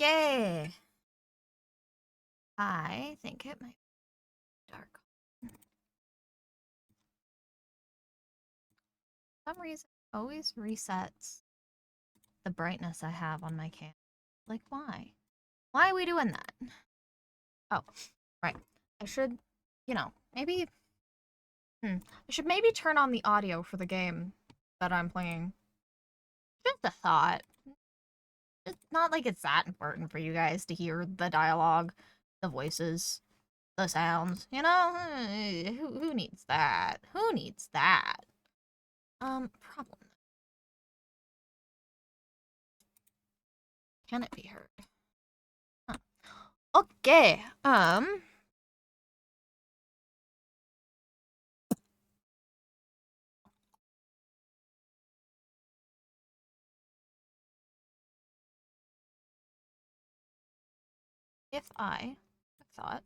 Okay. I think it might be dark. For some reason, it always resets the brightness I have on my camera. Like, why? Why are we doing that? Oh, right. I should, maybe... I should maybe turn on the audio for the game that I'm playing. Just a thought. It's not like it's that important for you guys to hear the dialogue, the voices, the sounds, Who needs that? Who needs that? Problem. Can it be heard? Huh. Okay, if I thought...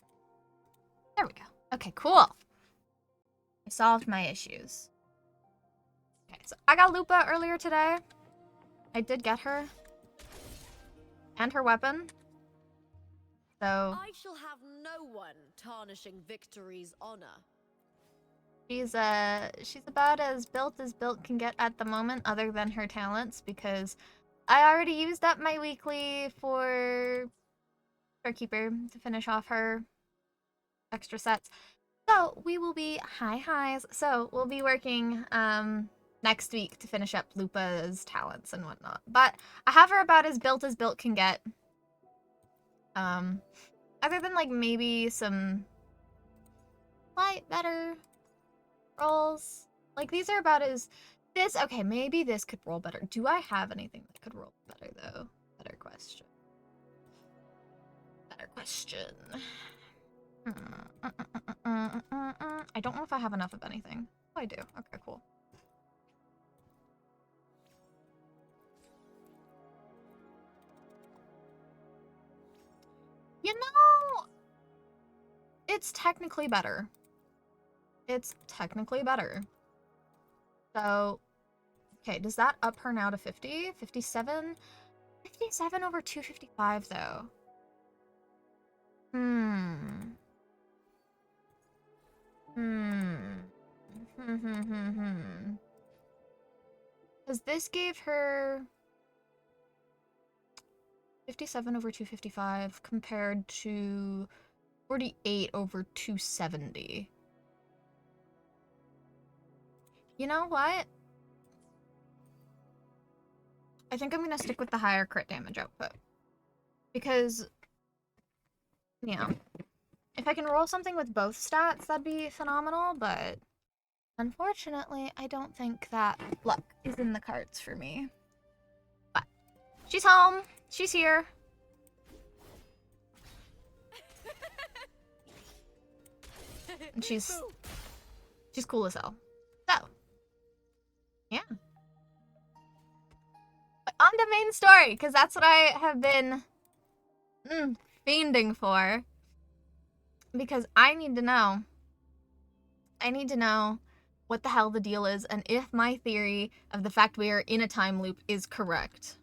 There we go. Okay, cool. I solved my issues. Okay, so I got Lupa earlier today. I did get her. And her weapon. So... I shall have no one tarnishing victory's honor. She's about as built can get at the moment, other than her talents, because I already used up my weekly for Storekeeper to finish off her extra sets. So we will be highs. So we'll be working next week to finish up Lupa's talents and whatnot. But I have her about as built can get. Other than like maybe some slight better rolls. Like these are about as this. Okay, maybe this could roll better. Do I have anything that could roll better though? Better question. Better question. I don't know if I have enough of anything. Oh, I do. Okay, cool. It's technically better. It's technically better. So, okay, does that up her now to 50? 57? 57 over 255, though. Because this gave her 57 over 255 compared to 48 over 270. You know what? I think I'm gonna stick with the higher crit damage output. Because, if I can roll something with both stats, that'd be phenomenal, but unfortunately, I don't think that luck is in the cards for me. But she's home. She's here. And she's cool as hell. So, yeah. But on to main story, because that's what I have been fiending for. Because I need to know. I need to know what the hell the deal is, and if my theory of the fact we are in a time loop is correct.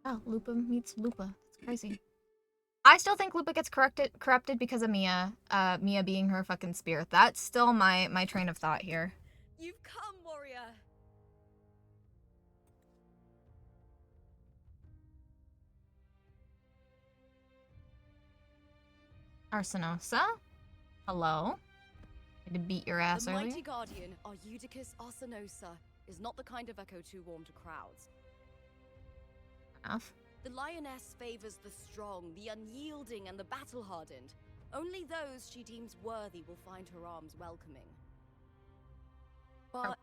Oh, Lupa meets Lupa. That's crazy. I still think Lupa gets corrupted because of Mia. Mia being her fucking spirit. That's still my train of thought here. You've come, warrior. Arsenosa? Hello? Had to beat your ass The earlier. mighty guardian, Arudicus Arsenosa, is not the kind of echo too warm to crowds. Enough. The lioness favors the strong, the unyielding, and the battle-hardened. Only those she deems worthy will find her arms welcoming. But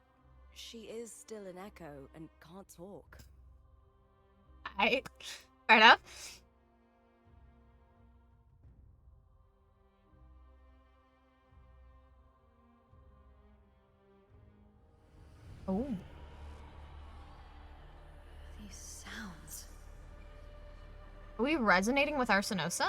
she is still an echo and can't talk. Fair enough. Oh. These sounds. Are we resonating with Arsenosa?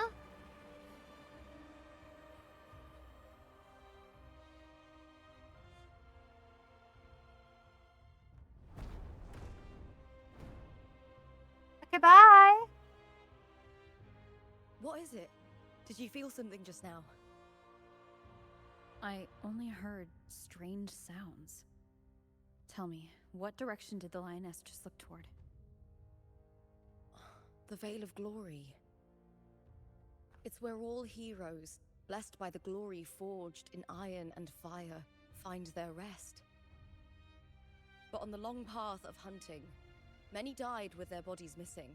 Okay, bye. What is it? Did you feel something just now? I only heard strange sounds. Tell me, what direction did the lioness just look toward? The Veil of Glory. It's where all heroes, blessed by the glory forged in iron and fire, find their rest. But on the long path of hunting, many died with their bodies missing.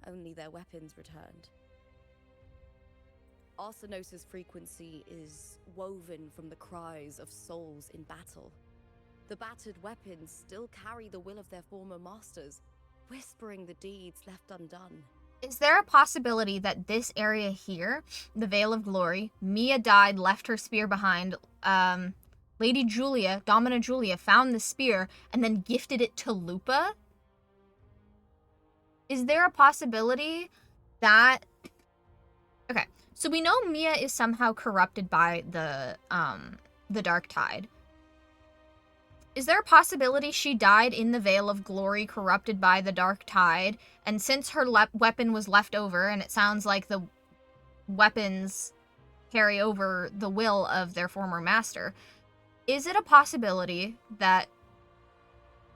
Only their weapons returned. Arsenosa's frequency is woven from the cries of souls in battle. The battered weapons still carry the will of their former masters, whispering the deeds left undone. Is there a possibility that this area here, the Veil of Glory, Mia died, left her spear behind, Lady Julia, Domina Julia, found the spear and then gifted it to Lupa? Is there a possibility that... Okay, so we know Mia is somehow corrupted by the Dark Tide. Is there a possibility she died in the Veil of Glory, corrupted by the Dark Tide, and since her weapon was left over, and it sounds like the weapons carry over the will of their former master, is it a possibility that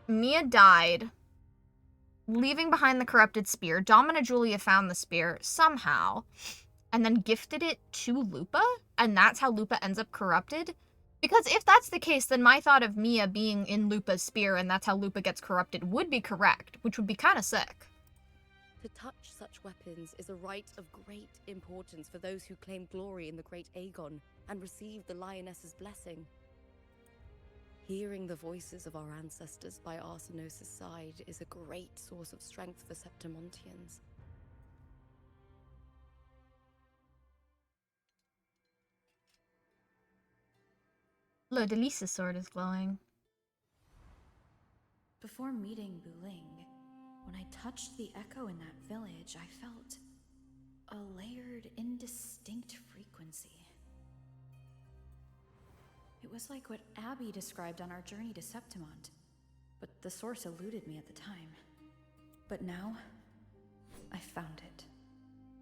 Mia died, leaving behind the corrupted spear, Domina Julia found the spear somehow, and then gifted it to Lupa, and that's how Lupa ends up corrupted? Because if that's the case, then my thought of Mia being in Lupa's spear and that's how Lupa gets corrupted would be correct, which would be kind of sick. To touch such weapons is a rite of great importance for those who claim glory in the great Aegon and receive the lioness's blessing. Hearing the voices of our ancestors by Arsenosa's side is a great source of strength for Septimontians. Look, Delisa's sword is glowing. Before meeting Buling, when I touched the echo in that village, I felt a layered, indistinct frequency. It was like what Abby described on our journey to Septimont, but the source eluded me at the time. But now, I found it.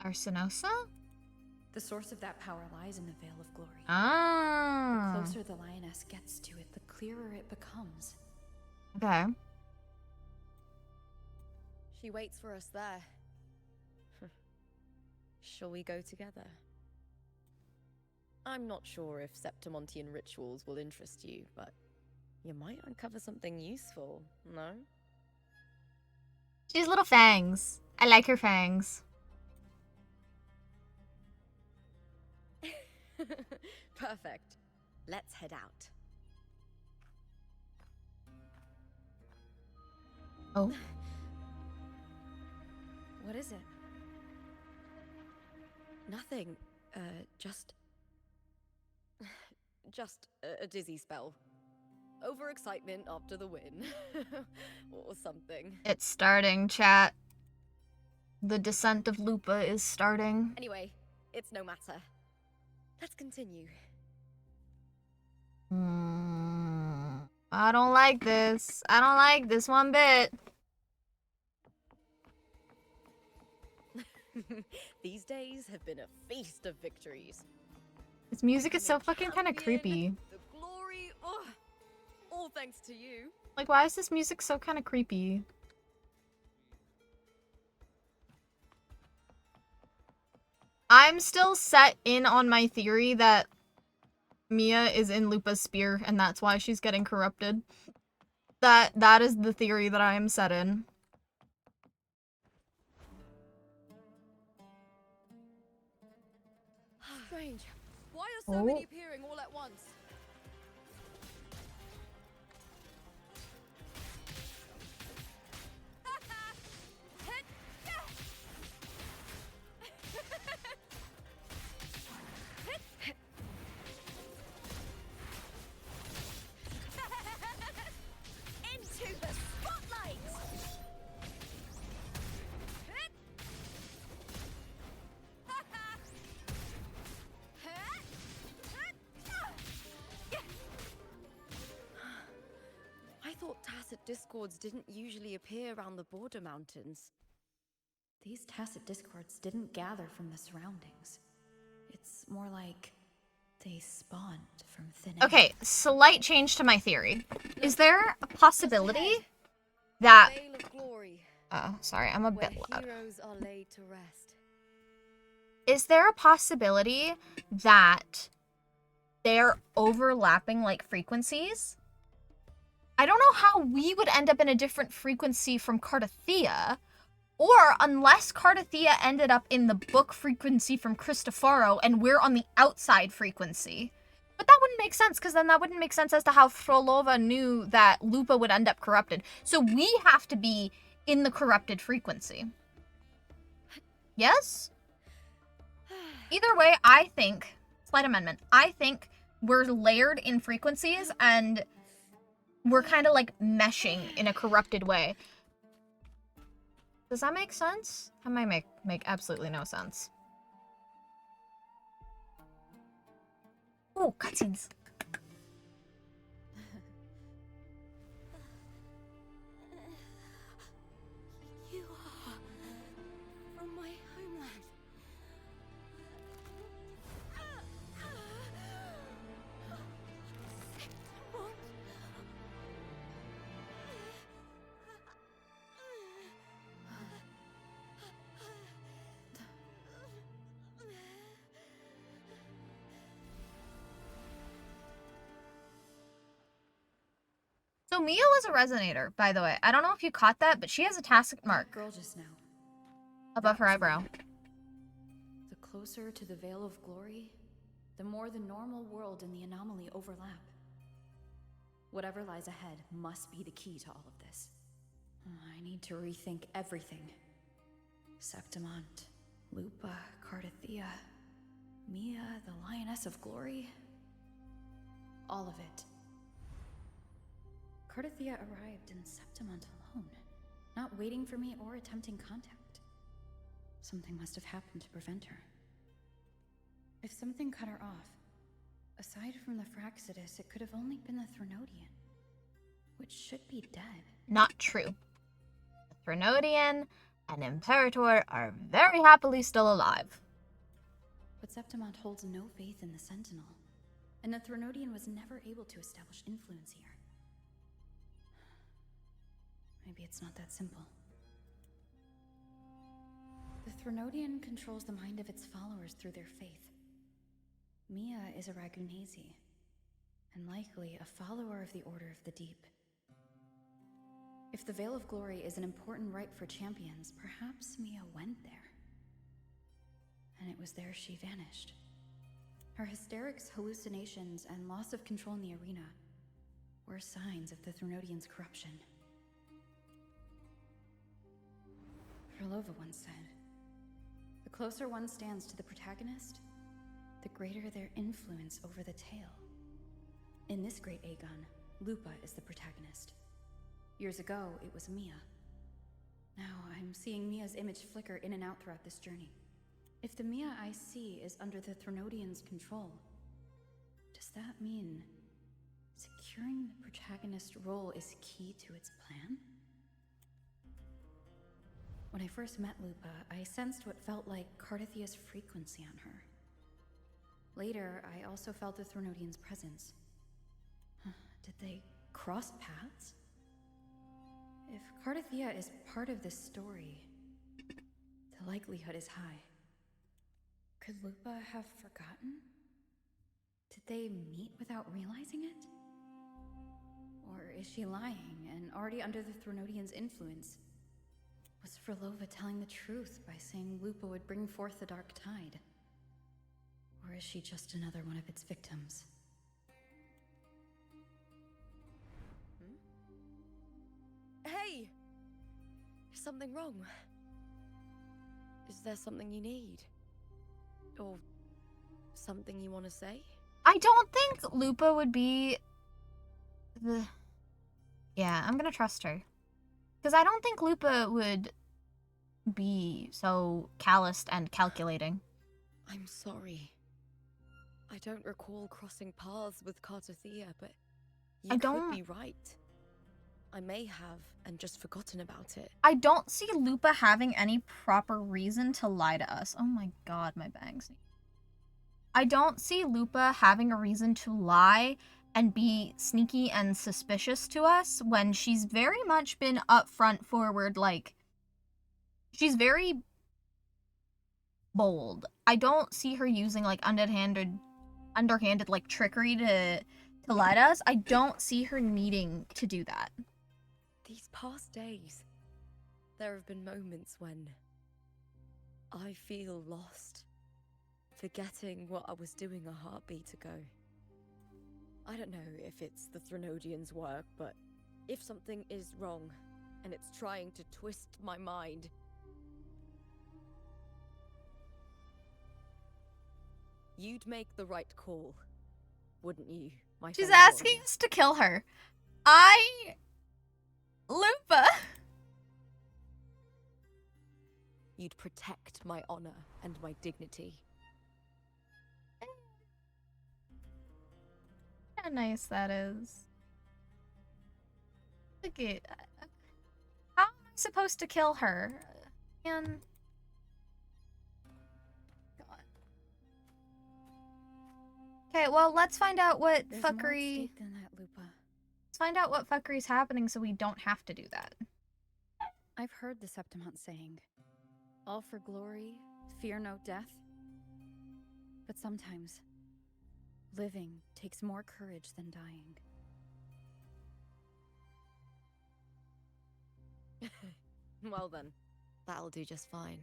Arsenosa? The source of that power lies in the Veil of Glory. Ah. The closer the lioness gets to it, the clearer it becomes. Okay. She waits for us there. Shall we go together? I'm not sure if Septimontian rituals will interest you, but you might uncover something useful, no? She's little fangs. I like her fangs. Perfect. Let's head out. Oh. What is it? Nothing. Just a dizzy spell. Overexcitement after the win. Or something. It's starting, chat. The descent of Lupa is starting. Anyway, it's no matter. Let's continue. I don't like this. I don't like this one bit. These days have been a feast of victories. This music is so fucking kind of creepy. The glory, oh, all thanks to you. Like, why is this music so kind of creepy? I'm still set in on my theory that Mia is in Lupa's spear and that's why she's getting corrupted. That is the theory that I am set in. Strange. Why are so many appearing all at once? Into the spotlight! discords didn't usually appear around the border mountains. These tacit discords didn't gather from the surroundings. It's more like they spawned from thin air. Okay, slight change to my theory. Is there a possibility that... Veil of Glory, sorry, I'm a where bit loud. heroes are laid to rest. Is there a possibility that they're overlapping, like, frequencies? I don't know how we would end up in a different frequency from Cardathia, or unless Cardathia ended up in the book frequency from Cristoforo and we're on the outside frequency. But that wouldn't make sense, because then that wouldn't make sense as to how Frolova knew that Lupa would end up corrupted. So we have to be in the corrupted frequency. Yes? Either way, I think, slight amendment, I think we're layered in frequencies and we're kind of like meshing in a corrupted way. Does that make sense? That might make absolutely no sense. Oh, cutscenes. You are from my homeland. What? So Mia was a resonator, by the way. I don't know if you caught that, but she has a tacit mark Girl just now. above her eyebrow. The closer to the Veil of Glory, the more the normal world and the anomaly overlap. Whatever lies ahead must be the key to all of this. I need to rethink everything. Septimont, Lupa, Cardathia, Mia, the Lioness of Glory. All of it. Cardathia arrived in Septimont alone, not waiting for me or attempting contact. Something must have happened to prevent her. If something cut her off, aside from the Fraxidus, it could have only been the Threnodian, which should be dead. Not true. The Threnodian and Imperator are very happily still alive. But Septimont holds no faith in the Sentinel, and the Threnodian was never able to establish influence here. Maybe it's not that simple. The Threnodian controls the mind of its followers through their faith. Mia is a Ragunesi, and likely a follower of the Order of the Deep. If the Veil of Glory is an important rite for champions, perhaps Mia went there. And it was there she vanished. Her hysterics, hallucinations, and loss of control in the arena were signs of the Threnodian's corruption. Frolova once said, "The closer one stands to the protagonist, the greater their influence over the tale." In this great Aegon, Lupa is the protagonist. Years ago, it was Mia. Now I'm seeing Mia's image flicker in and out throughout this journey. If the Mia I see is under the Threnodian's control, does that mean securing the protagonist role is key to its plan? When I first met Lupa, I sensed what felt like Cardathia's frequency on her. Later, I also felt the Threnodian's presence. Did they cross paths? If Cardathia is part of this story, the likelihood is high. Could Lupa have forgotten? Did they meet without realizing it? Or is she lying and already under the Threnodian's influence? Was Frolova telling the truth by saying Lupa would bring forth the Dark Tide? Or is she just another one of its victims? Hey! Is something wrong? Is there something you need? Or something you want to say? I don't think Lupa would be the... Yeah, I'm gonna trust her. Because I don't think Lupa would be so calloused and calculating. I'm sorry. I don't recall crossing paths with Cardathia, but you could be right. I may have and just forgotten about it. I don't see Lupa having any proper reason to lie to us. Oh my god, my bangs. I don't see Lupa having a reason to lie and be sneaky and suspicious to us when she's very much been upfront forward, like, she's very bold. I don't see her using, like, underhanded, like, trickery to lie to us. I don't see her needing to do that. These past days, there have been moments when I feel lost, forgetting what I was doing a heartbeat ago. I don't know if it's the Threnodians' work, but if something is wrong and it's trying to twist my mind, you'd make the right call, wouldn't you, my She's fellow asking warrior? us to kill her. Lupa. You'd protect my honor and my dignity. How nice that is. Look at. How am I supposed to kill her? Man. God. Okay, well, let's find out what There's more at fuckery. stake than that, Lupa. Let's find out what fuckery's happening so we don't have to do that. I've heard the Septimont saying, all for glory, fear no death. But sometimes, living takes more courage than dying. Well then, that'll do just fine.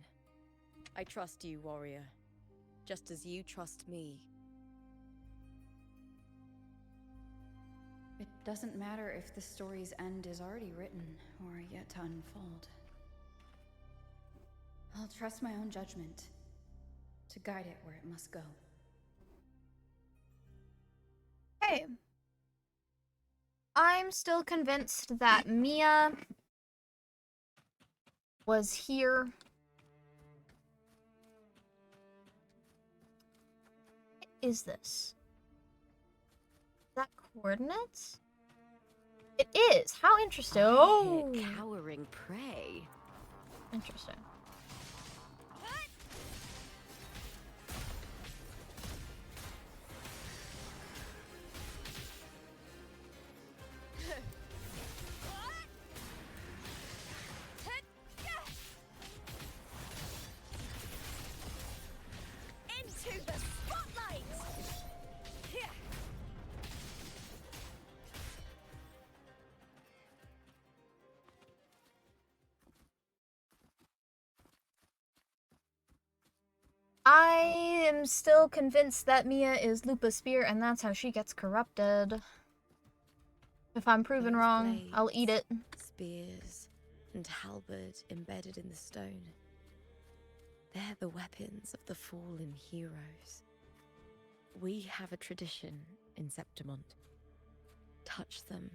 I trust you, warrior. Just as you trust me. It doesn't matter if the story's end is already written or yet to unfold. I'll trust my own judgment to guide it where it must go. Okay. I'm still convinced that Mia was here. What is this? Is that coordinates? It is. How interesting. Oh, Cowering prey. interesting. Into the spotlight! I am still convinced that Mia is Lupa's spear, and that's how she gets corrupted. If I'm proven Those wrong, I'll eat it. Spears and halberd embedded in the stone. They're the weapons of the fallen heroes. We have a tradition in Septimont. Touch them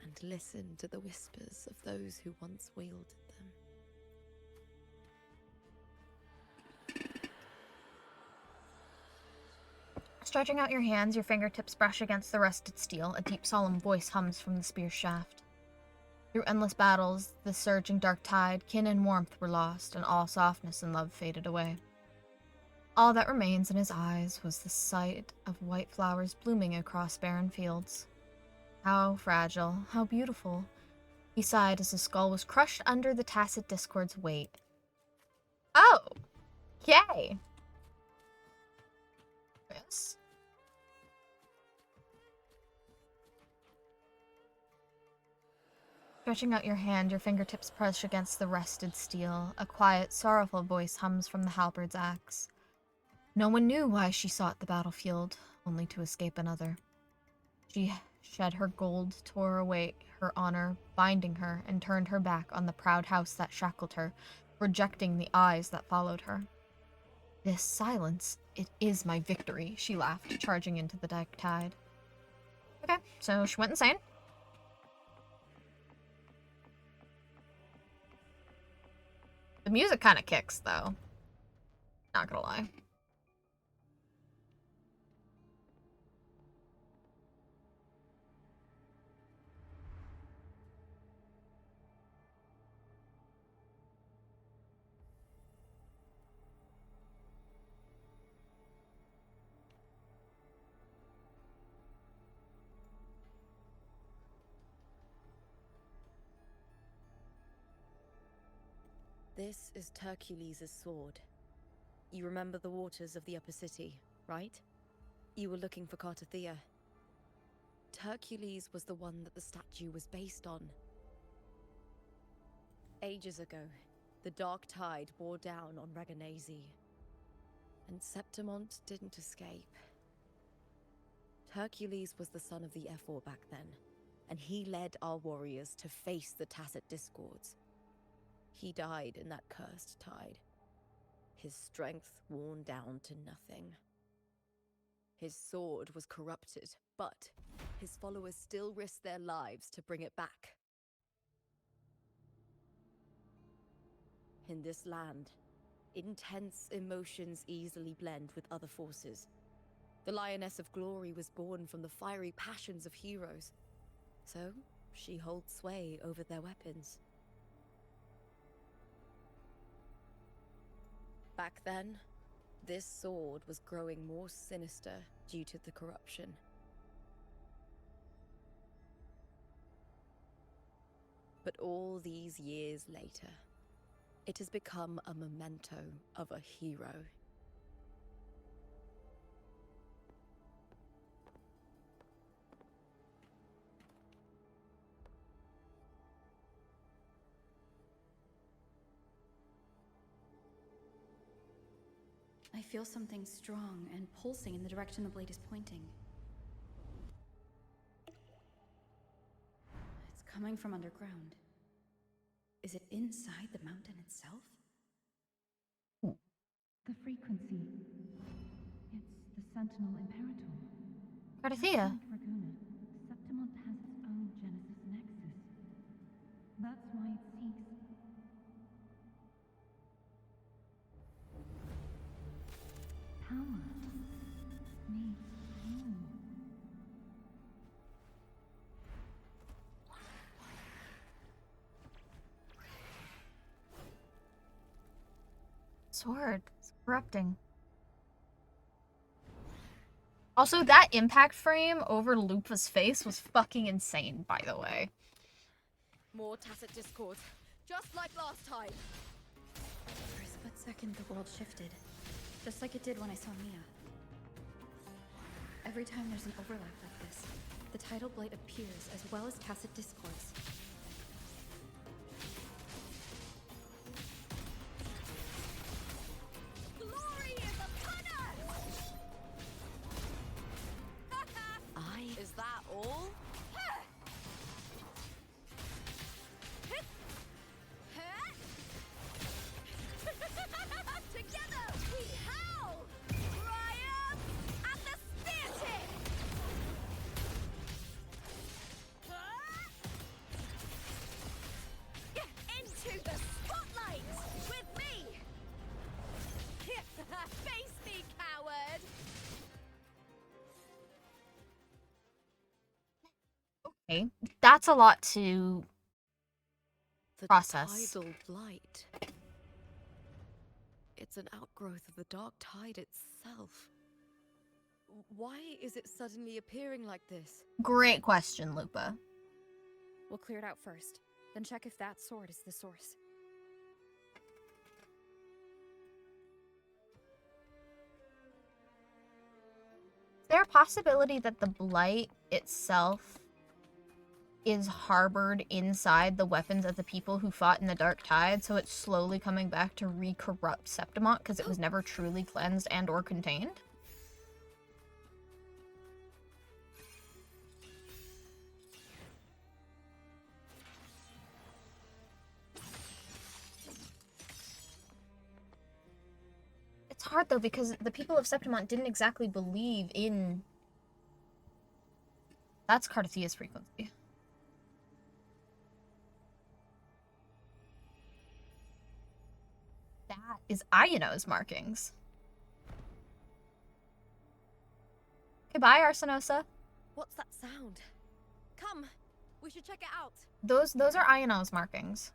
and listen to the whispers of those who once wielded them. Stretching out your hands, your fingertips brush against the rusted steel. A deep, solemn voice hums from the spear's shaft. Through endless battles, the surging dark tide, kin and warmth were lost, and all softness and love faded away. All that remains in his eyes was the sight of white flowers blooming across barren fields. How fragile, how beautiful. He sighed as his skull was crushed under the tacit discord's weight. Oh! Yay! Yes. Stretching out your hand, your fingertips brush against the rusted steel. A quiet, sorrowful voice hums from the halberd's axe. No one knew why she sought the battlefield, only to escape another. She shed her gold, tore away her honor, binding her, and turned her back on the proud house that shackled her, rejecting the eyes that followed her. This silence, it is my victory, she laughed, charging into the dark tide. Okay, so she went insane. The music kind of kicks, though. Not gonna lie. This is Hercules' sword. You remember the waters of the upper city, right? You were looking for Cartathea. Hercules was the one that the statue was based on. Ages ago, the dark tide bore down on Reganese, and Septimont didn't escape. Hercules was the son of the Ephor back then, and he led our warriors to face the Tacit Discords. He died in that cursed tide, his strength worn down to nothing. His sword was corrupted, but his followers still risked their lives to bring it back. In this land, intense emotions easily blend with other forces. The Lioness of Glory was born from the fiery passions of heroes, so she holds sway over their weapons. Back then, this sword was growing more sinister due to the corruption. But all these years later, it has become a memento of a hero. I feel something strong and pulsing in the direction the blade is pointing. It's coming from underground. Is it inside the mountain itself? The frequency. It's the Sentinel Imperator. Cartathea. Like Raguna, Septimont has its own Genesis Nexus. That's why it seeks power. Needs fuel. Sword. It's corrupting. Also, that impact frame over Lupa's face was fucking insane, by the way. More Tacit Discords, just like last time. For a split second, the world shifted. Just like it did when I saw Mia. Every time there's an overlap like this, the tidal blade appears as well as Tacit Discords. Glory is upon us! Is that all? Together we howl! Triumph at the spear tip! Into the spotlight with me! Face me, coward! Okay. That's a lot to The process. tidal blight. It's an outgrowth of the dark tide itself. Why is it suddenly appearing like this? Great question, Lupa. We'll clear it out first, then check if that sword is the source. Is there a possibility that the blight itself is harbored inside the weapons of the people who fought in the Dark Tide, so it's slowly coming back to re-corrupt Septimont because it was never truly cleansed and or contained? It's hard though because the people of Septimont didn't exactly believe in... That's Cartathea's frequency. That is Ayano's markings. Okay, bye, Arsenosa. What's that sound? Come, we should check it out. Those are Ayano's markings.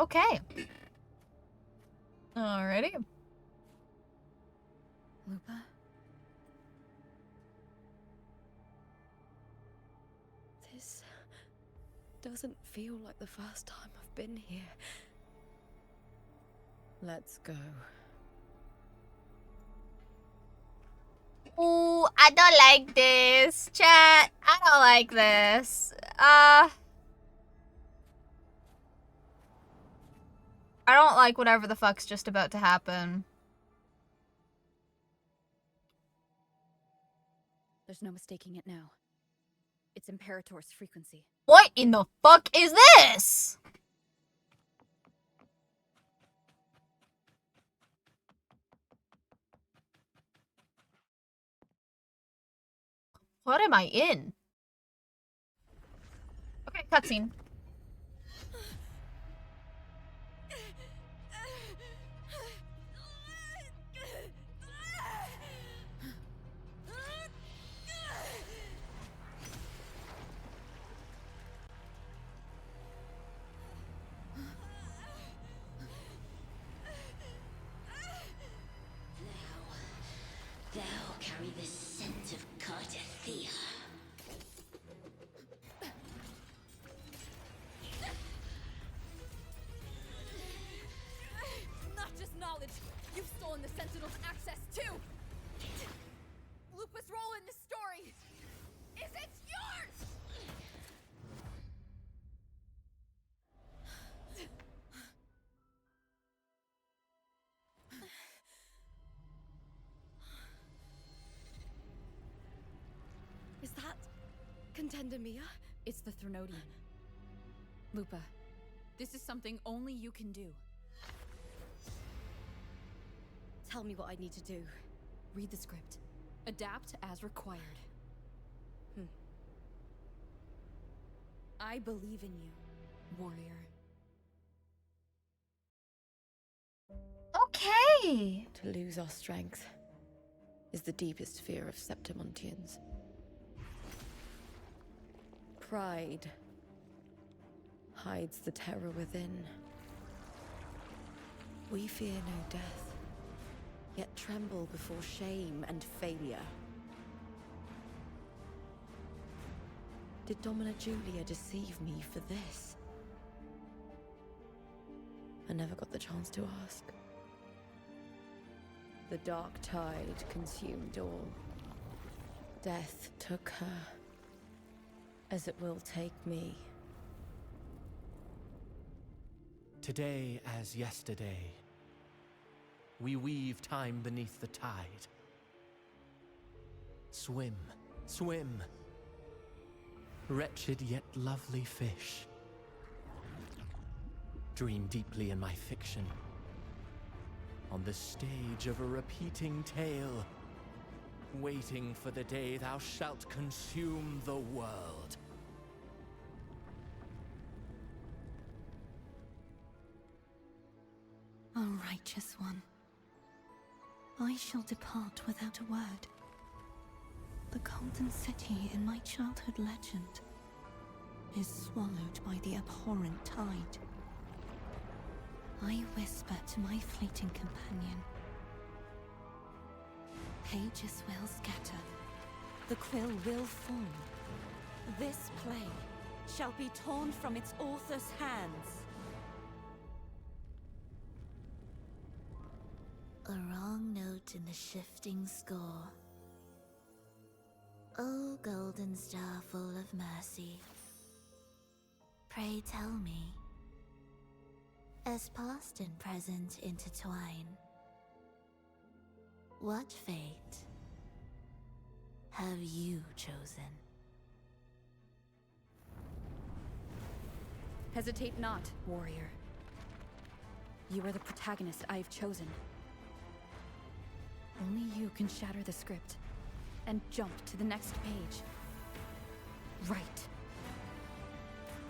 Okay. Alrighty. Lupa? This doesn't feel like the first time I've been here. Let's go. Ooh, I don't like this. Chat, I don't like this. I don't like whatever the fuck's just about to happen. There's no mistaking it now. It's Imperator's frequency. What in the fuck is this? What am I in? Okay, cutscene. Thou carry the scent of Cardathia. Not just knowledge, you've stolen the Sentinel's access too! Lupa's role in this story isn't yours! Is that Contender Mia? It's the Threnodian. Lupa, this is something only you can do. Tell me what I need to do. Read the script. Adapt as required. I believe in you, warrior. Okay. To lose our strength is the deepest fear of Septimontians. Pride hides the terror within. We fear no death, yet tremble before shame and failure. Did Domina Julia deceive me for this? I never got the chance to ask. The dark tide consumed all. Death took her, as it will take me. Today as yesterday, we weave time beneath the tide. Swim, swim, wretched yet lovely fish. Dream deeply in my fiction, on the stage of a repeating tale, waiting for the day thou shalt consume the world. O righteous one, I shall depart without a word. The golden city in my childhood legend is swallowed by the abhorrent tide. I whisper to my fleeting companion. Pages will scatter. The quill will form. This play shall be torn from its author's hands. A wrong note in the shifting score. O golden star full of mercy, pray tell me, as past and present intertwine, what fate have you chosen? Hesitate not, warrior. You are the protagonist I have chosen. Only you can shatter the script and jump to the next page. Right.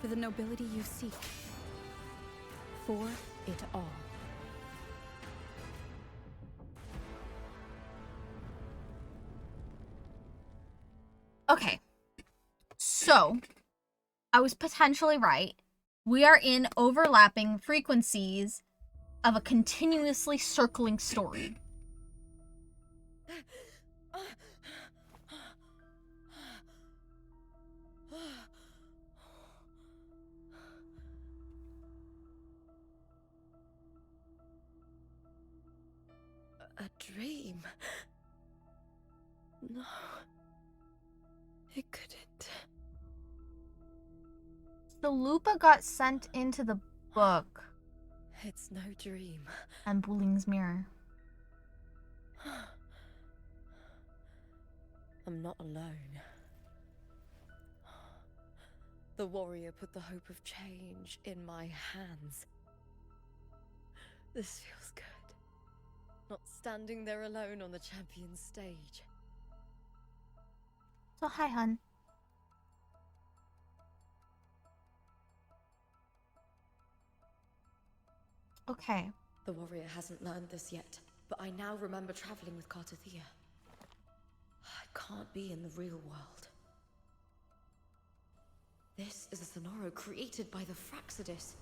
For the nobility you seek. For it all. Okay. So, I was potentially right. We are in overlapping frequencies of a continuously circling story. A dream? No. It couldn't. So Lupa got sent into the book It's no dream. and Buling's mirror. I'm not alone. The warrior put the hope of change in my hands. This feels good. Not standing there alone on the champion's stage. So hi, hun. Okay. The warrior hasn't learned this yet, but I now remember traveling with Cartathea. I can't be in the real world. This is a Sonoro created by the Fraxidus.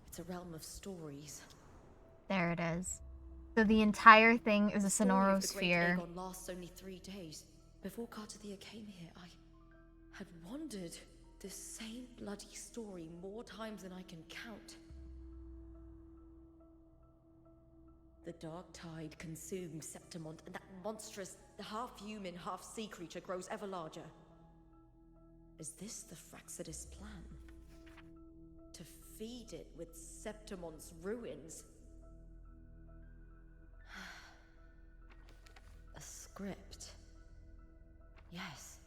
It's a realm of stories. There it is. So the entire thing is a The story Sonoro of the Great sphere. Aegon lasts only 3 days. Before Cartathea came here, I had wandered this same bloody story more times than I can count. The dark tide consumed Septimont, and that monstrous, half-human, half-sea creature grows ever larger. Is this the Fraxidus plan? To feed it with Septimont's ruins? A script. Yes,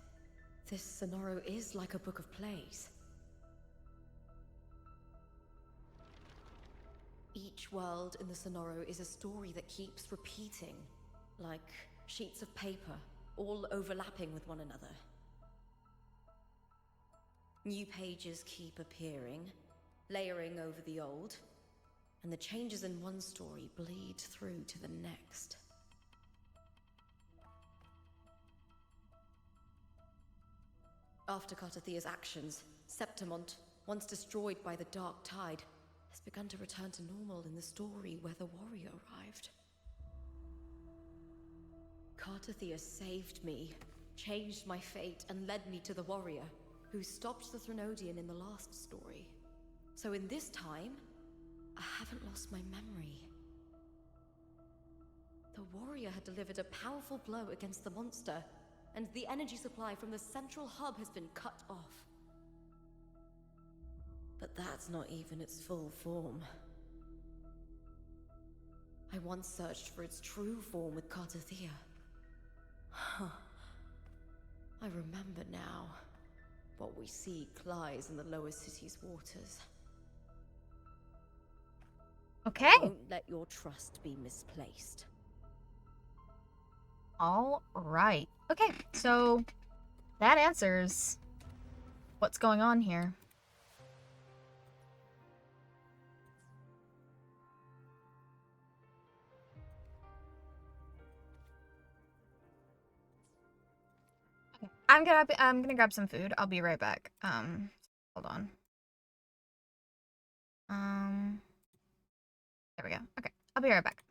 this Sonoro is like a book of plays. Each world in the Sonoro is a story that keeps repeating, like sheets of paper, all overlapping with one another. New pages keep appearing, layering over the old, and the changes in one story bleed through to the next. After Cartathea's actions, Septimont, once destroyed by the dark tide, has begun to return to normal in the story where the warrior arrived. Cartathea saved me, changed my fate, and led me to the warrior, who stopped the Threnodian in the last story. So in this time, I haven't lost my memory. The warrior had delivered a powerful blow against the monster, and the energy supply from the central hub has been cut off. But that's not even its full form. I once searched for its true form with Cartathea. I remember now. What we seek lies in the lower city's waters. Okay. Don't let your trust be misplaced. All right. Okay, so that answers what's going on here. Okay. I'm gonna grab some food. I'll be right back. Hold on. There we go. Okay, I'll be right back.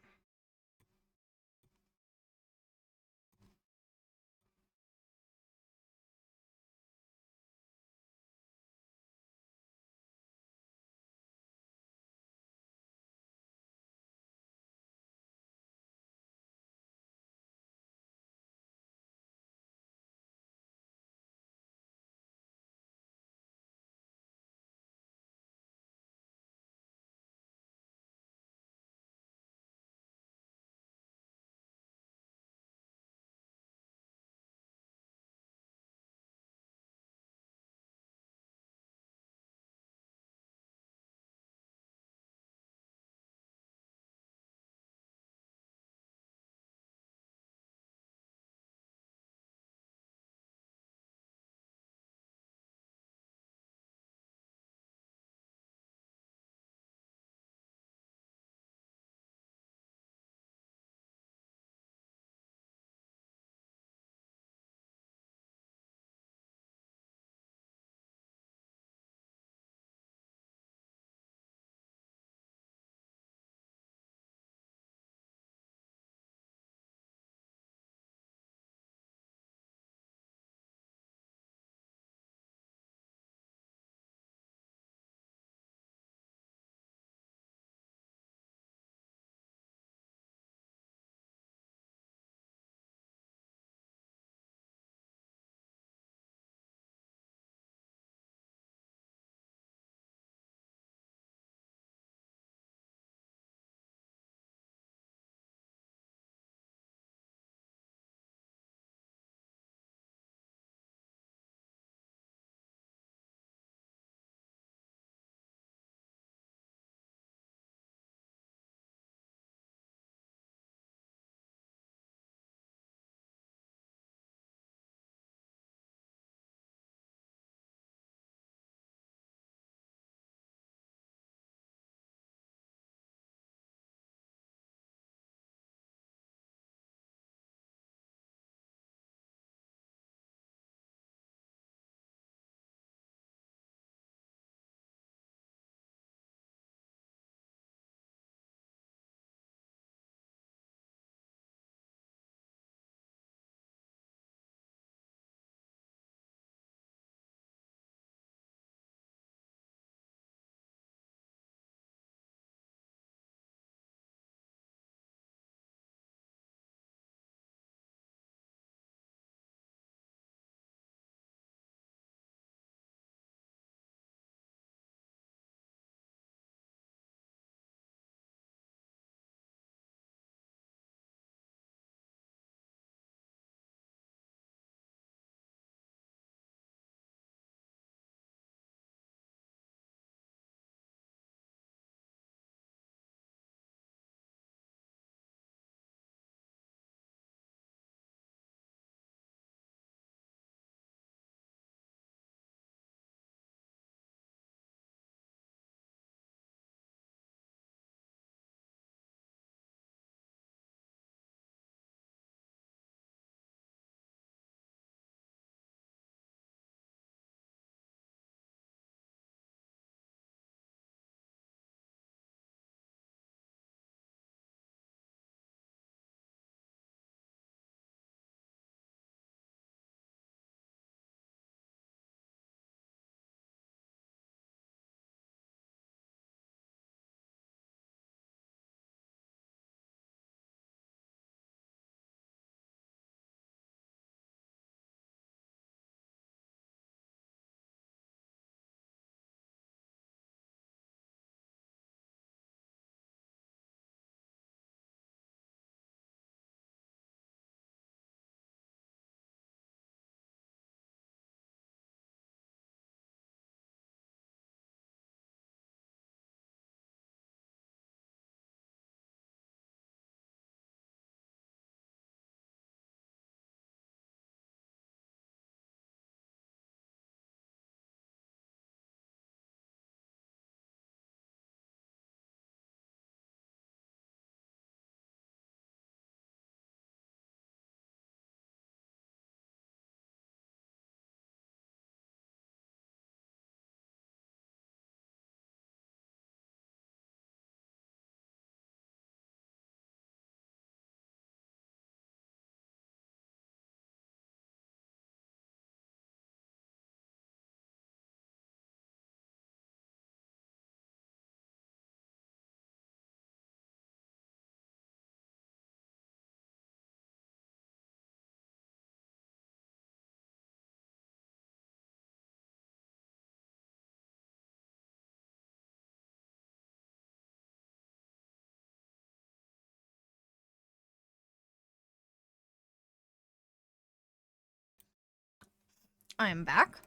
I am back.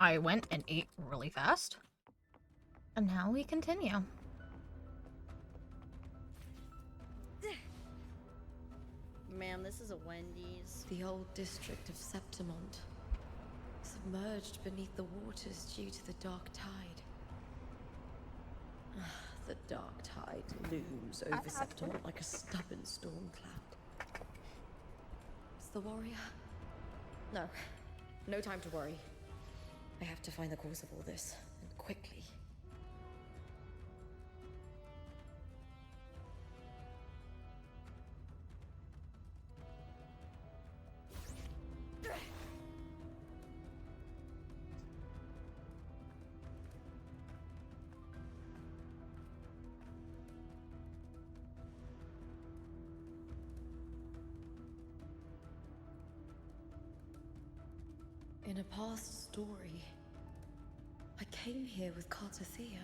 I went and ate really fast. And now we continue. Man, this is a Wendy's. The old district of Septimont, submerged beneath the waters due to the dark tide. The dark tide looms over Septimont like a stubborn storm cloud. Is the warrior? No. No time to worry. I have to find the cause of all this, and quickly. In a past story, I came here with Cartathea.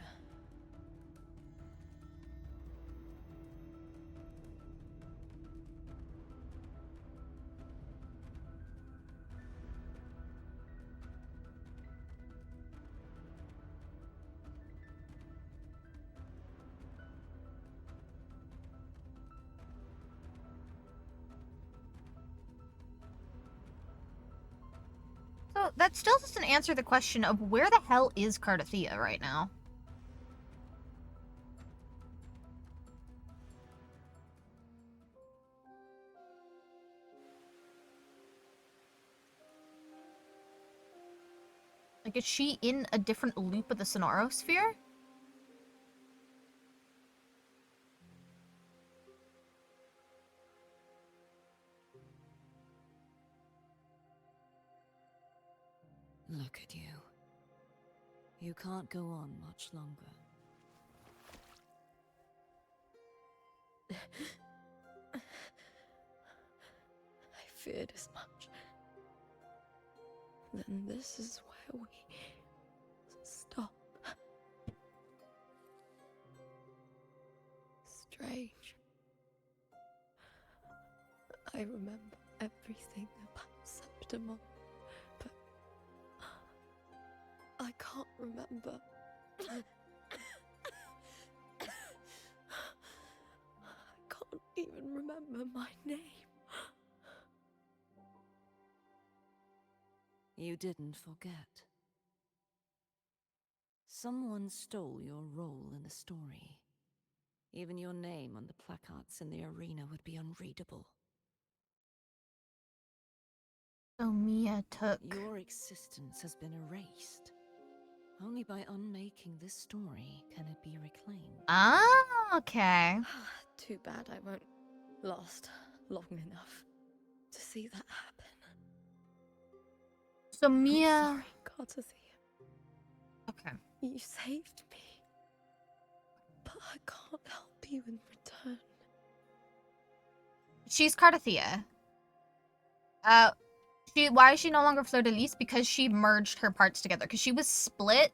So that still doesn't answer the question of where the hell is Cartathea right now? Like, is she in a different loop of the Sonorosphere? Look at you. You can't go on much longer. I feared as much. Then this is where we stop. Strange. I remember everything about Septimont, but I can't remember. I can't even remember my name. You didn't forget. Someone stole your role in the story. Even your name on the placards in the arena would be unreadable. So Mia took... Your existence has been erased. Only by unmaking this story can it be reclaimed. Ah, okay. Too bad I won't last long enough to see that happen. So I'm Mia... sorry, Cartathea. Okay. You saved me. But I can't help you in return. She's Cartathea. Why is she no longer Fleur de Lis? Because she merged her parts together. Because she was split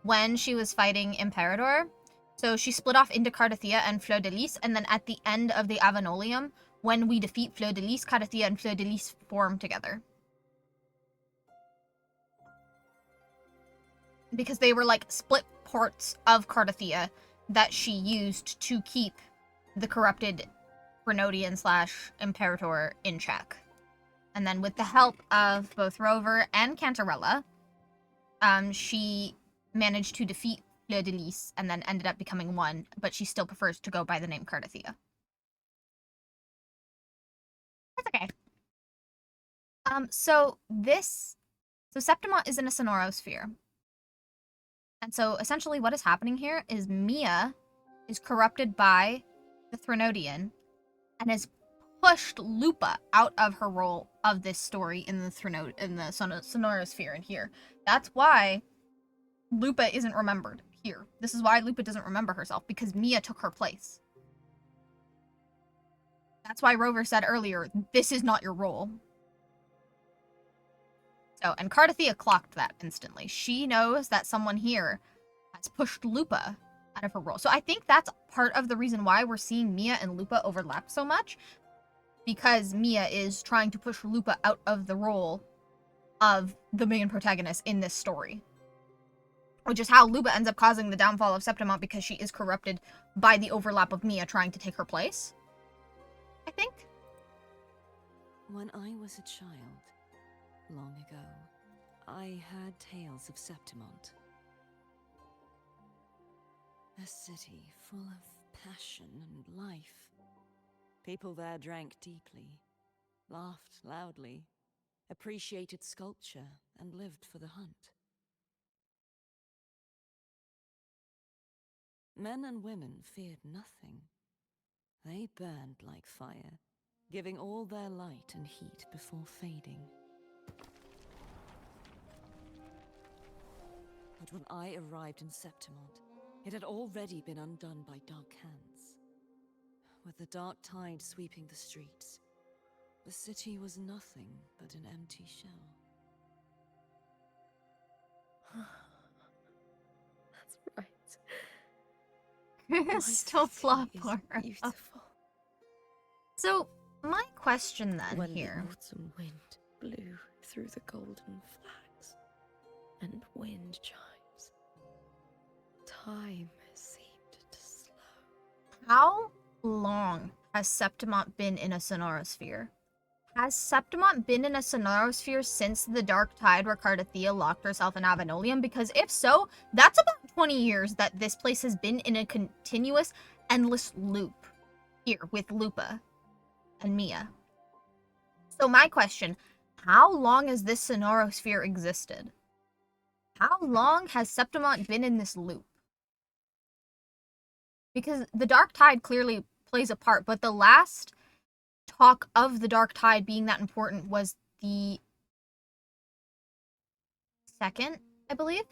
when she was fighting Imperator. So she split off into Cartathea and Fleur de Lis. And then at the end of the Avenolium, when we defeat Fleur de Lis, Cartathea and Fleur de Lis form together. Because they were like split parts of Cartathea that she used to keep the corrupted Grenodian / Imperator in check. And then with the help of both Rover and Cantarella, she managed to defeat Fleur de Lis and then ended up becoming one, but she still prefers to go by the name Cartathea. That's okay. So Septimont is in a Sonorosphere. And so essentially what is happening here is Mia is corrupted by the Threnodian and has pushed Lupa out of her role of this story in the Sonorosphere in here. That's why Lupa isn't remembered here. This is why Lupa doesn't remember herself, because Mia took her place. That's why Rover said earlier, this is not your role. So, and Cartathea clocked that instantly. She knows that someone here has pushed Lupa out of her role. So I think that's part of the reason why we're seeing Mia and Lupa overlap so much. Because Mia is trying to push Lupa out of the role of the main protagonist in this story. Which is how Lupa ends up causing the downfall of Septimont because she is corrupted by the overlap of Mia trying to take her place. I think. When I was a child, long ago, I heard tales of Septimont. A city full of passion and life. People there drank deeply, laughed loudly, appreciated sculpture, and lived for the hunt. Men and women feared nothing. They burned like fire, giving all their light and heat before fading. But when I arrived in Septimont, it had already been undone by dark hands. With the dark tide sweeping the streets, the city was nothing but an empty shell. That's right. Still flop for her. Beautiful. So, my question then When here. the autumn wind blew through the golden flags and wind chimes, time seemed to slow. How long has Septimont been in a sonorosphere? Has Septimont been in a sonorosphere since the Dark Tide where Cardathia locked herself in Avenolium? Because if so, that's about 20 years that this place has been in a continuous, endless loop here with Lupa and Mia. So my question, how long has this sonorosphere existed? How long has Septimont been in this loop? Because the Dark Tide clearly plays a part, but the last talk of the Dark Tide being that important was the second, I believe.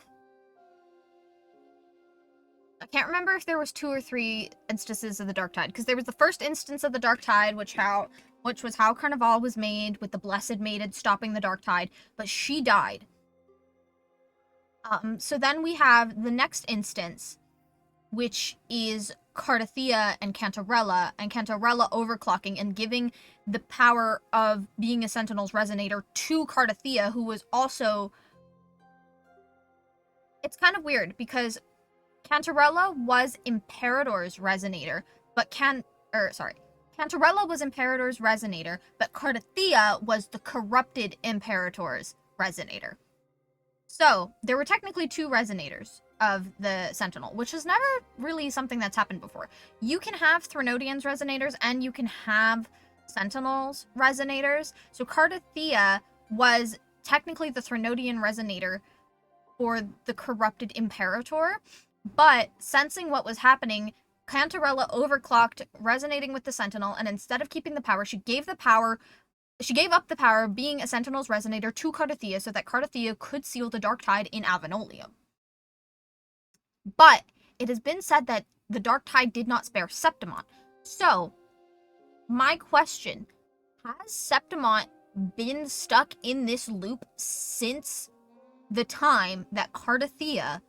I can't remember if there was 2 or 3 instances of the Dark Tide, because there was the first instance of the Dark Tide, which was how Carnival was made, with the Blessed Maiden stopping the Dark Tide, but she died. So then we have the next instance, which is Cardathia and Cantarella overclocking and giving the power of being a Sentinel's Resonator to Cardathia, who was also... It's kind of weird, because Cantarella was Imperator's Resonator, but Cantarella was Imperator's Resonator, but Cardathia was the corrupted Imperator's Resonator. So, there were technically 2 Resonators of the Sentinel, which is never really something that's happened before. You can have Threnodian's Resonators, and you can have Sentinel's Resonators. So Cardathia was technically the Threnodian Resonator for the corrupted Imperator, but sensing what was happening, Cantarella overclocked, resonating with the Sentinel, and instead of keeping the power, she gave up the power of being a Sentinel's Resonator to Cardathia so that Cardathia could seal the Dark Tide in Avenolium. But it has been said that the Dark Tide did not spare Septimont. So, my question, has Septimont been stuck in this loop since the time that Cardathia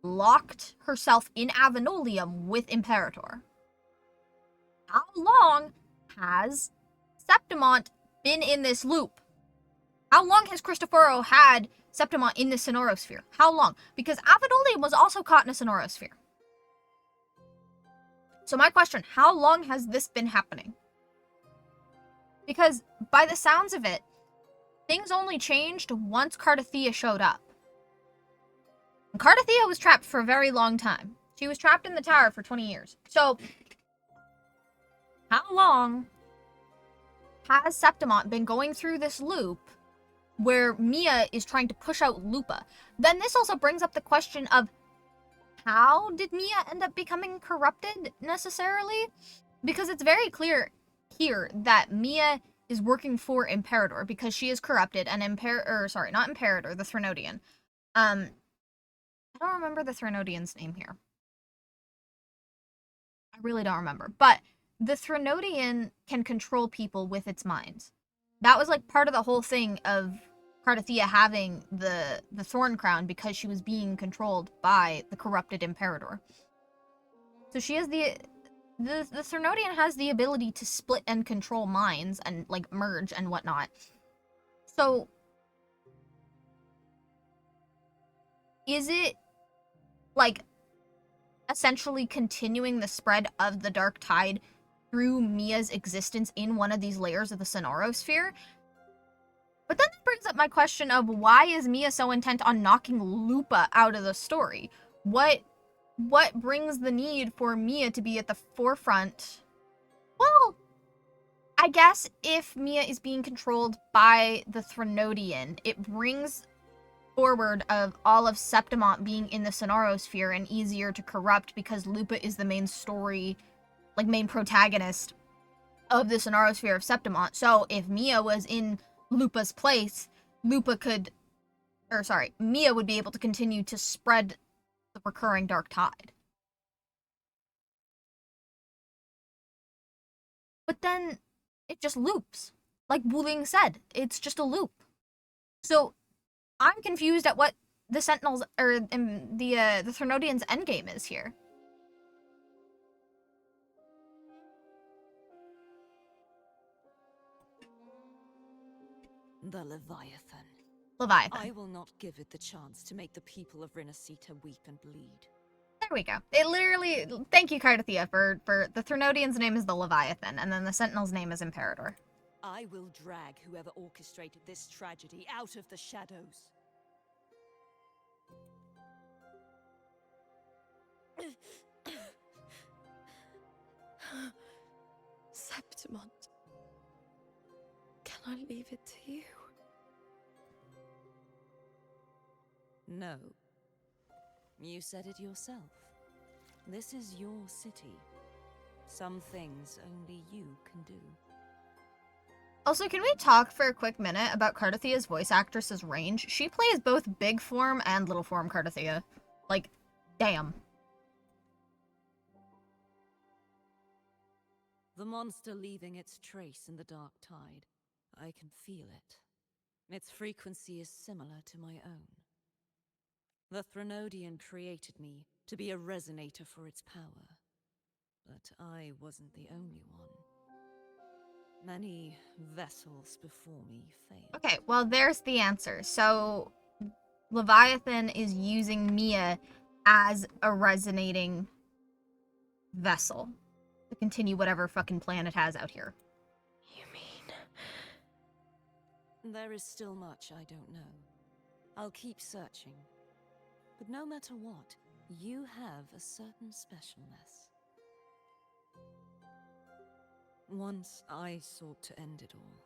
locked herself in Avenolium with Imperator? How long has Septimont been in this loop? How long has Cristoforo had Septimont in the Sonorosphere? How long? Because Avenolium was also caught in a Sonorosphere. So my question, how long has this been happening? Because by the sounds of it, things only changed once Cardathia showed up. And Cardathia was trapped for a very long time. She was trapped in the tower for 20 years. So, how long has Septimont been going through this loop where Mia is trying to push out Lupa? Then this also brings up the question of, how did Mia end up becoming corrupted necessarily? Because it's very clear here that Mia is working for Imperator because she is corrupted, and not Imperator, the Threnodian. I don't remember the Threnodian's name here. I really don't remember. But the Threnodian can control people with its minds. That was like part of the whole thing of Cardathia having the Thorn Crown, because she was being controlled by the corrupted Imperator. So she has the Threnodian has the ability to split and control minds and like merge and whatnot. So is it, like, essentially continuing the spread of the dark tide through Mia's existence in one of these layers of the Sonaro sphere? But then that brings up my question of why is Mia so intent on knocking Lupa out of the story? What brings the need for Mia to be at the forefront? Well, I guess if Mia is being controlled by the Threnodian, it brings forward of all of Septimont being in the Sonaro sphere and easier to corrupt because Lupa is the main story, like main protagonist of the Sonaro sphere of Septimont. So if Mia was in Lupa's place, Mia would be able to continue to spread the recurring dark tide. But then it just loops. Like Wuling said, it's just a loop. So I'm confused at what the Sentinels or the Threnodians' endgame is here. The Leviathan. Leviathan. I will not give it the chance to make the people of Renacita weep and bleed. There we go. It literally. Thank you, Cardathia, for the Threnodian's name is the Leviathan, and then the Sentinel's name is Imperator. I will drag whoever orchestrated this tragedy out of the shadows. Septimont. Can I leave it to you? No. You said it yourself. This is your city. Some things only you can do. Also, can we talk for a quick minute about Cardathia's voice actress's range? She plays both big form and little form Cardathia. Like, damn. The monster leaving its trace in the dark tide. I can feel it. Its frequency is similar to my own. The Threnodian created me to be a resonator for its power. But I wasn't the only one. Many vessels before me failed. Okay, well, there's the answer. So, Leviathan is using Mia as a resonating vessel to continue whatever fucking plan it has out here. You mean... There is still much I don't know. I'll keep searching. But no matter what, you have a certain specialness. Once I sought to end it all.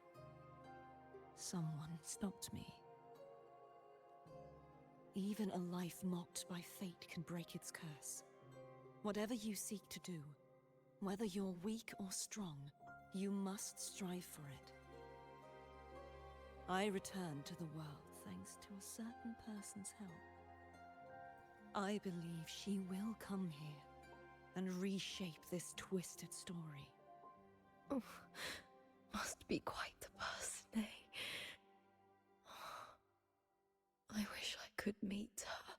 Someone stopped me. Even a life mocked by fate can break its curse. Whatever you seek to do, whether you're weak or strong, you must strive for it. I return to the world thanks to a certain person's help. I believe she will come here and reshape this twisted story. Oh, must be quite the person, eh? I wish I could meet her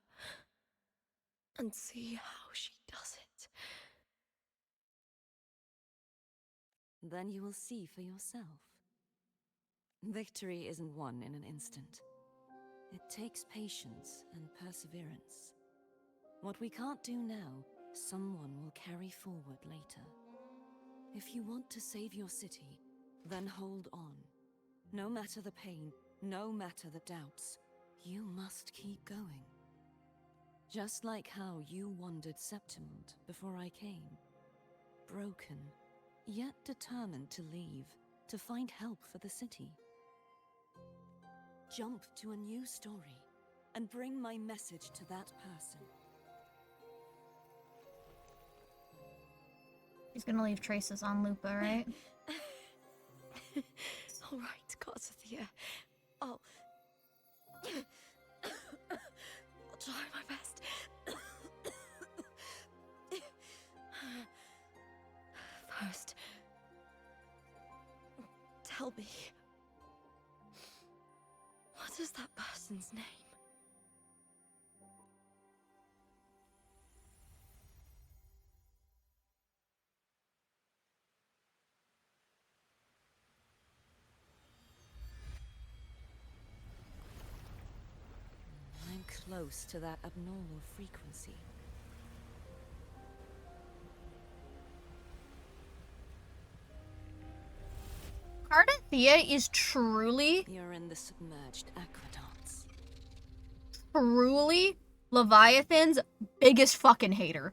and see how she does it. Then you will see for yourself. Victory isn't won in an instant. It takes patience and perseverance. What we can't do now, someone will carry forward later. If you want to save your city, then hold on. No matter the pain, no matter the doubts, you must keep going. Just like how you wandered Septimont before I came. Broken, yet determined to leave, to find help for the city. Jump to a new story, and bring my message to that person. He's gonna leave traces on Lupa, right? All right, Cardathia. I'll try my best. First, tell me, what is that person's name? I'm close to that abnormal frequency. Cardathia is truly, You're in the submerged aqueducts. truly Leviathan's biggest fucking hater.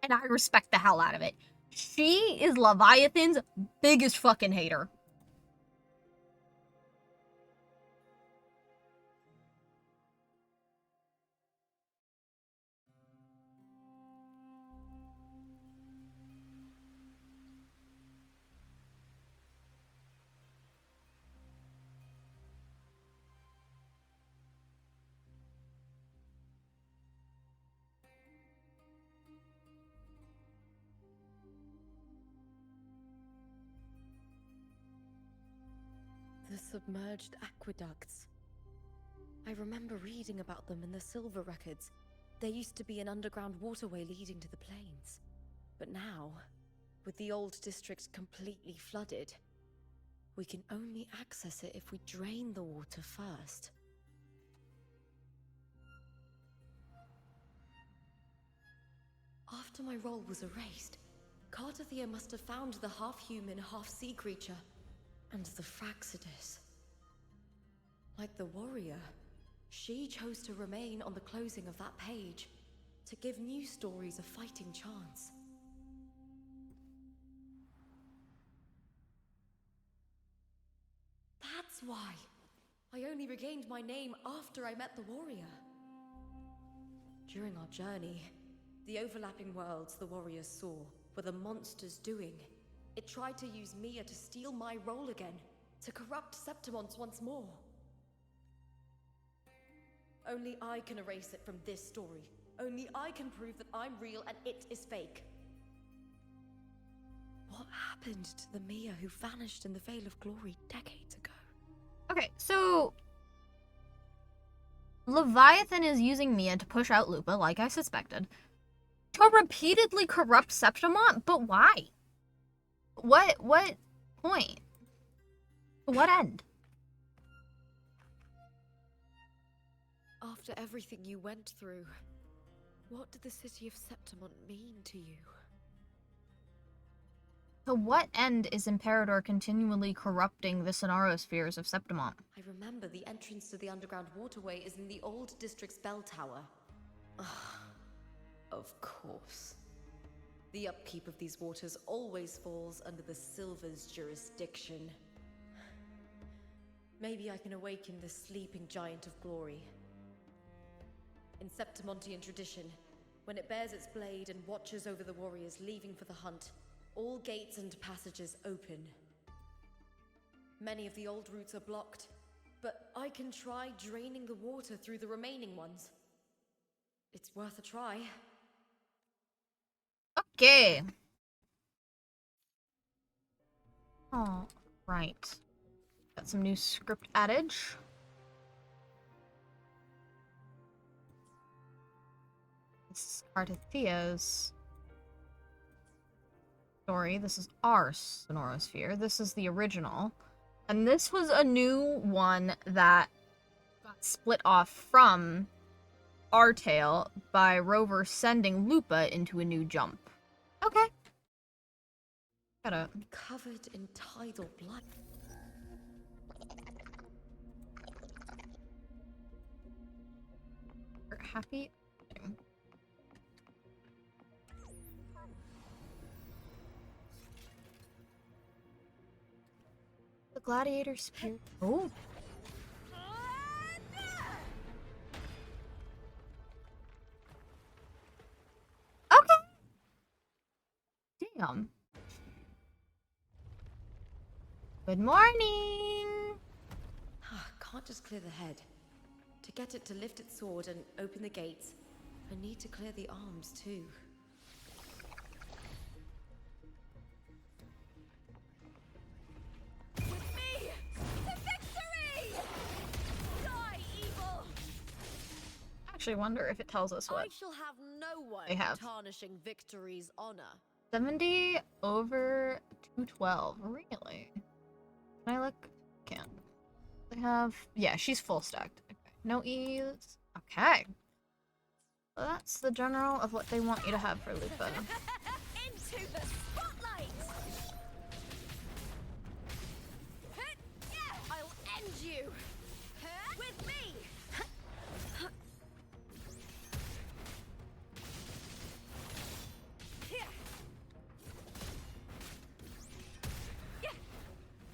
And I respect the hell out of it. She is Leviathan's biggest fucking hater. The submerged aqueducts. I remember reading about them in the Silver Records. There used to be an underground waterway leading to the plains. But now, with the old district completely flooded, we can only access it if we drain the water first. After my role was erased, Cardathia must have found the half-human, half-sea creature, and the Fraxidus. Like the warrior, she chose to remain on the closing of that page, to give new stories a fighting chance. That's why I only regained my name after I met the warrior. During our journey, the overlapping worlds the warriors saw were the monsters doing. It tried to use Mia to steal my role again, to corrupt Septimons once more. Only I can erase it from this story. Only I can prove that I'm real and it is fake. What happened to the Mia who vanished in the Veil of Glory decades ago? Okay, so Leviathan is using Mia to push out Lupa, like I suspected, to repeatedly corrupt Septimont, but why? What point? To what end? After everything you went through, what did the city of Septimont mean to you? To what end is Imperator continually corrupting the Sonarospheres of Septimont? I remember the entrance to the underground waterway is in the old district's bell tower. Of course. The upkeep of these waters always falls under the Silver's jurisdiction. Maybe I can awaken the sleeping giant of glory. In Septimontian tradition, when it bears its blade and watches over the warriors leaving for the hunt, all gates and passages open. Many of the old routes are blocked, but I can try draining the water through the remaining ones. It's worth a try. Okay. All right. Got some new script adage. This is Cardathia's story. This is our Sonorosphere. This is the original. And this was a new one that got split off from our tale by Rover sending Lupa into a new jump. Okay. Gotta... Covered in tidal blood. Happy... The gladiator spirit... Oh! Okay! Damn. Good morning! Can't just clear the head. To get it to lift its sword and open the gates, I need to clear the arms too. With me to victory! Die, evil! I actually wonder if it tells us I what shall have no one they have. tarnishing victory's honor. 70 over 212. Really? Can I look? Can't. They have... Yeah, she's full stacked. Okay. No E's. Okay. that's the general of what they want you to have for Lupa. Into the spotlight! I'll end you! With me!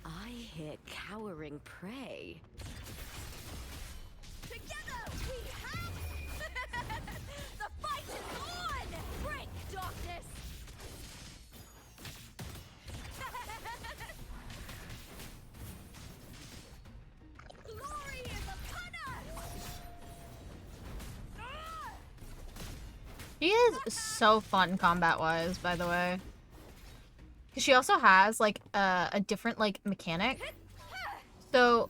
I hear cowering prey. Together we have... The fight is on! Break, darkness! Glory is upon us! She is so fun combat-wise, by the way. She also has, like, a different, like, mechanic. So...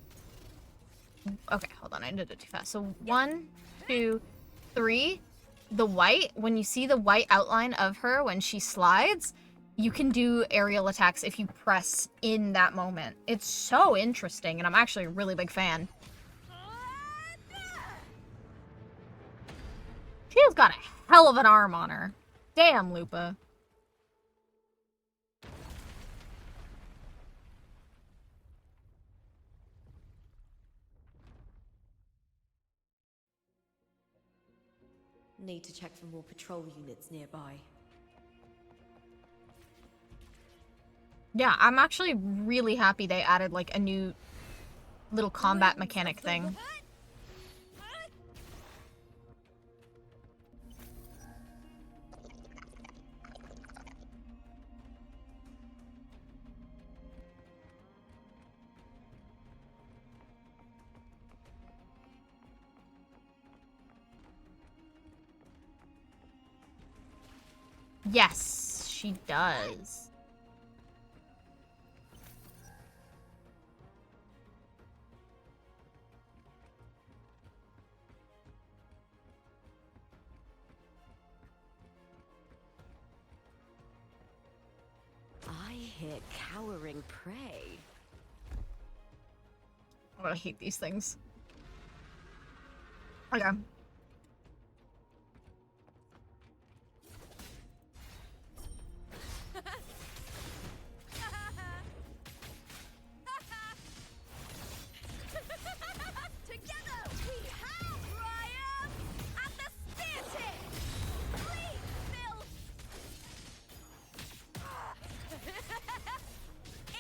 Okay, hold on, I did it too fast. So, 1, 2, 3. The white, when you see the white outline of her when she slides, you can do aerial attacks if you press in that moment. It's so interesting, and I'm actually a really big fan. She has got a hell of an arm on her. Damn, Lupa. Need to check for more patrol units nearby. Yeah, I'm actually really happy they added, like, a new little combat mechanic thing. Yes, she does. I hear cowering prey. Oh, I hate these things. Okay. Together we have Ryan and the spear tip. Please, Phil.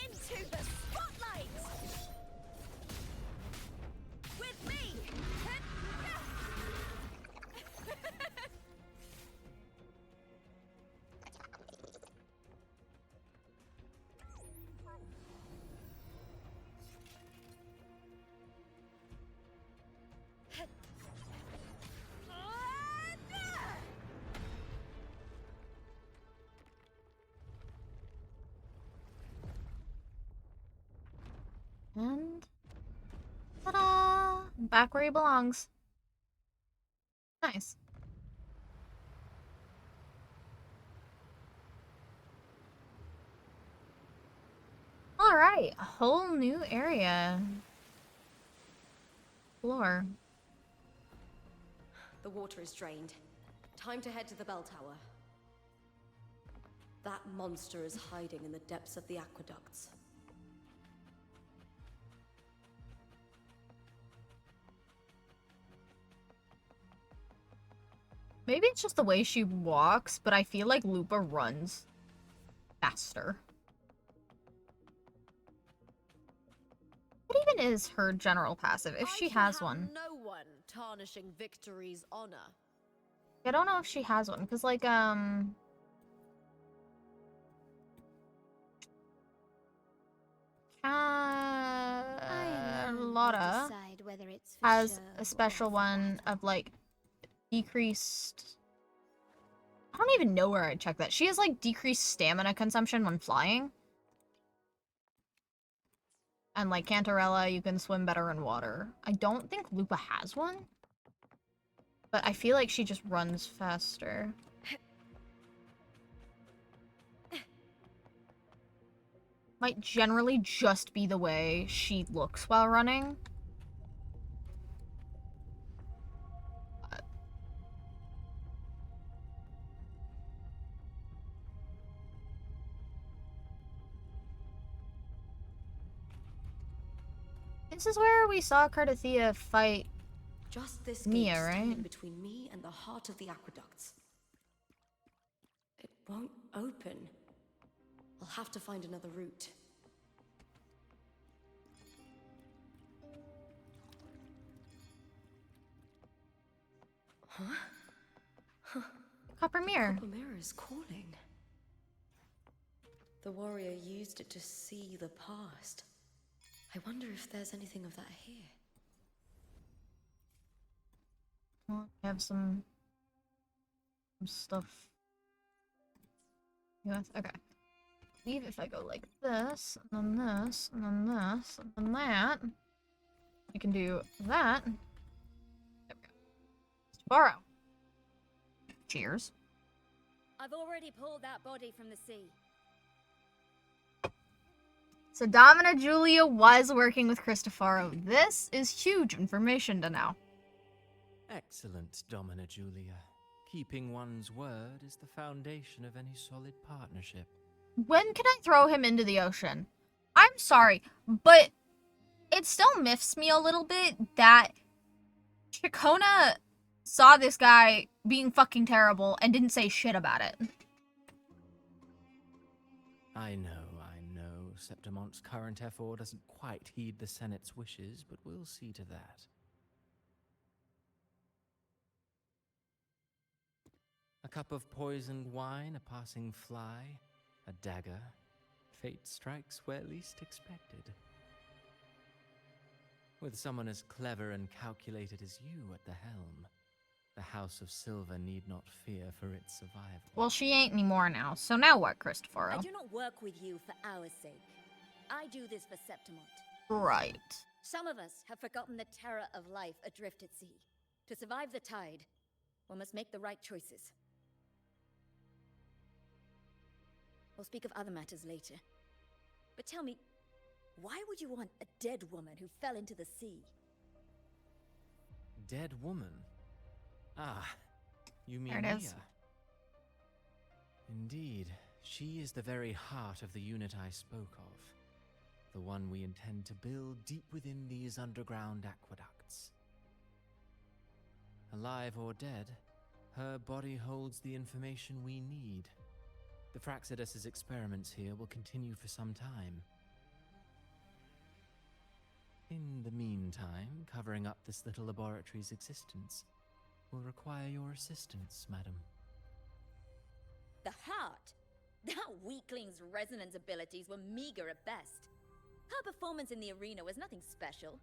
Into the spotlight. With me. And ta-da! Back where he belongs. Nice. Alright, a whole new area. Floor. The water is drained. Time to head to the bell tower. That monster is hiding in the depths of the aqueducts. Maybe it's just the way she walks, but I feel like Lupa runs faster. What even is her general passive, if she has one? No one tarnishing victory's honor. I don't know if she has one, because, like, Lotta has a special one of, like, decreased... I don't even know where I'd check that. She has, like, decreased stamina consumption when flying. And, like, Cantarella, you can swim better in water. I don't think Lupa has one. But I feel like she just runs faster. Might generally just be the way she looks while running. This is where we saw Cardathia fight Just this Mia, gate standing right? between me and the heart of the aqueducts. It won't open. I'll have to find another route. Copper mirror. Copper mirror is calling. The warrior used it to see the past. I wonder if there's anything of that here. Well, I have some stuff. Yes, okay. I believe if I go like this, and then this, and then this, and then that, I can do that. There we go. Let's borrow. Cheers. I've already pulled that body from the sea. So Domina Julia was working with Cristoforo. This is huge information to know. Excellent, Domina Julia. Keeping one's word is the foundation of any solid partnership. When can I throw him into the ocean? I'm sorry, but it still miffs me a little bit that Chikona saw this guy being fucking terrible and didn't say shit about it. I know. Septimonte's current effort doesn't quite heed the Senate's wishes, but we'll see to that. A cup of poisoned wine, a passing fly, a dagger. Fate strikes where least expected. With someone as clever and calculated as you at the helm, the House of Silver need not fear for its survival. Well, she ain't anymore now, so now what, Cristoforo? I do not work with you for our sake. I do this for Septimont. Right. Some of us have forgotten the terror of life adrift at sea. To survive the tide, one must make the right choices. We'll speak of other matters later. But tell me, why would you want a dead woman who fell into the sea? Dead woman? Ah, you mean There it Mia? is. Indeed, she is the very heart of the unit I spoke of. The one we intend to build deep within these underground aqueducts. Alive or dead, her body holds the information we need. The Fraxidus's experiments here will continue for some time. In the meantime, covering up this little laboratory's existence will require your assistance, madam. The heart? That weakling's resonance abilities were meager at best. Her performance in the arena was nothing special.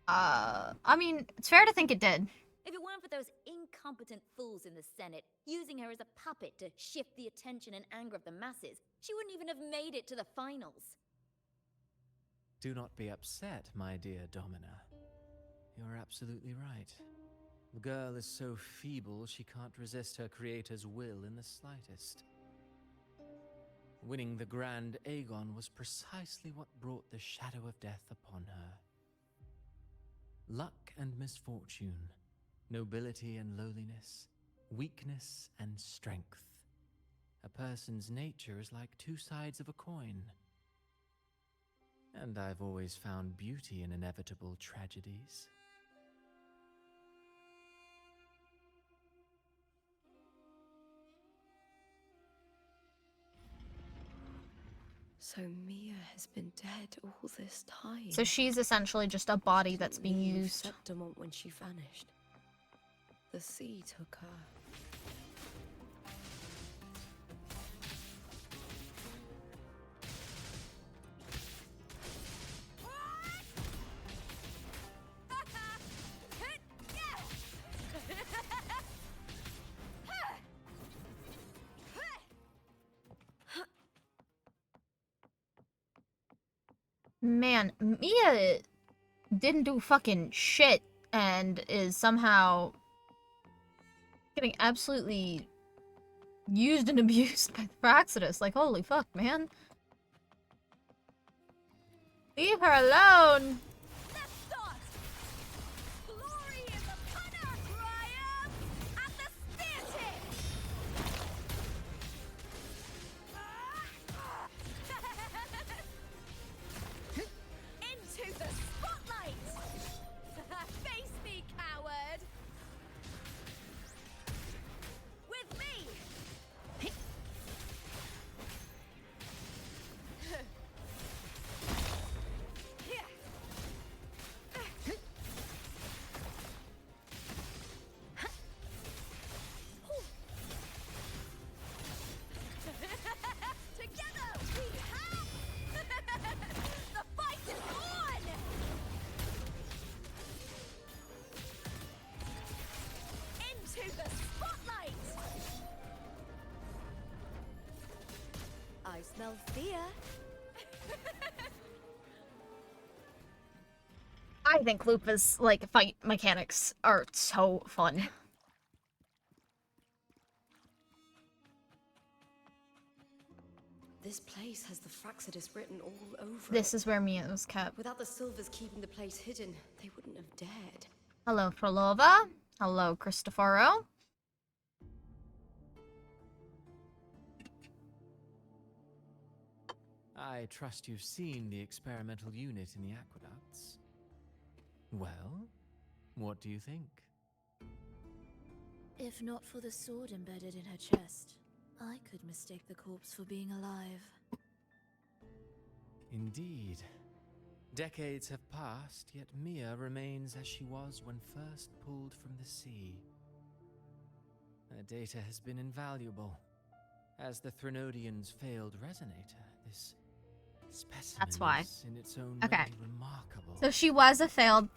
I mean, it's fair to think it did. If it weren't for those incompetent fools in the Senate, using her as a puppet to shift the attention and anger of the masses, she wouldn't even have made it to the finals. Do not be upset, my dear Domina. You're absolutely right. The girl is so feeble she can't resist her creator's will in the slightest. Winning the Grand Aegon was precisely what brought the shadow of death upon her. Luck and misfortune, nobility and lowliness, weakness and strength. A person's nature is like two sides of a coin. And I've always found beauty in inevitable tragedies. So Mia has been dead all this time. So she's essentially just a body that's being Leave used. Septimont when she vanished. The sea took her. Man, Mia didn't do fucking shit and is somehow getting absolutely used and abused by the Praxidus. Like, holy fuck, man. Leave her alone! Let's start! Glory is upon us! Triumph at the spear tip! smell fear. I think Lupa's, like, fight mechanics are so fun. This place has the Fraxidus written all over This it. is where Mia was kept. Without the Silvers keeping the place hidden, they wouldn't have dared. Hello, Frolova. Hello, Cristoforo. I trust you've seen the experimental unit in the aqueducts. Well, what do you think? If not for the sword embedded in her chest, I could mistake the corpse for being alive. Indeed. Decades have passed, yet Mia remains as she was when first pulled from the sea. Her data has been invaluable. As the Threnodian's failed resonator, this specimen That's why. is in its own Okay. way remarkable. So she was a failed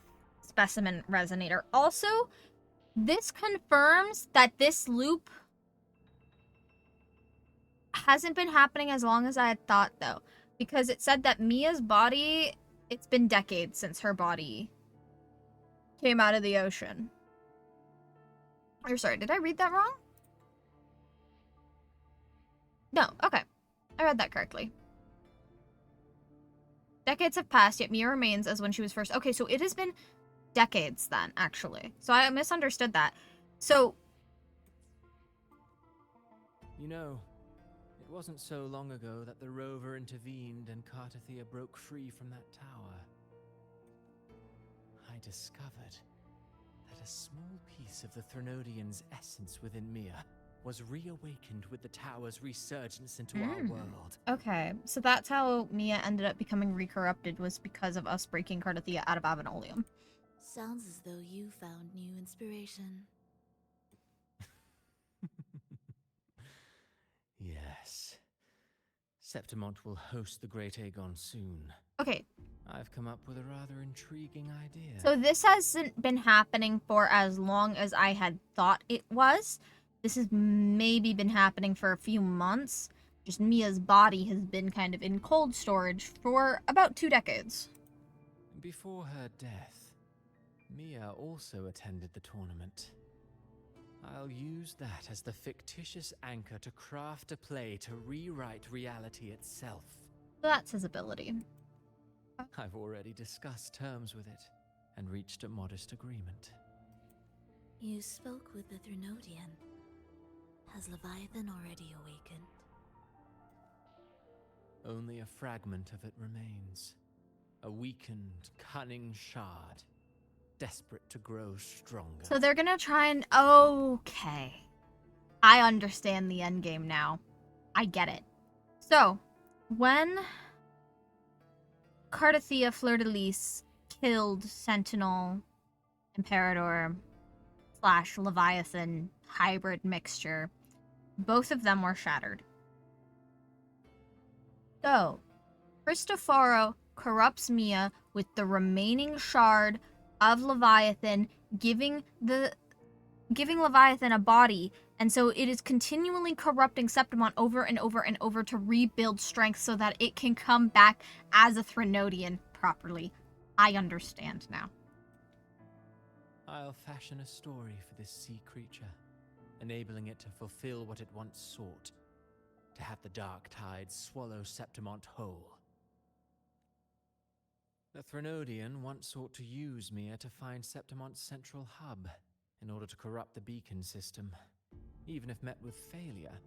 specimen resonator. Also, this confirms that this loop hasn't been happening as long as I had thought, though. Because it said that Mia's body, it's been decades since her body came out of the ocean. Or sorry, did I read that wrong? No, okay. I read that correctly. Decades have passed, yet Mia remains as when she was first. Okay, so it has been decades then, actually. So I misunderstood that. So, You know, it wasn't so long ago that the rover intervened and Cartathea broke free from that tower. I discovered that a small piece of the Threnodian's essence within Mia was reawakened with the tower's resurgence into our world. okay. So that's how Mia ended up becoming recorrupted, was because of us breaking Cartathea out of Avenolium. Sounds as though you found new inspiration. Yes. Septimont will host the Great Aegon soon. Okay, I've come up with a rather intriguing idea. so this hasn't been happening for as long as I had thought it was. This has maybe been happening for a few months. Just Mia's body has been kind of in cold storage for about 2 decades. Before her death, Mia also attended the tournament. I'll use that as the fictitious anchor to craft a play to rewrite reality itself. So that's his ability. I've already discussed terms with it and reached a modest agreement. You spoke with the Threnodian. Has Leviathan already awakened? Only a fragment of it remains. A weakened, cunning shard, desperate to grow stronger. So they're gonna try and... Okay. I understand the endgame now. I get it. So, when Cartathea Fleur-de-Lis killed Sentinel, Imperator, / Leviathan hybrid mixture, both of them were shattered. So, Cristoforo corrupts Mia with the remaining shard of Leviathan, giving Leviathan a body, and so it is continually corrupting Septimont over and over and over to rebuild strength so that it can come back as a Threnodian properly. I understand now. I'll fashion a story for this sea creature, enabling it to fulfill what it once sought, to have the dark tides swallow Septimont whole. The Threnodian once sought to use Mia to find Septimont's central hub in order to corrupt the beacon system. Even if met with failure,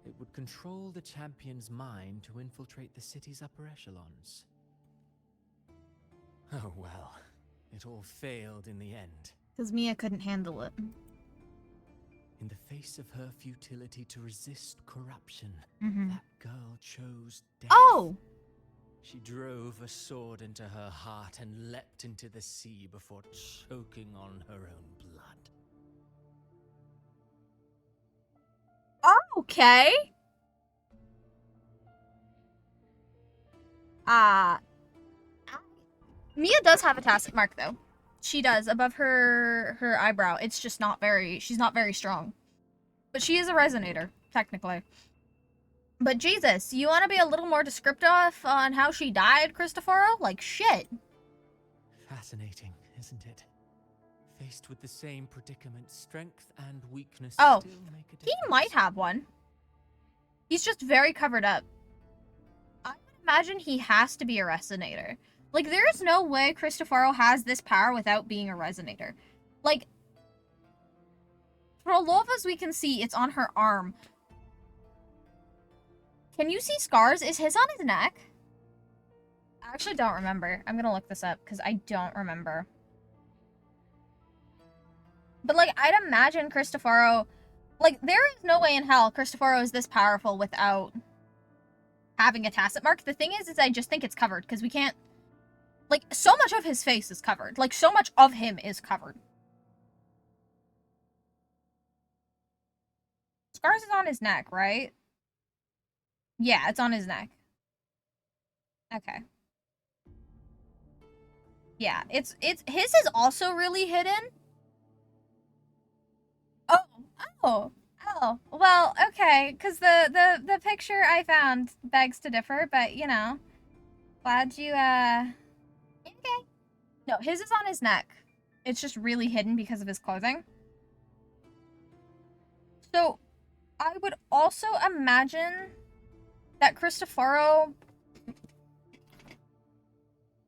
it would control the champion's mind to infiltrate the city's upper echelons. Oh well, it all failed in the end. Because Mia couldn't handle it. In the face of her futility to resist corruption, Mhm. that girl chose death. Oh! She drove a sword into her heart and leapt into the sea before choking on her own blood. Okay. Mia does have a tacit mark, though. She does, above her eyebrow. It's just not very, she's not very strong. But she is a resonator, technically. But Jesus, you want to be a little more descriptive on how she died, Cristoforo? Like, shit. Fascinating, isn't it? Faced with the same predicament, strength and weakness Oh, still make a difference. He might have one. He's just very covered up. I would imagine he has to be a resonator. Like, there's no way Cristoforo has this power without being a resonator. Like, for Alova's, we can see it's on her arm. Can you see scars? Is his on his neck? I actually don't remember. I'm gonna look this up because I don't remember. But, like, I'd imagine Cristoforo... Like, there is no way in hell Cristoforo is this powerful without having a tacet mark. The thing is I just think it's covered because we can't... Like, so much of his face is covered. Like, so much of him is covered. Scars is on his neck, right? Yeah, it's on his neck. Okay. Yeah, it's his is also really hidden. Oh. Well, okay, because the picture I found begs to differ, but, you know. Glad you, okay. No, his is on his neck. It's just really hidden because of his clothing. So, I would also imagine that Cristoforo...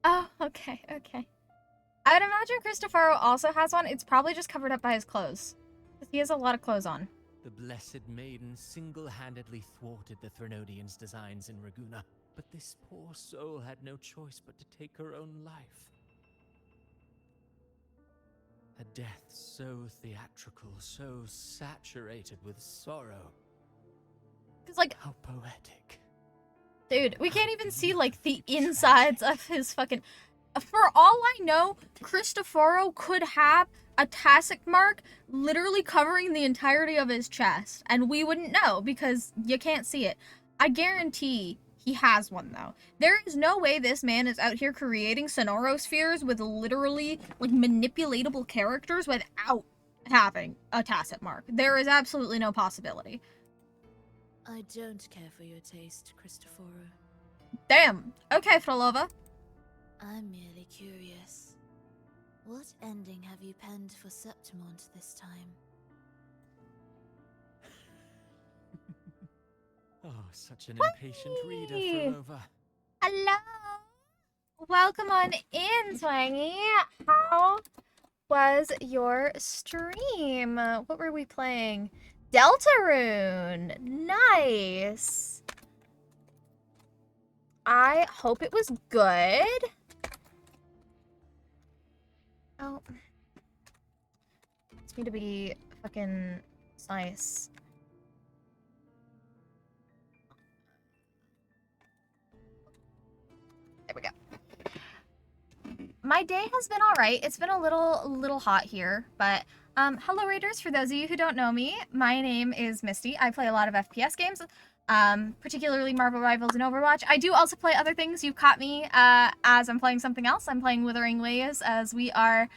Oh, okay. I would imagine Cristoforo also has one. It's probably just covered up by his clothes. Because he has a lot of clothes on. The Blessed Maiden single-handedly thwarted the Threnodians' designs in Raguna, but this poor soul had no choice but to take her own life. A death so theatrical, so saturated with sorrow. Because, like... How poetic. Dude, we can't even see, like, the insides of his fucking... For all I know, Cristoforo could have a tacet mark literally covering the entirety of his chest. And we wouldn't know because you can't see it. I guarantee he has one, though. There is no way this man is out here creating sonorospheres with literally, like, manipulatable characters without having a tacet mark. There is absolutely no possibility. I don't care for your taste, Cristoforo. Damn. Okay, Frolova. I'm merely curious. What ending have you penned for Septimont this time? Oh, such an impatient reader, Frolova. Hello. Welcome on in, Twangy. How was your stream? What were we playing? Deltarune. Nice. I hope it was good. Oh. It's me to be fucking nice. There we go. My day has been alright. It's been a little hot here, but hello Raiders. For those of you who don't know me, my name is Misty. I play a lot of FPS games, particularly Marvel Rivals and Overwatch. I do also play other things. You've caught me as I'm playing something else. I'm playing Withering Waves as we are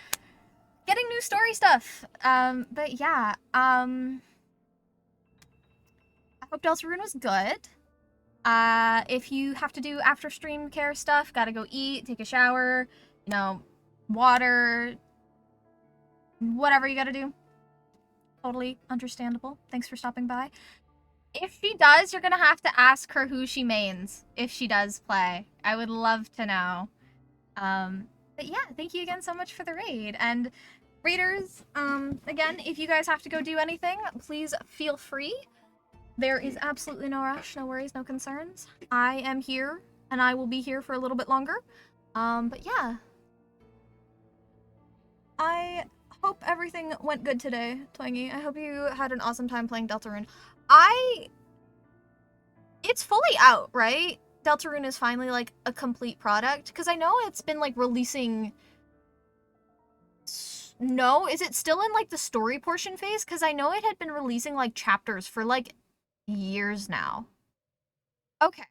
getting new story stuff. But yeah, I hope Deltarune was good. If you have to do after stream care stuff, gotta go eat, take a shower, you know, water, whatever you gotta do. Totally understandable. Thanks for stopping by. If she does, you're gonna have to ask her who she mains if she does play. I would love to know. But yeah, thank you again so much for the raid. And raiders, again, if you guys have to go do anything, please feel free. There is absolutely no rush, no worries, no concerns. I am here, and I will be here for a little bit longer. But yeah. I hope everything went good today, Twangy. I hope you had an awesome time playing Deltarune. It's fully out, right? Deltarune is finally, like, a complete product? Because I know it's been, like, releasing... No? Is it still in, like, the story portion phase? Because I know it had been releasing, like, chapters for, like, years now. Okay.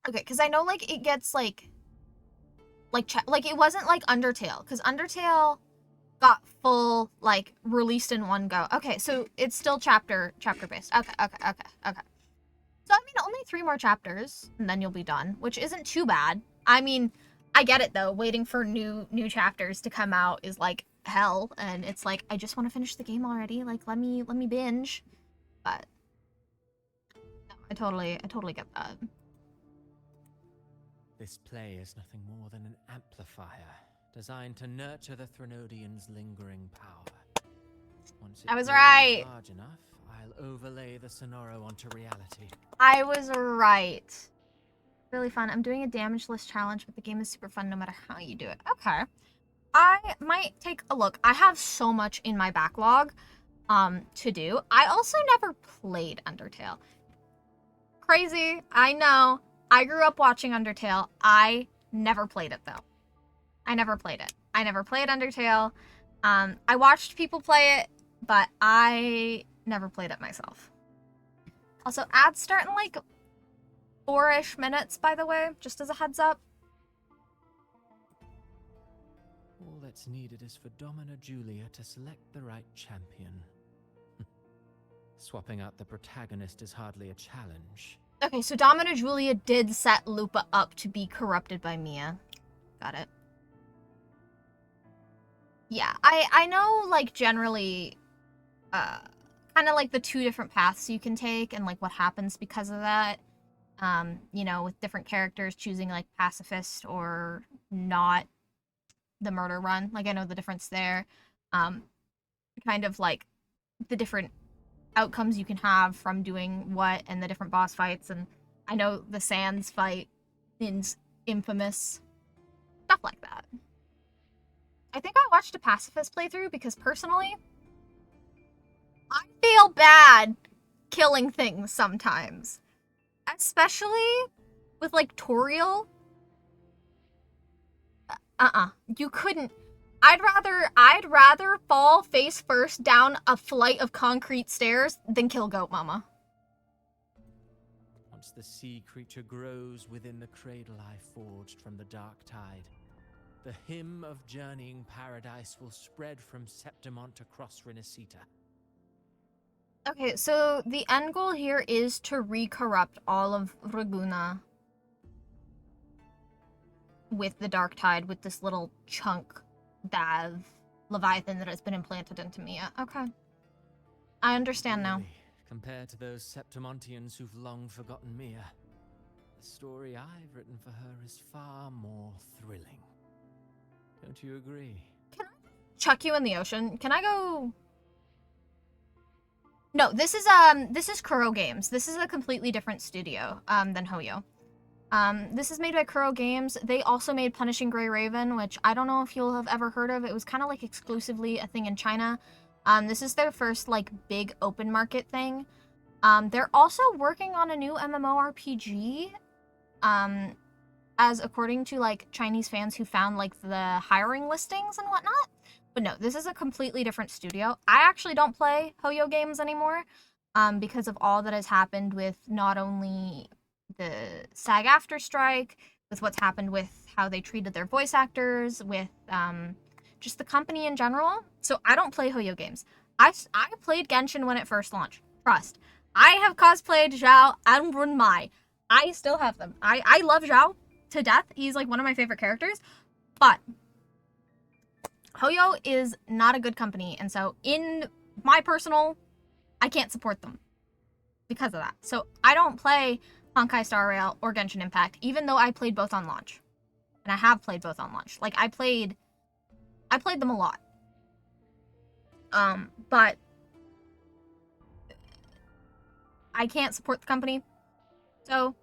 Okay, because I know, like, it gets, like it wasn't, like, Undertale. Because Undertale got full, like, released in one go. Okay, so it's still chapter-based. Okay. So, I mean, only 3 more chapters, and then you'll be done, which isn't too bad. I mean, I get it, though. Waiting for new chapters to come out is, like, hell, and it's like, I just want to finish the game already. Like, let me binge. But, no, I totally get that. This play is nothing more than an amplifier designed to nurture the Threnodians' lingering power. Once it I was grows right. large enough, I'll overlay the Sonoro onto reality. I was right. Really fun. I'm doing a damage list challenge, but the game is super fun no matter how you do it. Okay. I might take a look. I have so much in my backlog to do. I also never played Undertale. Crazy, I know. I grew up watching Undertale. I never played it, though. I never played it. I never played Undertale. I watched people play it, but I never played it myself. Also, ads start in like 4-ish minutes, by the way, just as a heads up. All that's needed is for Domina Julia to select the right champion. Swapping out the protagonist is hardly a challenge. Okay, so Domina Julia did set Lupa up to be corrupted by Mia. Got it. Yeah, I know, like, generally, kind of like the 2 different paths you can take and, like, what happens because of that. You know, with different characters choosing, like, pacifist or not the murder run. Like, I know the difference there. Kind of, like, the different outcomes you can have from doing what and the different boss fights. And I know the Sans fight is infamous. Stuff like that. I think I watched a pacifist playthrough because personally, I feel bad killing things sometimes. Especially with, like, Toriel. You couldn't. I'd rather fall face first down a flight of concrete stairs than kill Goat Mama. Once the sea creature grows within the cradle I forged from the dark tide, the hymn of journeying paradise will spread from Septimont across Renacita. Okay, so the end goal here is to re-corrupt all of Raguna with the Dark Tide, with this little chunk of Leviathan that has been implanted into Mia. Okay. I understand now. Really, compared to those Septimontians who've long forgotten Mia, the story I've written for her is far more thrilling. Don't you agree? Can I chuck you in the ocean? Can I go... No, this is Kuro Games. This is a completely different studio than Hoyo. This is made by Kuro Games. They also made Punishing Grey Raven, which I don't know if you'll have ever heard of. It was kind of like exclusively a thing in China. This is their first like big open market thing. They're also working on a new MMORPG. As according to like Chinese fans who found like the hiring listings and whatnot. But no, this is a completely different studio. I actually don't play Hoyo games anymore because of all that has happened with not only the SAG-AFTRA strike, with what's happened with how they treated their voice actors, with just the company in general. So I don't play Hoyo games. I played Genshin when it first launched. Trust. I have cosplayed Zhao and Runmai. I still have them. I love Zhao to death. He's like one of my favorite characters. But Hoyo is not a good company, and so in my personal, I can't support them because of that. So I don't play Honkai Star Rail or Genshin Impact, even though I played both on launch. And I have played both on launch. Like I played them a lot. But I can't support the company. So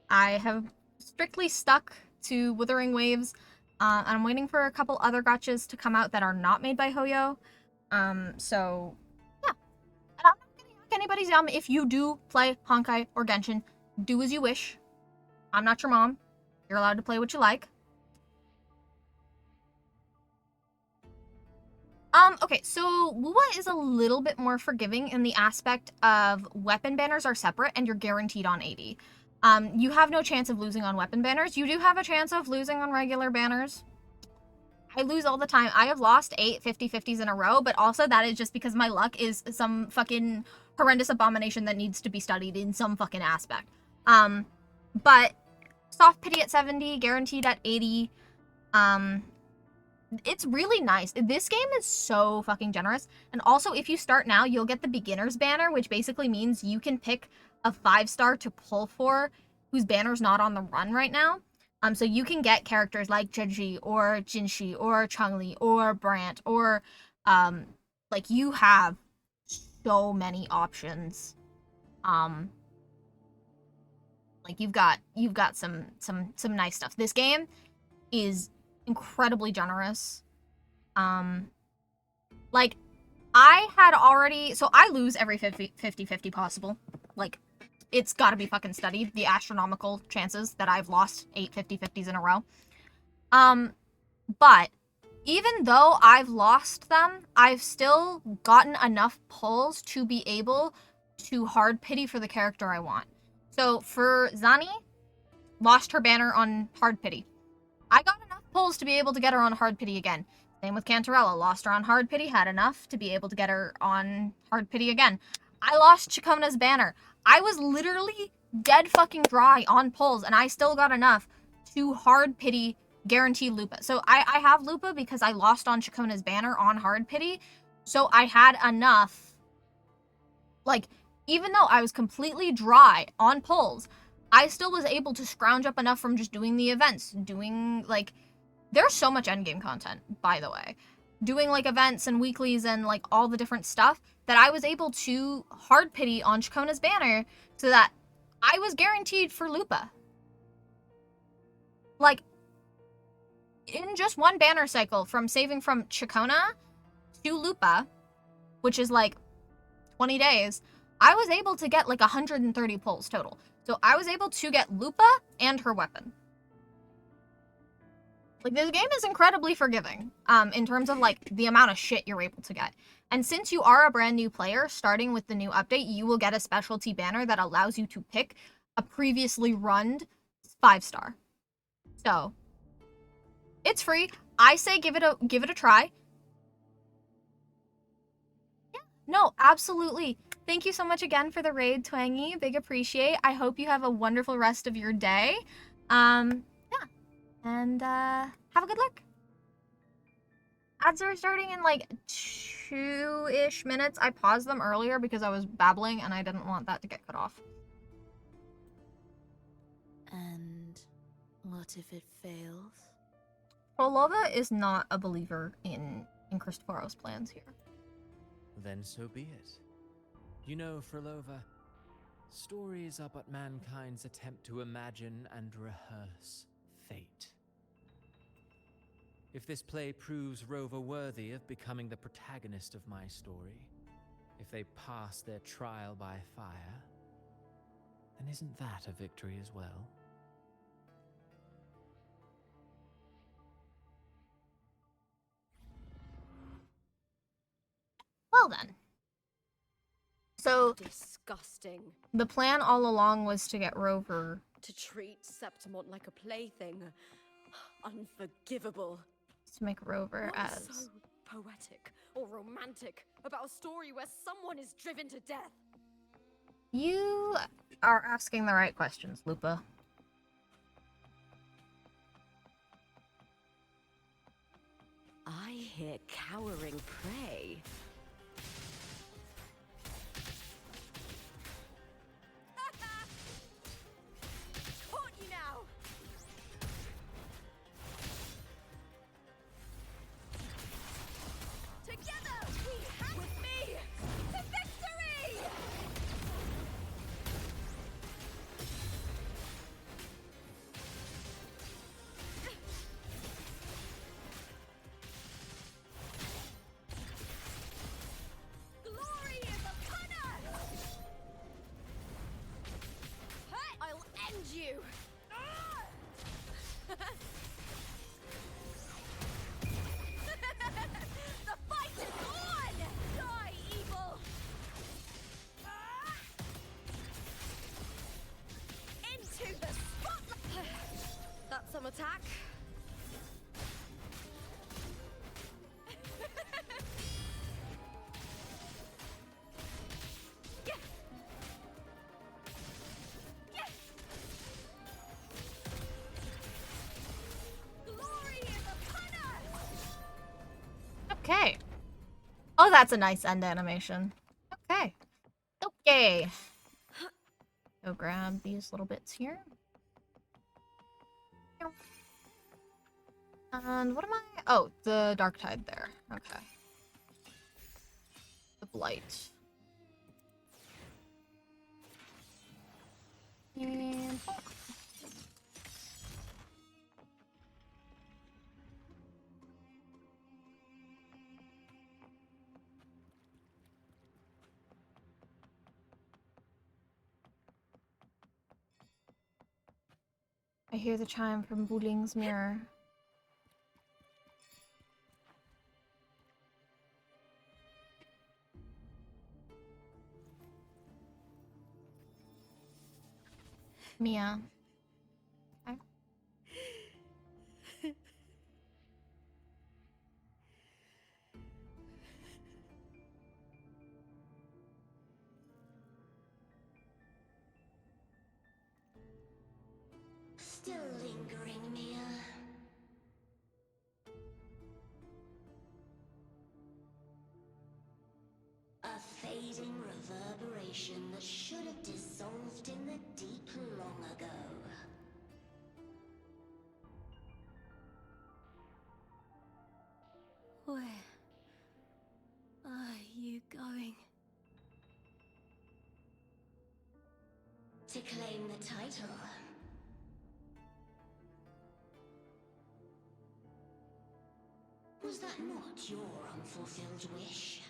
I have strictly stuck to Wuthering Waves. And I'm waiting for a couple other gachas to come out that are not made by Hoyo. So, yeah. And I'm not gonna knock anybody's yum. If you do play Honkai or Genshin, do as you wish. I'm not your mom. You're allowed to play what you like. Okay, so Lua is a little bit more forgiving in the aspect of weapon banners are separate and you're guaranteed on 80. You have no chance of losing on weapon banners. You do have a chance of losing on regular banners. I lose all the time. I have lost 8 50-50s in a row, but also that is just because my luck is some fucking horrendous abomination that needs to be studied in some fucking aspect. But soft pity at 70, guaranteed at 80. It's really nice. This game is so fucking generous. And also, if you start now, you'll get the beginner's banner, which basically means you can pick a 5-star to pull for whose banner's not on the run right now. So you can get characters like Jeji or Jinshi or Changli or Brant or like you have so many options. Like you've got some nice stuff. This game is incredibly generous. Like I had already, so I lose every 50-50 possible. Like it's got to be fucking studied, the astronomical chances that I've lost 8 50-50s in a row. But even though I've lost them, I've still gotten enough pulls to be able to hard pity for the character I want. So for Zani, lost her banner on hard pity. I got enough pulls to be able to get her on hard pity again. Same with Cantarella, lost her on hard pity, had enough to be able to get her on hard pity again. I lost Chakona's banner. I was literally dead fucking dry on pulls, and I still got enough to hard pity guarantee Lupa. So I have Lupa because I lost on Chakona's banner on hard pity. So I had enough, like, even though I was completely dry on pulls, I still was able to scrounge up enough from just doing the events, doing, like, there's so much endgame content, by the way. Doing, like, events and weeklies and, like, all the different stuff that I was able to hard pity on Chakona's banner so that I was guaranteed for Lupa. Like, in just one banner cycle from saving from Chakona to Lupa, which is, like, 20 days, I was able to get, like, 130 pulls total. So I was able to get Lupa and her weapon. Like, this game is incredibly forgiving, in terms of, like, the amount of shit you're able to get. And since you are a brand new player, starting with the new update, you will get a specialty banner that allows you to pick a previously run 5-star. So, it's free. I say give it a try. Yeah, no, absolutely. Thank you so much again for the raid, Twangy. Big appreciate. I hope you have a wonderful rest of your day. And have a good look. Ads are starting in like 2-ish minutes. I paused them earlier because I was babbling and I didn't want that to get cut off. And what if it fails? Prolova is not a believer in Christophero's plans here. Then so be it. You know, Frolova, stories are but mankind's attempt to imagine and rehearse fate. If this play proves Rover worthy of becoming the protagonist of my story, if they pass their trial by fire, then isn't that a victory as well? Well then. So, Disgusting. the plan all along was to get Rover. To treat Septimont like a plaything. Unforgivable. To make Rover What as... is so poetic or romantic about a story where someone is driven to death? You are asking the right questions, Lupa. I hear cowering prey. Caught you now! Together we have with me to victory! Glory is upon us! I'll end you! The fight is on! Die, evil! Into the spotlight! That's some attack. Oh, that's a nice end animation. Okay. Okay. Go grab these little bits here. And what am I? Oh, the dark tide there. Okay. The blight. And I hear the chime from Buling's mirror. Mia. Okay. Still lingering, Mia. A fading reverberation that should have dissolved in the deep long ago. Where are you going? To claim the title. Was that not your unfulfilled wish?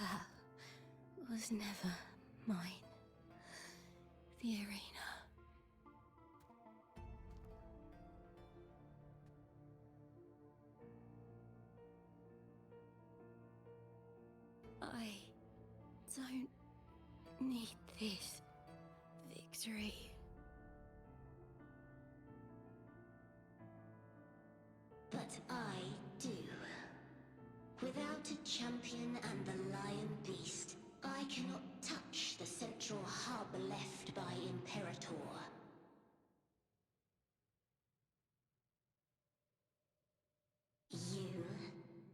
That was never mine. The arena. I don't need this victory. But I do. Without a champion and the lion beast, I cannot touch the central hub left by Imperator. You,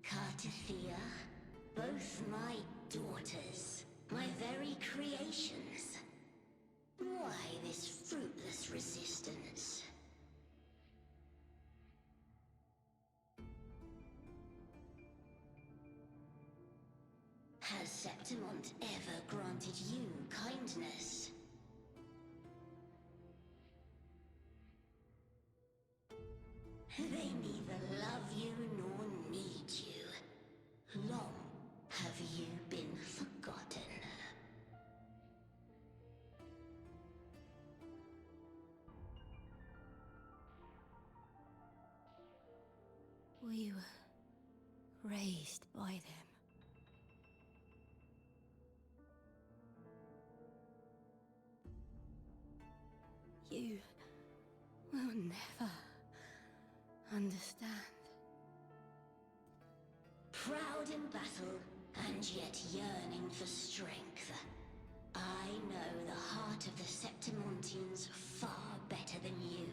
Cartithia, both my daughters, my very creations. Why this fruitless resistance? Has Septimont ever granted you kindness? They neither love you nor need you. Long have you been forgotten. We were raised by them. You will never understand. Proud in battle, and yet yearning for strength. I know the heart of the Septimontians far better than you.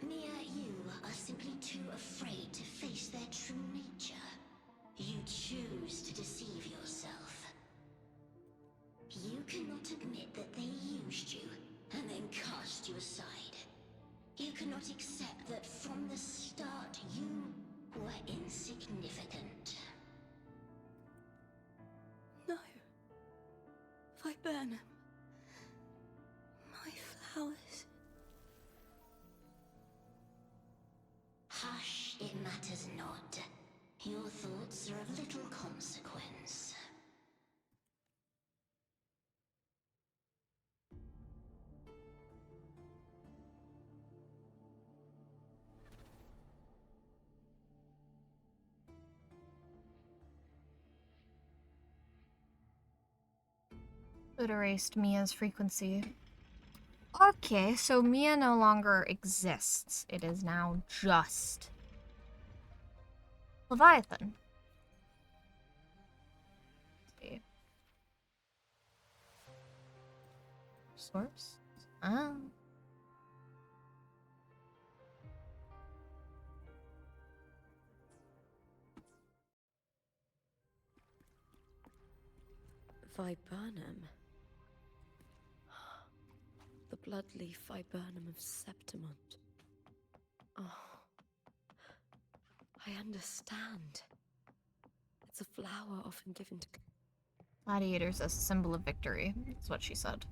Mia, you are simply too afraid to face their true nature. You choose to deceive yourself. You cannot admit that they used you, and then cast you aside. You cannot accept that from the start you were insignificant. No. Viburnum. My flowers. Hush, it matters not. Your thoughts are of little consequence. It erased Mia's frequency. Okay, so Mia no longer exists. It is now just Leviathan. Let's see. Source? Oh. Viburnum. The bloodleaf viburnum of Septimont. Oh, I understand. It's a flower often given to... Gladiators as a symbol of victory, is what she said.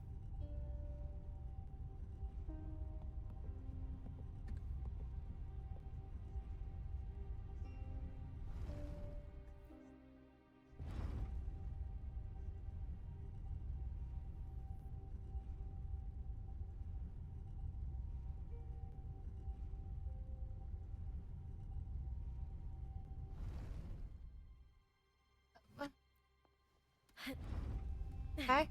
Okay.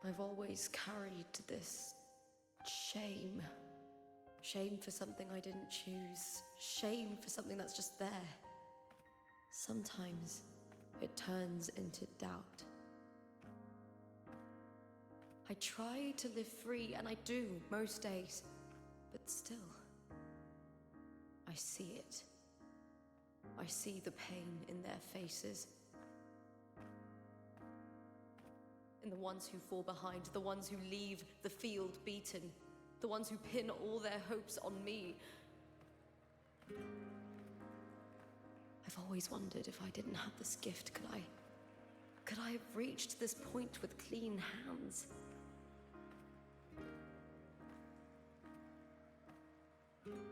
I've always carried this shame. Shame for something I didn't choose. Shame for something that's just there. Sometimes it turns into doubt. I try to live free, and I do most days. But still, I see it. I see the pain in their faces. In the ones who fall behind, the ones who leave the field beaten, the ones who pin all their hopes on me. I've always wondered if I didn't have this gift, could I have reached this point with clean hands?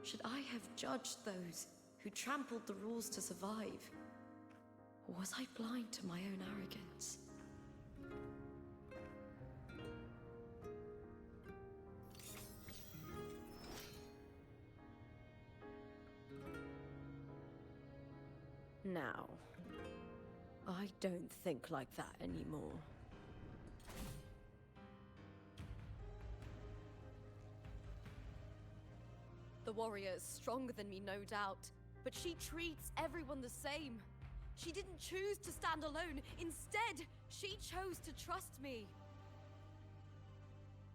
Should I have judged those who trampled the rules to survive? Or was I blind to my own arrogance? Now, I don't think like that anymore. The warrior is stronger than me, no doubt, but she treats everyone the same. She didn't choose to stand alone. Instead, she chose to trust me.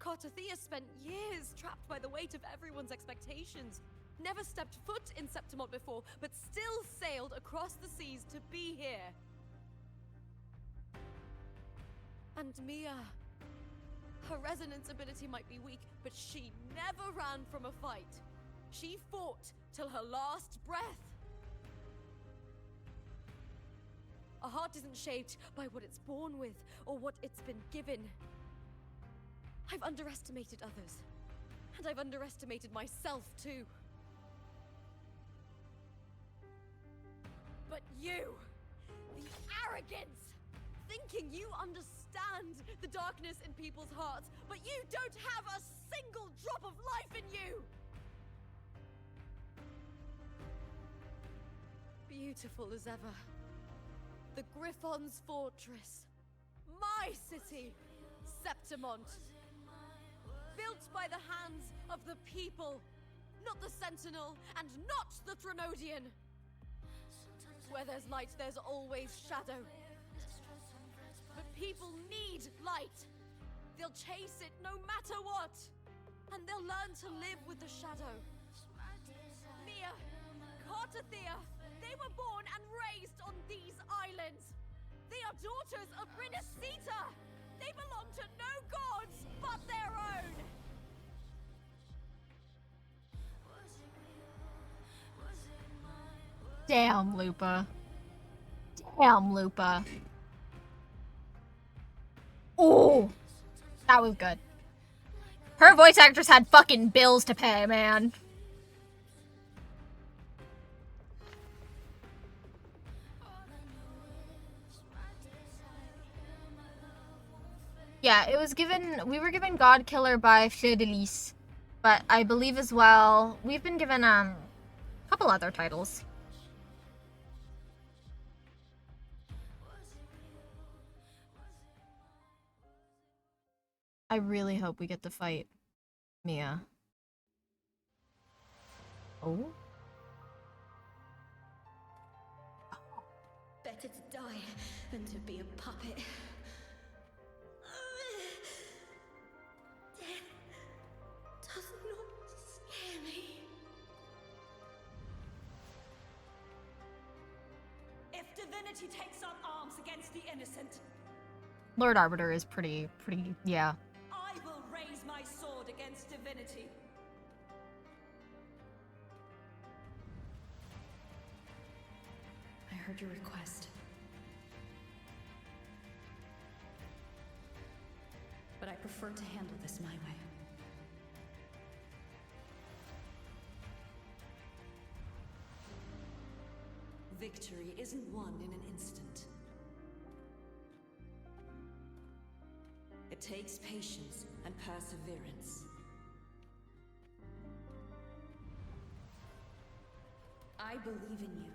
Cartathea spent years trapped by the weight of everyone's expectations. Never stepped foot in Septimont before, but still sailed across the seas to be here. And Mia, her resonance ability might be weak, but she never ran from a fight. She fought till her last breath. A heart isn't shaped by what it's born with or what it's been given. I've underestimated others, and I've underestimated myself too. But you, the arrogance, thinking you understand the darkness in people's hearts, but you don't have a single drop of life in you! Beautiful as ever. The Griffon's fortress. My city, Septimont. Built by the hands of the people, not the Sentinel and not the Threnodian. Where there's light, there's always shadow. But people need light. They'll chase it no matter what. And they'll learn to live with the shadow. Mia, Cartathea, they were born and raised on these islands. They are daughters of Rinasita. They belong to no gods but their own. Damn, Lupa. Damn, Lupa. Oh, that was good. Her voice actress had fucking bills to pay, man. Yeah, it was given, we were given God Killer by Fleur de Lis, but I believe as well, we've been given, a couple couple other titles. I really hope we get to fight Mia. Oh? Better to die than to be a puppet. Death does not scare me. If divinity takes up arms against the innocent, Lord Arbiter is pretty, yeah. I will raise my sword against divinity. I heard your request. But I prefer to handle this my way. Victory isn't won in an instant. It takes patience and perseverance. I believe in you,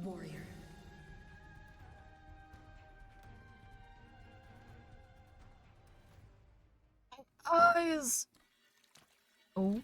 warrior. Eyes! Oh.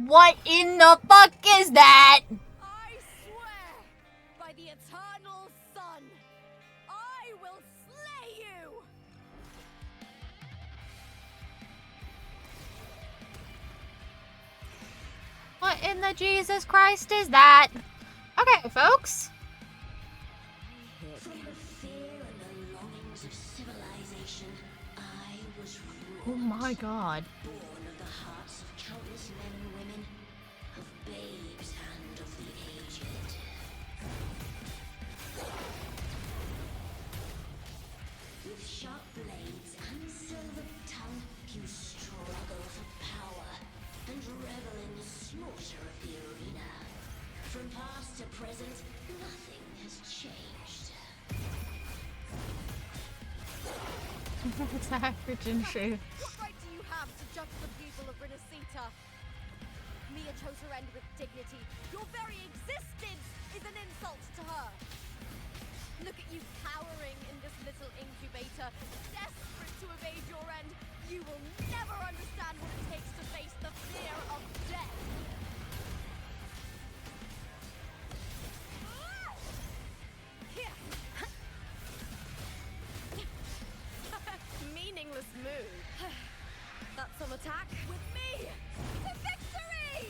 What in the fuck is that? I swear by the eternal sun, I will slay you! What in the Jesus Christ is that? Okay, folks. From the fear and the longings of civilization, I was Oh ruled. my god. Born of the hearts of countless men and women, of babes and of the aged. With sharp blades and silver tongue, you struggle for power and revel in the slaughter of the arena. From past to present, nothing has changed. It's African shade. What right do you have to judge the people of Renacita? Mia chose her end with dignity. Your very existence is an insult to her. Look at you cowering in this little incubator, desperate to evade your end. You will never understand what it takes to face the fear of death. Here. Meaningless move. That's some attack. With me! To victory!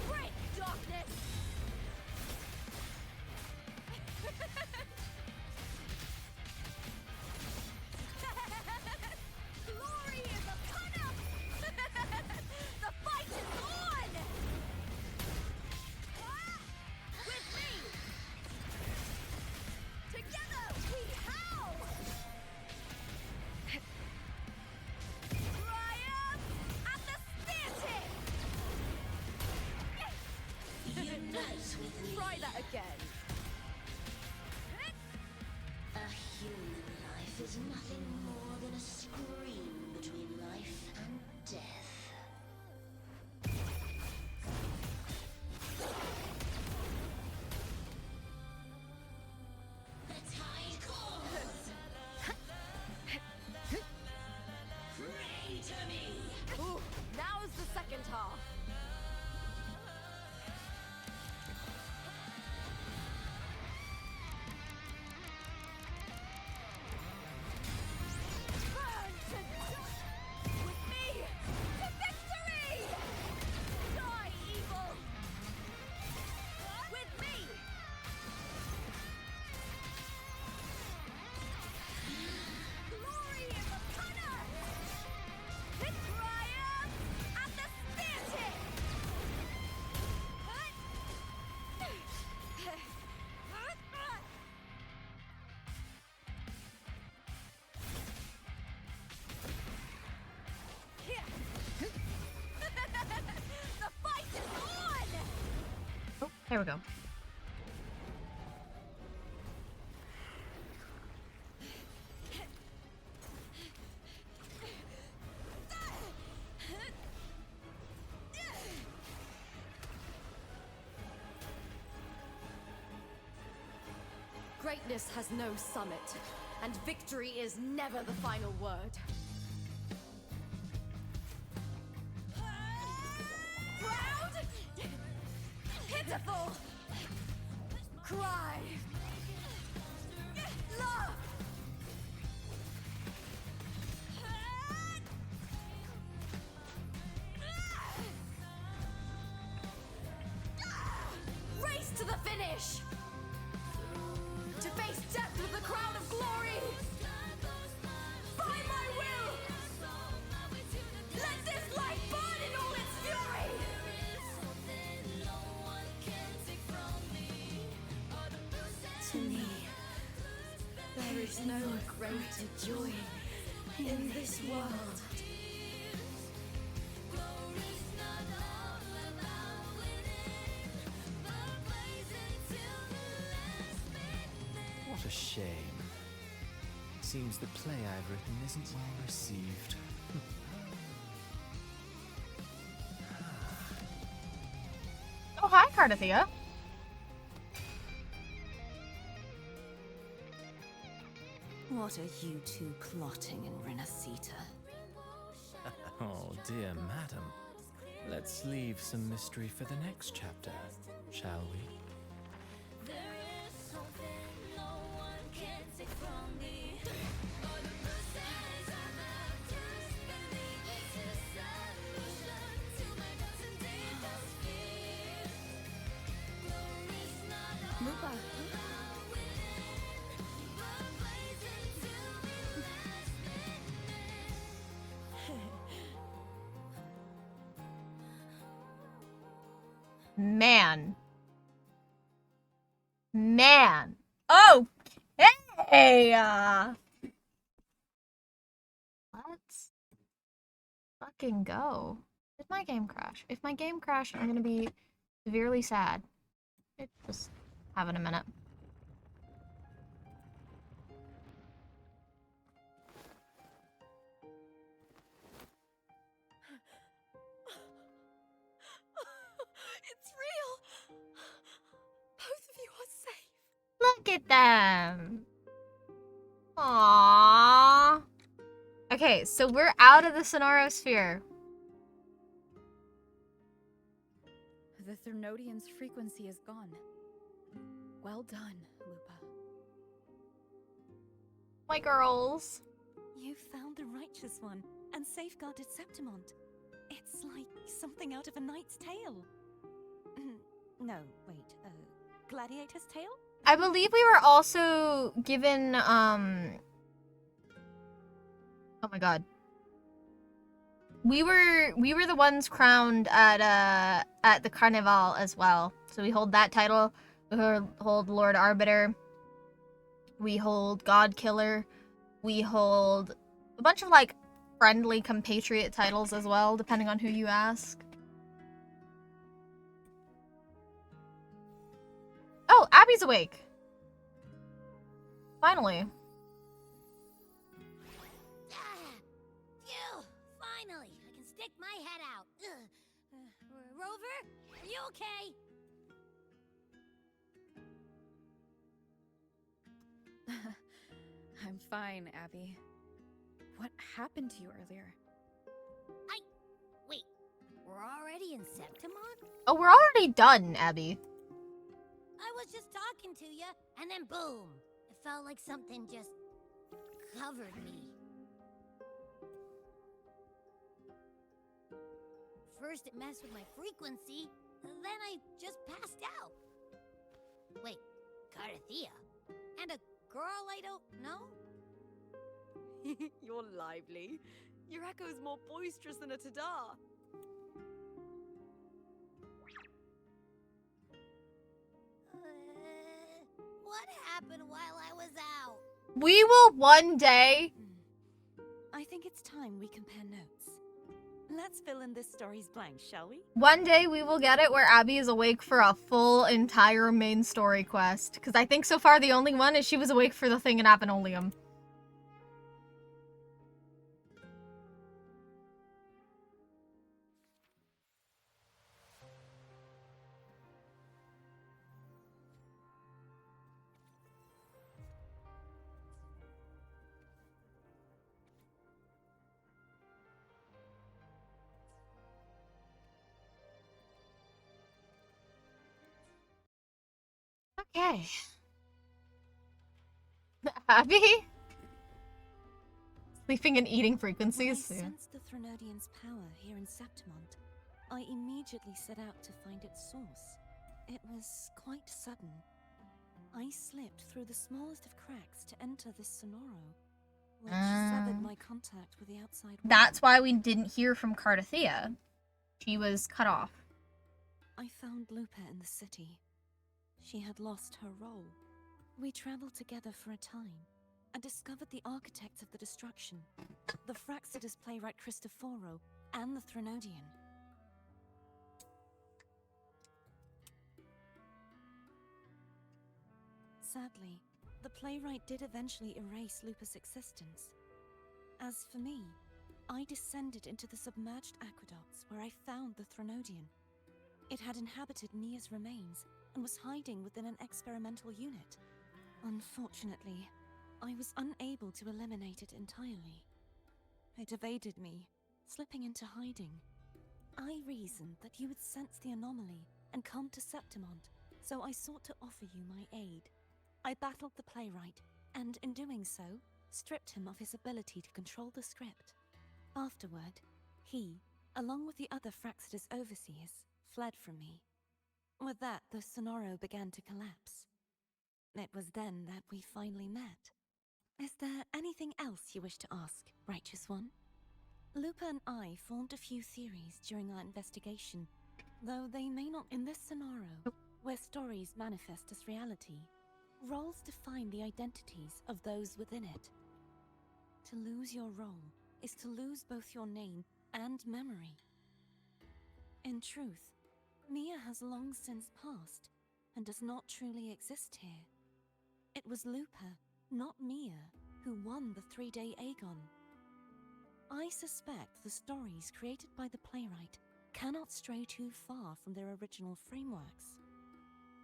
Break darkness! Glory is upon us! The fight is on! With me! Together we howl! Triumph at the spear tip! Unite with me. Try that again. There we go. Greatness has no summit, and victory is never the final word. Proud? Pitiful? Cry? Love? Race to the finish! To face death with the crown of glory! By my will! Let this light burn in all its fury! To me, There is no greater joy in this world. What a shame. Seems the play I've written isn't well received. Oh, hi, Cardathia. What are you two plotting in Renacita? Oh, dear madam. Let's leave some mystery for the next chapter, shall we? Lupa. Man. Man. Okay. Let's fucking go. Did my game crash? If my game crashed, I'm gonna be severely sad. Just have it a minute. It's real! Both of you are safe. Look at them. Aww. Okay, so we're out of the Sonoro sphere. The Threnodian's frequency is gone. Well done, Lupa. My girls. You found the righteous one and safeguarded Septimont. It's like something out of a knight's tale. No, wait, gladiator's tale? I believe we were also given, oh my god. We were the ones crowned at the Carnival as well. So we hold that title. We hold Lord Arbiter. We hold God Killer. We hold a bunch of, like, friendly compatriot titles as well, depending on who you ask. Oh, Abby's awake. Finally. Phew! Finally, I can stick my head out. Rover, are you okay? I'm fine, Abby. What happened to you earlier? Wait, we're already in Septimont? Oh, we're already done, Abby. I was just talking to you, and then boom! It felt like something just covered me. First it messed with my frequency, then I just passed out. Wait, Carthea? And a girl I don't know? You're lively. Your echo's more boisterous than a Tadar. What happened while I was out? We will one day. I think it's time we compare notes. Let's fill in this story's blanks, shall we? One day we will get it where Abby is awake for a full entire main story quest. Because I think so far the only one is she was awake for the thing in Avenolium. Okay. Abby? Sleeping and eating frequencies? When I Yeah. sensed the Threnodian's power here in Septimont, I immediately set out to find its source. It was quite sudden. I slipped through the smallest of cracks to enter this Sonoro, which severed my contact with the outside world. That's why we didn't hear from Cardathea. She was cut off. I found Lupa in the city. She had lost her role. We traveled together for a time and discovered the architects of the destruction, the Fraxidus playwright Cristoforo and the Threnodian. Sadly, the playwright did eventually erase Lupa's existence. As for me, I descended into the submerged aqueducts where I found the Threnodian. It had inhabited Nia's remains and was hiding within an experimental unit. Unfortunately, I was unable to eliminate it entirely. It evaded me, slipping into hiding. I reasoned that you would sense the anomaly and come to Septimont, so I sought to offer you my aid. I battled the playwright, and in doing so, stripped him of his ability to control the script. Afterward, he, along with the other Fraxidus overseers, fled from me. With that, the Sonoro began to collapse. It was then that we finally met. Is there anything else you wish to ask, Righteous One? Lupa and I formed a few theories during our investigation, though they may not in this Sonoro, where stories manifest as reality. Roles define the identities of those within it. To lose your role is to lose both your name and memory. In truth, Mia has long since passed and does not truly exist here. It was Lupa, not Mia, who won the 3-day Aegon. I suspect the stories created by the playwright cannot stray too far from their original frameworks.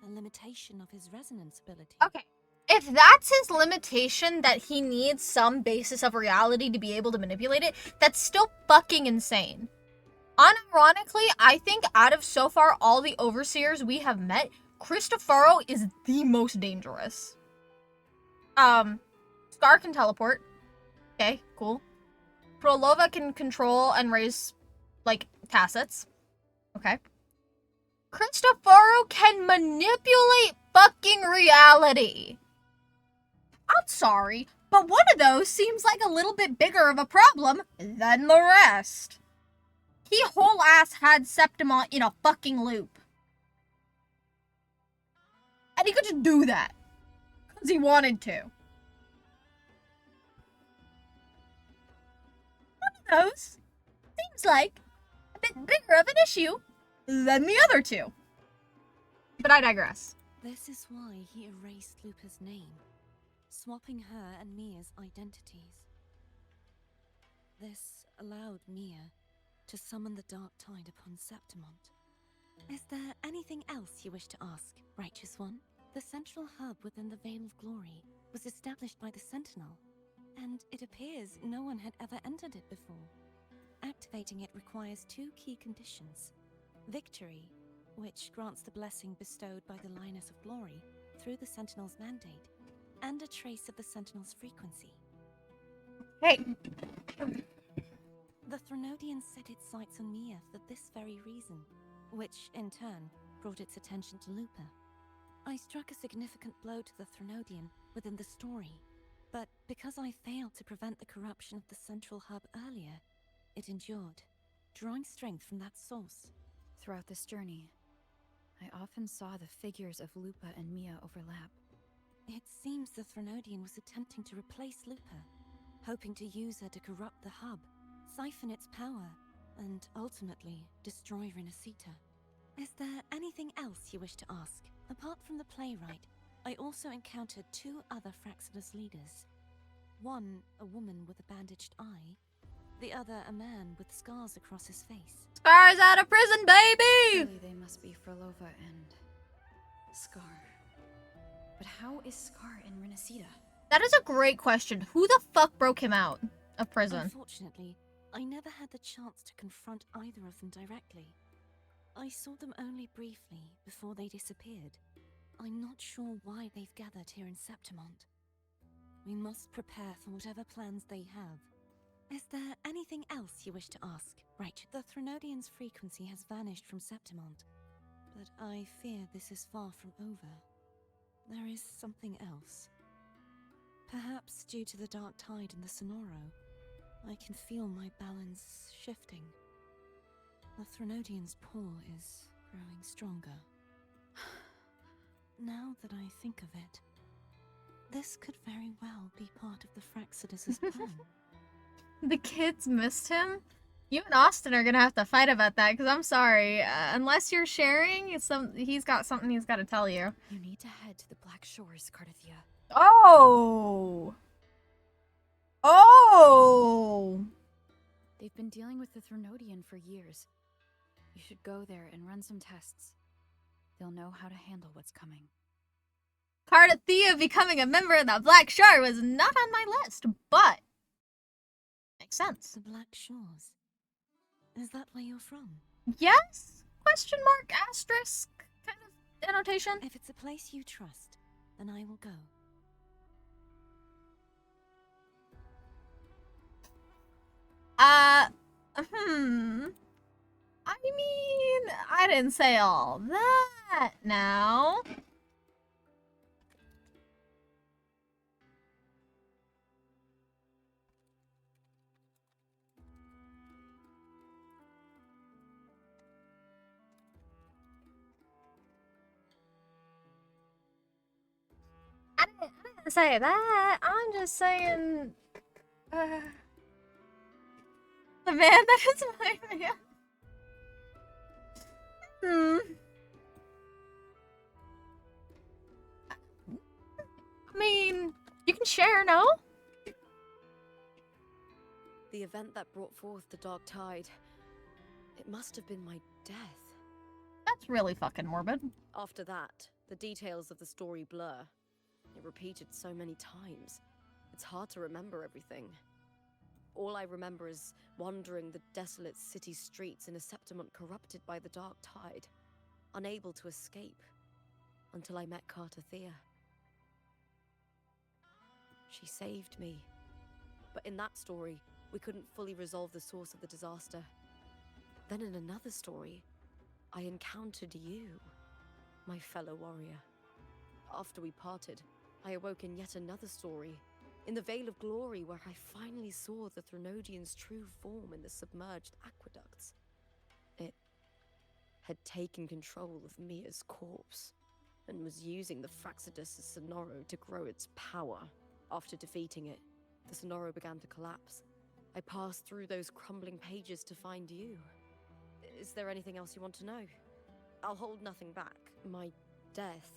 A limitation of his resonance ability. Okay. If that's his limitation, that he needs some basis of reality to be able to manipulate it, that's still fucking insane. Unironically, I think out of so far all the overseers we have met, Cristoforo is the most dangerous. Scar can teleport. Okay, cool. Prolova can control and raise, like, tacits. Okay. Cristoforo can manipulate fucking reality. I'm sorry, but one of those seems like a little bit bigger of a problem than the rest. He whole ass had Septimont in a fucking loop. And he could just do that. Because he wanted to. One of those seems like a bit bigger of an issue than the other two. But I digress. This is why he erased Lupa's name, swapping her and Mia's identities. This allowed Mia to summon the Dark Tide upon Septimont. Is there anything else you wish to ask, Righteous One? The central hub within the Veil of Glory was established by the Sentinel, and it appears no one had ever entered it before. Activating it requires 2 key conditions. Victory, which grants the blessing bestowed by the Lioness of Glory through the Sentinel's mandate, and a trace of the Sentinel's frequency. Hey. The Threnodian set its sights on Mia for this very reason, which, in turn, brought its attention to Lupa. I struck a significant blow to the Threnodian within the story, but because I failed to prevent the corruption of the central hub earlier, it endured, drawing strength from that source. Throughout this journey, I often saw the figures of Lupa and Mia overlap. It seems the Threnodian was attempting to replace Lupa, hoping to use her to corrupt the hub, siphon its power, and ultimately destroy Renacita. Is there anything else you wish to ask? Apart from the playwright, I also encountered 2 other Fraxidus leaders. One, a woman with a bandaged eye. The other, a man with scars across his face. Scar's out of prison, baby! Surely they must be Frolova and Scar. But how is Scar in Renacita? That is a great question. Who the fuck broke him out of prison? Unfortunately, I never had the chance to confront either of them directly. I saw them only briefly before they disappeared. I'm not sure why they've gathered here in Septimont. We must prepare for whatever plans they have. Is there anything else you wish to ask? Right, the Threnodian's frequency has vanished from Septimont, but I fear this is far from over. There is something else. Perhaps due to the dark tide in the Sonoro, I can feel my balance shifting. The Threnodian's pull is growing stronger. Now that I think of it, this could very well be part of the Fraxidus' plan. The kids missed him? You and Austin are gonna have to fight about that, because I'm sorry. Unless you're sharing, he's got something he's got to tell you. You need to head to the Black Shores, Cardathia. Oh! Oh! They've been dealing with the Threnodian for years. You should go there and run some tests. They'll know how to handle what's coming. Cardathia becoming a member of the Black Shore was not on my list, but makes sense. The Black Shores. Is that where you're from? Yes? Question mark, asterisk kind of annotation. If it's a place you trust, then I will go. I mean, I didn't say all that now. I didn't say that. I'm just saying. The man that is my man. I mean, you can share, no? The event that brought forth the dark tide. It must have been my death. That's really fucking morbid. After that, the details of the story blur. It repeated so many times. It's hard to remember everything. All I remember is wandering the desolate city streets in a Septimont corrupted by the dark tide, unable to escape, until I met Cardathia. She saved me. But in that story, we couldn't fully resolve the source of the disaster. Then in another story, I encountered you, my fellow warrior. After we parted, I awoke in yet another story, in the Vale of Glory, where I finally saw the Threnodian's true form in the submerged aqueducts. It had taken control of Mia's corpse, and was using the Fraxidus' Sonoro to grow its power. After defeating it, the Sonoro began to collapse. I passed through those crumbling pages to find you. Is there anything else you want to know? I'll hold nothing back. My death.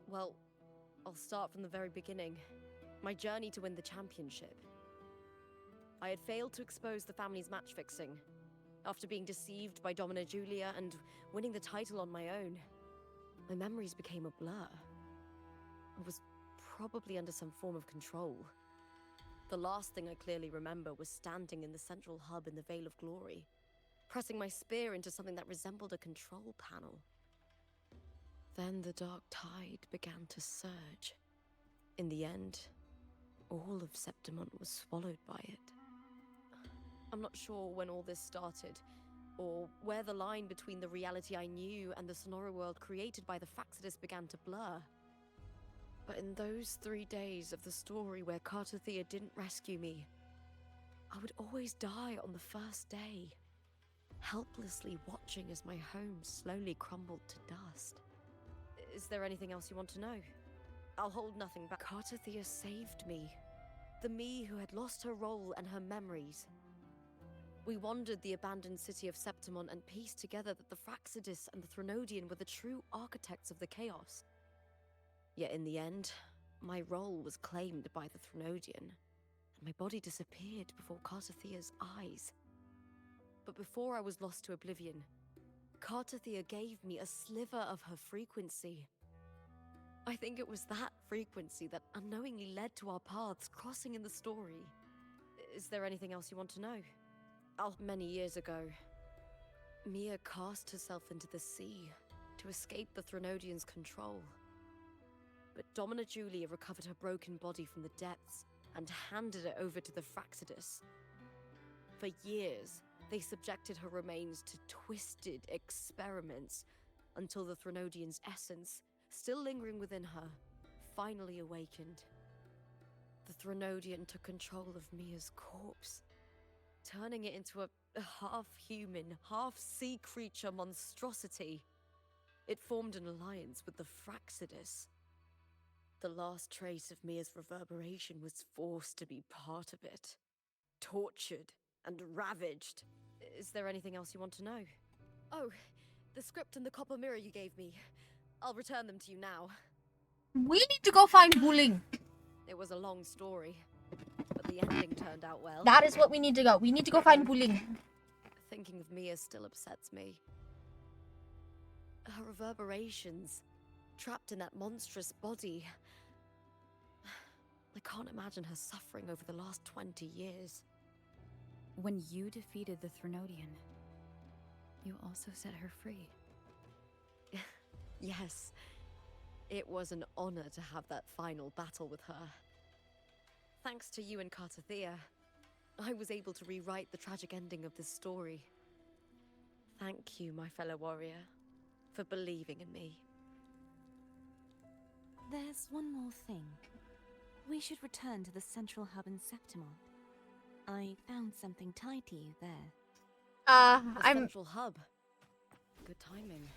Well, I'll start from the very beginning. My journey to win the championship. I had failed to expose the family's match fixing. After being deceived by Domina Julia and winning the title on my own, my memories became a blur. I was probably under some form of control. The last thing I clearly remember was standing in the central hub in the Vale of Glory, pressing my spear into something that resembled a control panel. Then the dark tide began to surge. In the end, all of Septimont was swallowed by it. I'm not sure when all this started, or where the line between the reality I knew and the Sonoro world created by the Fraxidus began to blur. But in those 3 days of the story where Cardathia didn't rescue me, I would always die on the first day, helplessly watching as my home slowly crumbled to dust. Is there anything else you want to know? I'll hold nothing back. Cardathia saved me. The me who had lost her role and her memories. We wandered the abandoned city of Septimon and pieced together that the Fraxidus and the Threnodian were the true architects of the chaos. Yet in the end, my role was claimed by the Threnodian, and my body disappeared before Cartathea's eyes. But before I was lost to oblivion, Cartathea gave me a sliver of her frequency. I think it was that frequency that unknowingly led to our paths crossing in the story. Is there anything else you want to know? Many years ago, Mia cast herself into the sea to escape the Threnodian's control. But Domina Julia recovered her broken body from the depths and handed it over to the Fraxidus. For years, they subjected her remains to twisted experiments until the Threnodian's essence, still lingering within her, finally awakened. The Threnodian took control of Mia's corpse, turning it into a half-human, half-sea creature monstrosity. It formed an alliance with the Fraxidus. The last trace of Mia's reverberation was forced to be part of it. Tortured and ravaged. Is there anything else you want to know? Oh, the script and the copper mirror you gave me. I'll return them to you now. We need to go find Wuling. It was a long story, but the ending turned out well. That is what we need to go. We need to go find Wuling. Thinking of Mia still upsets me. Her reverberations, trapped in that monstrous body. I can't imagine her suffering over the last 20 years. When you defeated the Threnodian, you also set her free. Yes. It was an honor to have that final battle with her. Thanks to you and Cartathea, I was able to rewrite the tragic ending of this story. Thank you, my fellow warrior, for believing in me. There's one more thing. We should return to the central hub in Septimon. I found something tied to you there. The I'm central hub. Good timing.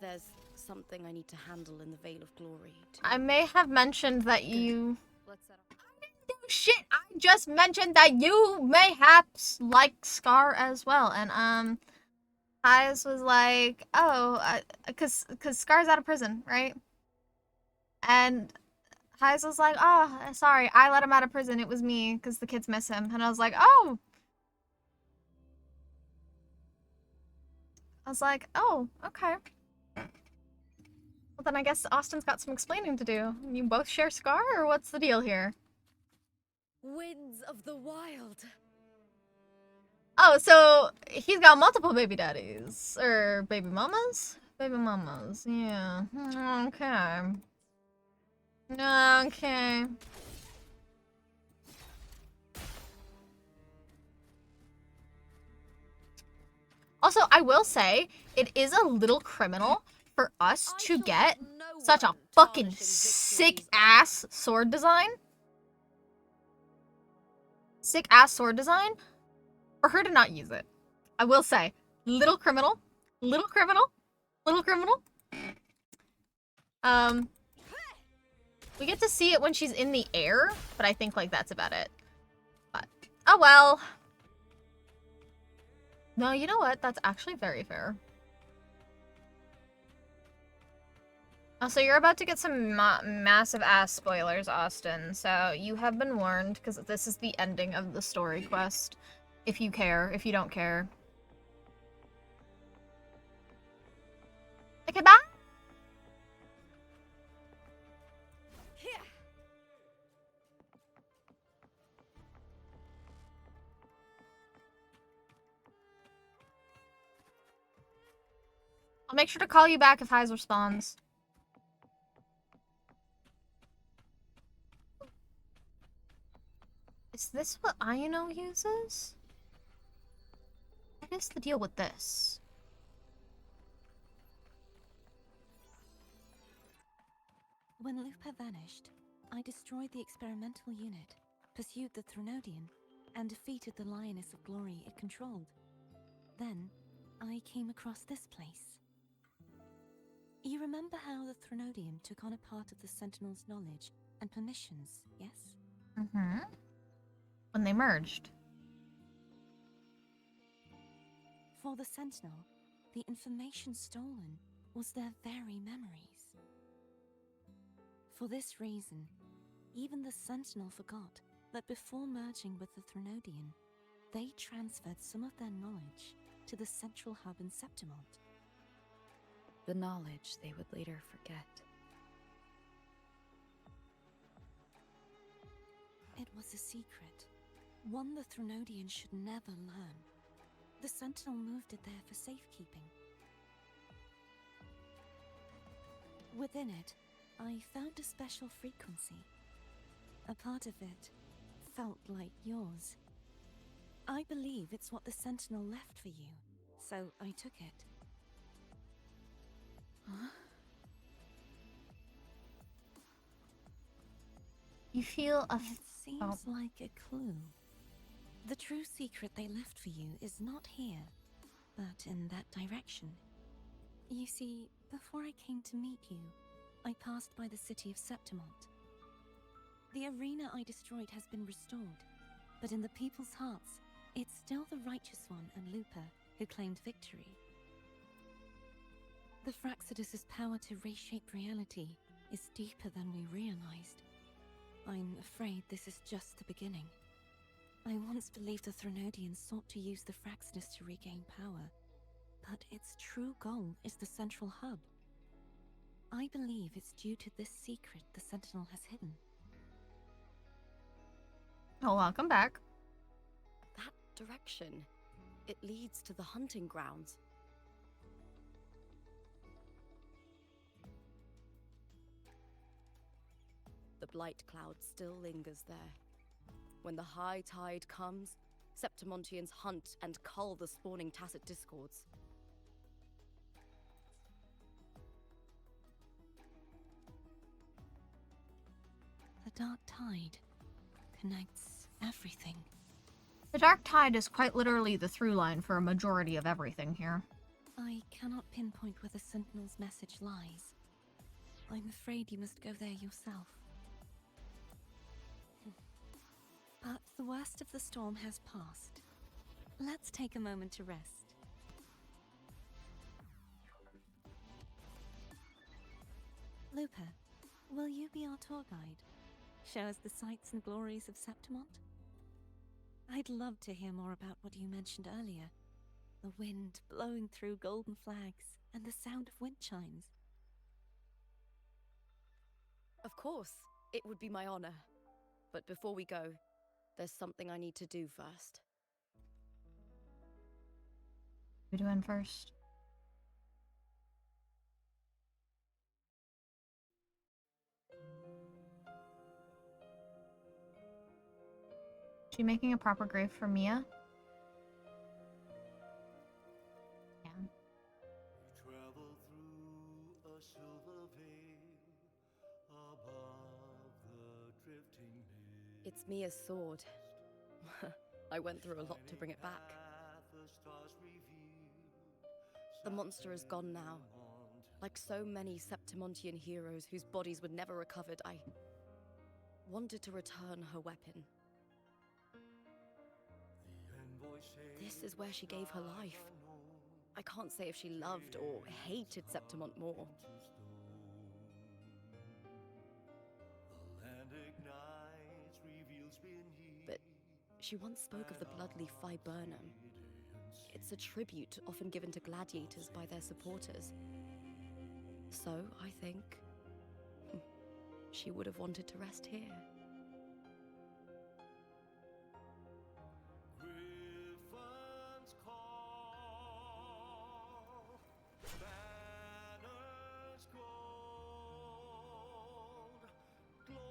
There's something I need to handle in the Veil of Glory, too. I may have mentioned that you... Let's set up. I didn't do shit! I just mentioned that you mayhaps like Scar as well. And, Eyes was like, oh, cause Scar's out of prison, right? And Heiz was like, oh, sorry, I let him out of prison. It was me, because the kids miss him. And I was like, oh. I was like, oh, okay. Well, then I guess Austin's got some explaining to do. You both share Scar, or what's the deal here? Winds of the Wild. Oh, so he's got multiple baby daddies. Or baby mamas? Baby mamas, yeah. Okay. Okay. Also, I will say, it is a little criminal for us to get such a fucking sick-ass sword design. Sick-ass sword design. For her to not use it. I will say, little criminal. Little criminal. Little criminal. We get to see it when she's in the air, but I think, like, that's about it. But, oh well. No, you know what? That's actually very fair. Oh, so you're about to get some massive ass spoilers, Austin. So you have been warned, because this is the ending of the story quest. If you care, if you don't care. Okay, bye! I'll make sure to call you back if Heiz responds. Is this what Ayano uses? What is the deal with this? When Lupa vanished, I destroyed the experimental unit, pursued the Threnodian, and defeated the Lioness of Glory it controlled. Then, I came across this place. You remember how the Threnodian took on a part of the Sentinel's knowledge and permissions, yes? Mm-hmm. When they merged. For the Sentinel, the information stolen was their very memories. For this reason, even the Sentinel forgot that before merging with the Threnodian, they transferred some of their knowledge to the central hub in Septimont. The knowledge they would later forget. It was a secret, one the Threnodian should never learn. The Sentinel moved it there for safekeeping. Within it, I found a special frequency. A part of it felt like yours. I believe it's what the Sentinel left for you, so I took it. Huh? You feel a It seems like a clue. The true secret they left for you is not here, but in that direction. You see, before I came to meet you, I passed by the city of Septimont. The arena I destroyed has been restored, but in the people's hearts, it's still the Righteous One and Lupa who claimed victory. The Fraxidus' power to reshape reality is deeper than we realized. I'm afraid this is just the beginning. I once believed the Threnodians sought to use the Fraxidus to regain power, but its true goal is the central hub. I believe it's due to this secret the Sentinel has hidden. Oh, welcome back. That direction. It leads to the hunting grounds. The blight cloud still lingers there. When the high tide comes, Septimontians hunt and cull the spawning tacit discords. The Dark Tide connects everything. The Dark Tide is quite literally the through line for a majority of everything here. I cannot pinpoint where the Sentinel's message lies. I'm afraid you must go there yourself. But the worst of the storm has passed. Let's take a moment to rest. Lupa, will you be our tour guide? Show us the sights and glories of Septimont? I'd love to hear more about what you mentioned earlier. The wind blowing through golden flags and the sound of wind chimes. Of course, it would be my honor. But before we go, there's something I need to do first. What are we doing first? She making a proper grave for Mia? Yeah. We travel through a silver veil above the drifting mist. It's Mia's sword. I went through a lot to bring it back. The monster is gone now. Like so many Septimontian heroes whose bodies were never recovered, I wanted to return her weapon. This is where she gave her life. I can't say if she loved or hated Septimont more. But she once spoke of the bloodleaf viburnum. It's a tribute often given to gladiators by their supporters. So, I think, she would have wanted to rest here. Griffins call, banners gold, glory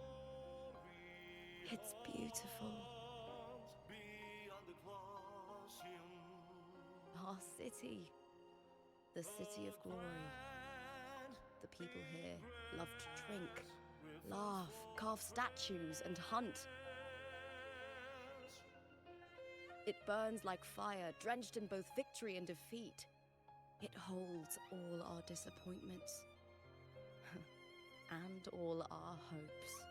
It's beautiful. beyond the Colosseum. Our city. The city of glory. The people here love to drink, laugh, carve statues, and hunt. It burns like fire, drenched in both victory and defeat. It holds all our disappointments and all our hopes.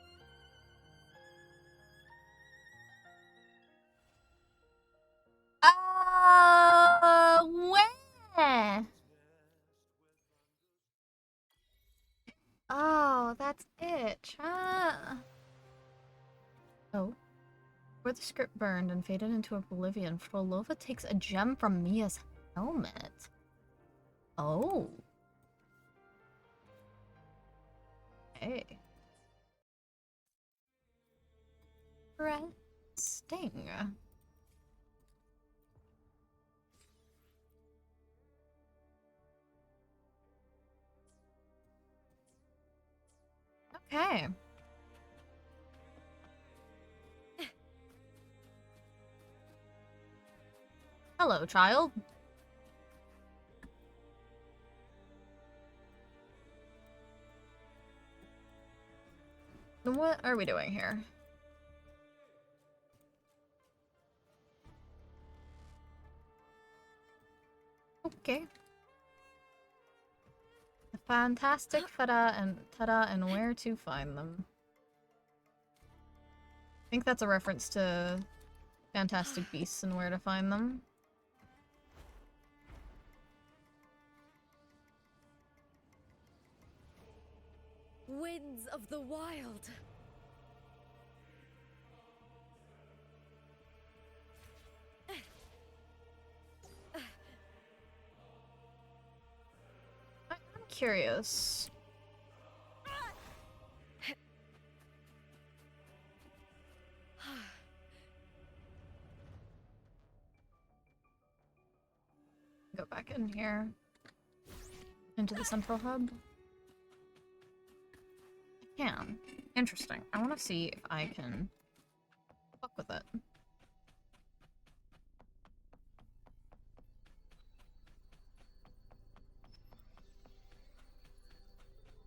that's it. Ah. Oh. Where the script burned and faded into oblivion, Frolova takes a gem from Mia's helmet. Oh. Hey. Interesting. Okay. Hello, child. What are we doing here? Okay. The fantastic tada and where to find them. I think that's a reference to Fantastic Beasts and where to find them. Winds of the wild. I'm curious. Go back in here. Into the central hub. I can. Interesting. I want to see if I can fuck with it.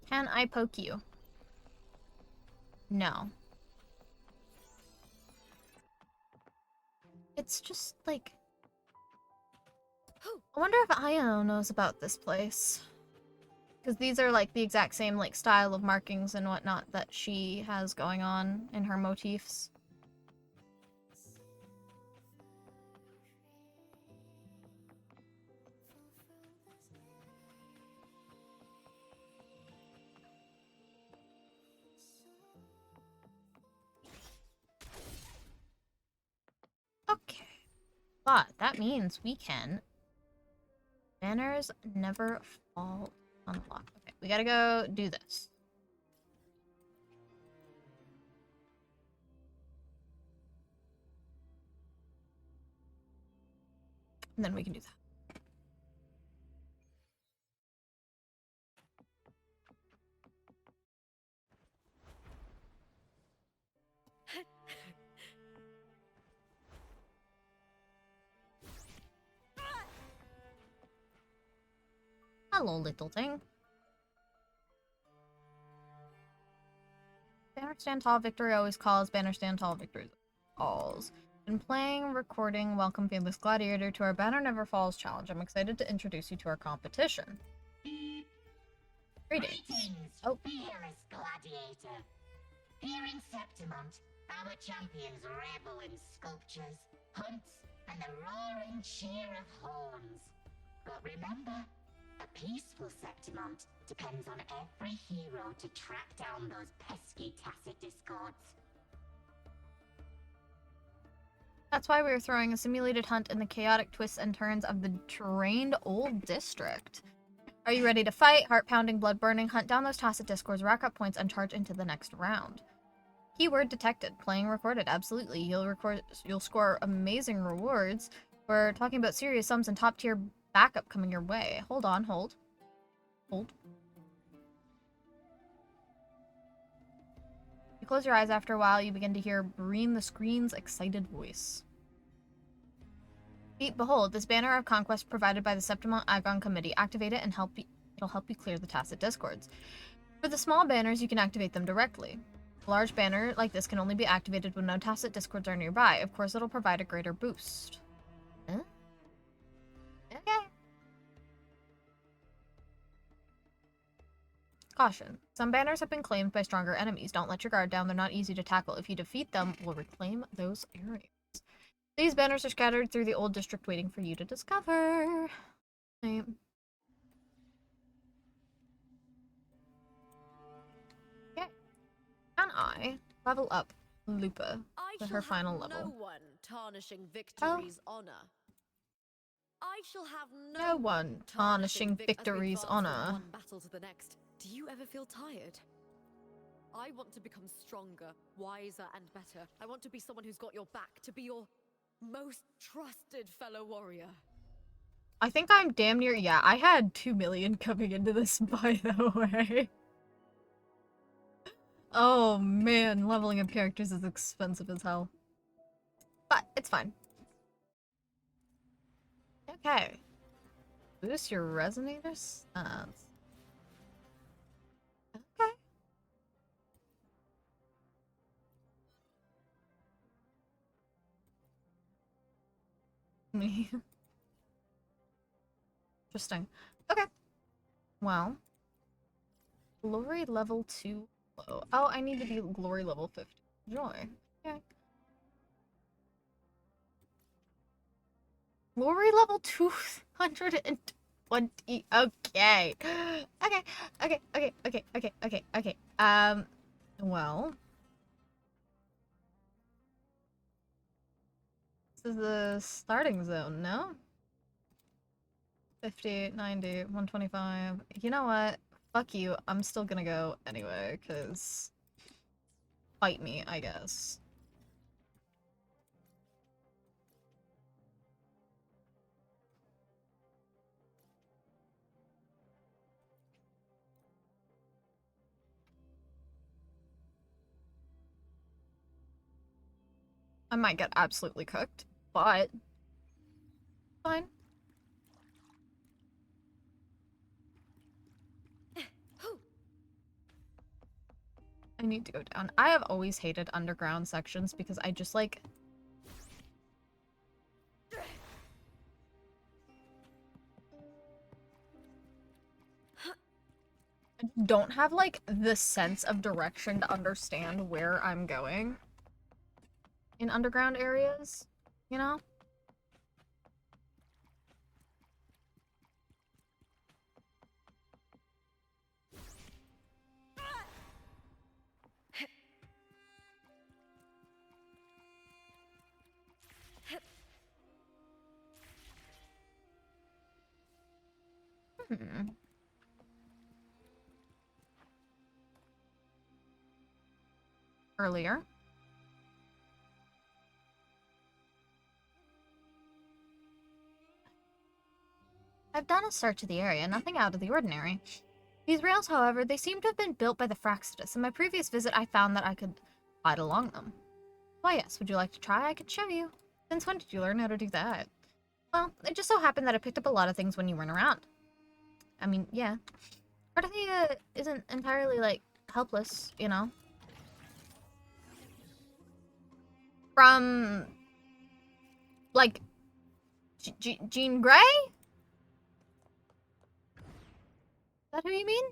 Can I poke you? No. It's just like... I wonder if Io knows about this place. Because these are like the exact same like style of markings and whatnot that she has going on in her motifs. Okay. But that means we can... Banners never fall unlocked. Okay, we gotta go do this. And then we can do that. Hello, little thing. Banner stand tall, victory always calls. Banner stand tall, victory calls. Been playing, recording. Welcome, Fearless Gladiator, to our Banner Never Falls challenge. I'm excited to introduce you to our competition. Greetings. Oh. Fearless Gladiator. Here in Septimont, our champions revel in sculptures, hunts, and the roaring cheer of horns. But remember, a peaceful Septimont depends on every hero to track down those pesky tacit discords. That's why we're throwing a simulated hunt in the chaotic twists and turns of the terrained old district. Are you ready to fight? Heart-pounding, blood-burning, hunt down those tacit discords, rack up points, and charge into the next round. Keyword detected. Playing recorded. Absolutely. You'll score amazing rewards. We're talking about serious sums and top-tier backup coming your way. Hold on, hold. Hold. You close your eyes after a while, you begin to hear Breen the Screen's excited voice. Behold, this banner of conquest provided by the Septimont Agon Committee. Activate it and it'll help you clear the tacit discords. For the small banners, you can activate them directly. A large banner like this can only be activated when no tacit discords are nearby. Of course, it'll provide a greater boost. Huh? Okay. Caution. Some banners have been claimed by stronger enemies. Don't let your guard down. They're not easy to tackle. If you defeat them, we'll reclaim those areas. These banners are scattered through the old district waiting for you to discover. Right. I level up Lupa I to shall her have final no level. one tarnishing Victory's honor. I shall have No one tarnishing Victory's honor. From one battle to the next. Do you ever feel tired? I want to become stronger, wiser, and better. I want to be someone who's got your back, to be your most trusted fellow warrior. I think I'm damn near, yeah, I had 2 million coming into this, by the way. Oh man, leveling up characters is expensive as hell. But, it's fine. Okay. Boost your resonator stats. Okay. Me. Interesting. Okay. Well. Glory level 2 low. Oh, I need to be glory level 50. Joy. Okay. Glory level 220. Okay. Okay. Well. This is the starting zone, no? 50, 90, 125. You know what? Fuck you. I'm still gonna go anyway, because... Fight me, I guess. I might get absolutely cooked, but... Fine. I need to go down. I have always hated underground sections because I just, like... I don't have, like, the sense of direction to understand where I'm going in underground areas, you know? Hmm. Earlier. I've done a search of the area, nothing out of the ordinary. These rails, however, they seem to have been built by the Fraxidus. In my previous visit, I found that I could glide along them. Why yes, would you like to try? I could show you. Since when did you learn how to do that? Well, it just so happened that I picked up a lot of things when you weren't around. I mean, yeah. Cardathia isn't entirely, like, helpless, you know? From... like... Jean Grey? Is that who you mean?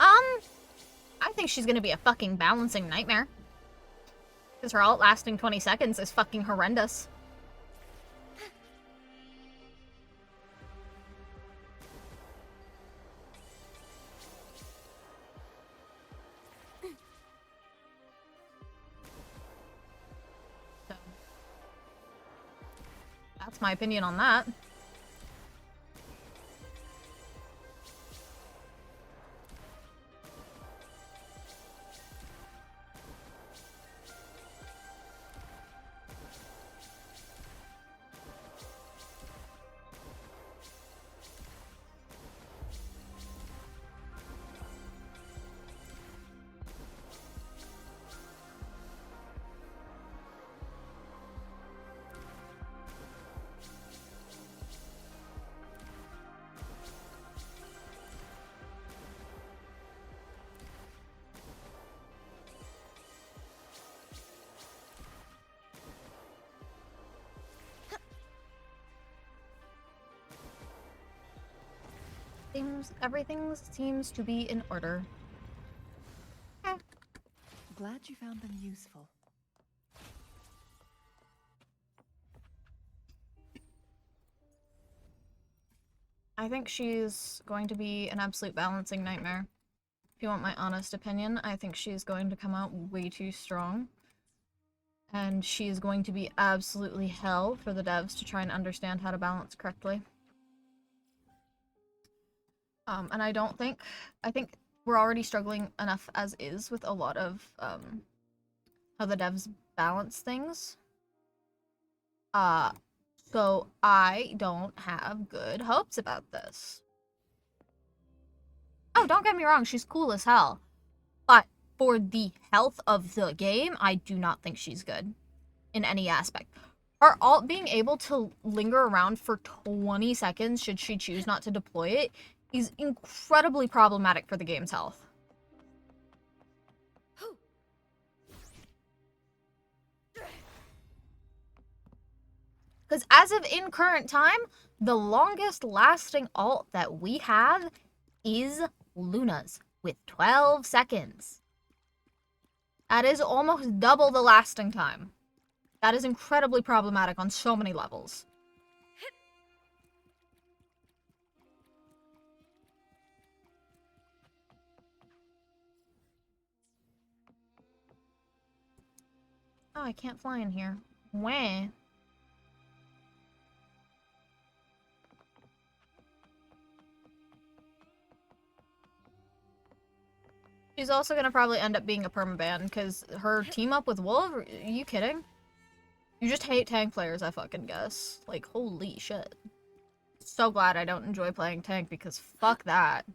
Oh, I think she's gonna be a fucking balancing nightmare. Because her ult lasting 20 seconds is fucking horrendous. So, that's my opinion on that. Everything seems to be in order. Eh. Glad you found them useful. I think she's going to be an absolute balancing nightmare. If you want my honest opinion, I think she's going to come out way too strong. And she is going to be absolutely hell for the devs to try and understand how to balance correctly. And I think we're already struggling enough as is with a lot of, how the devs balance things. So I don't have good hopes about this. Oh, don't get me wrong, she's cool as hell. But for the health of the game, I do not think she's good in any aspect. Her ult being able to linger around for 20 seconds should she choose not to deploy it is incredibly problematic for the game's health. Because as of in current time, the longest lasting ult that we have is Luna's with 12 seconds. That is almost double the lasting time. That is incredibly problematic on so many levels. Oh, I can't fly in here. Wah. She's also gonna probably end up being a permaban, because her team up with Wolf? Are you kidding? You just hate tank players, I fucking guess. Like, holy shit. So glad I don't enjoy playing tank, because fuck that.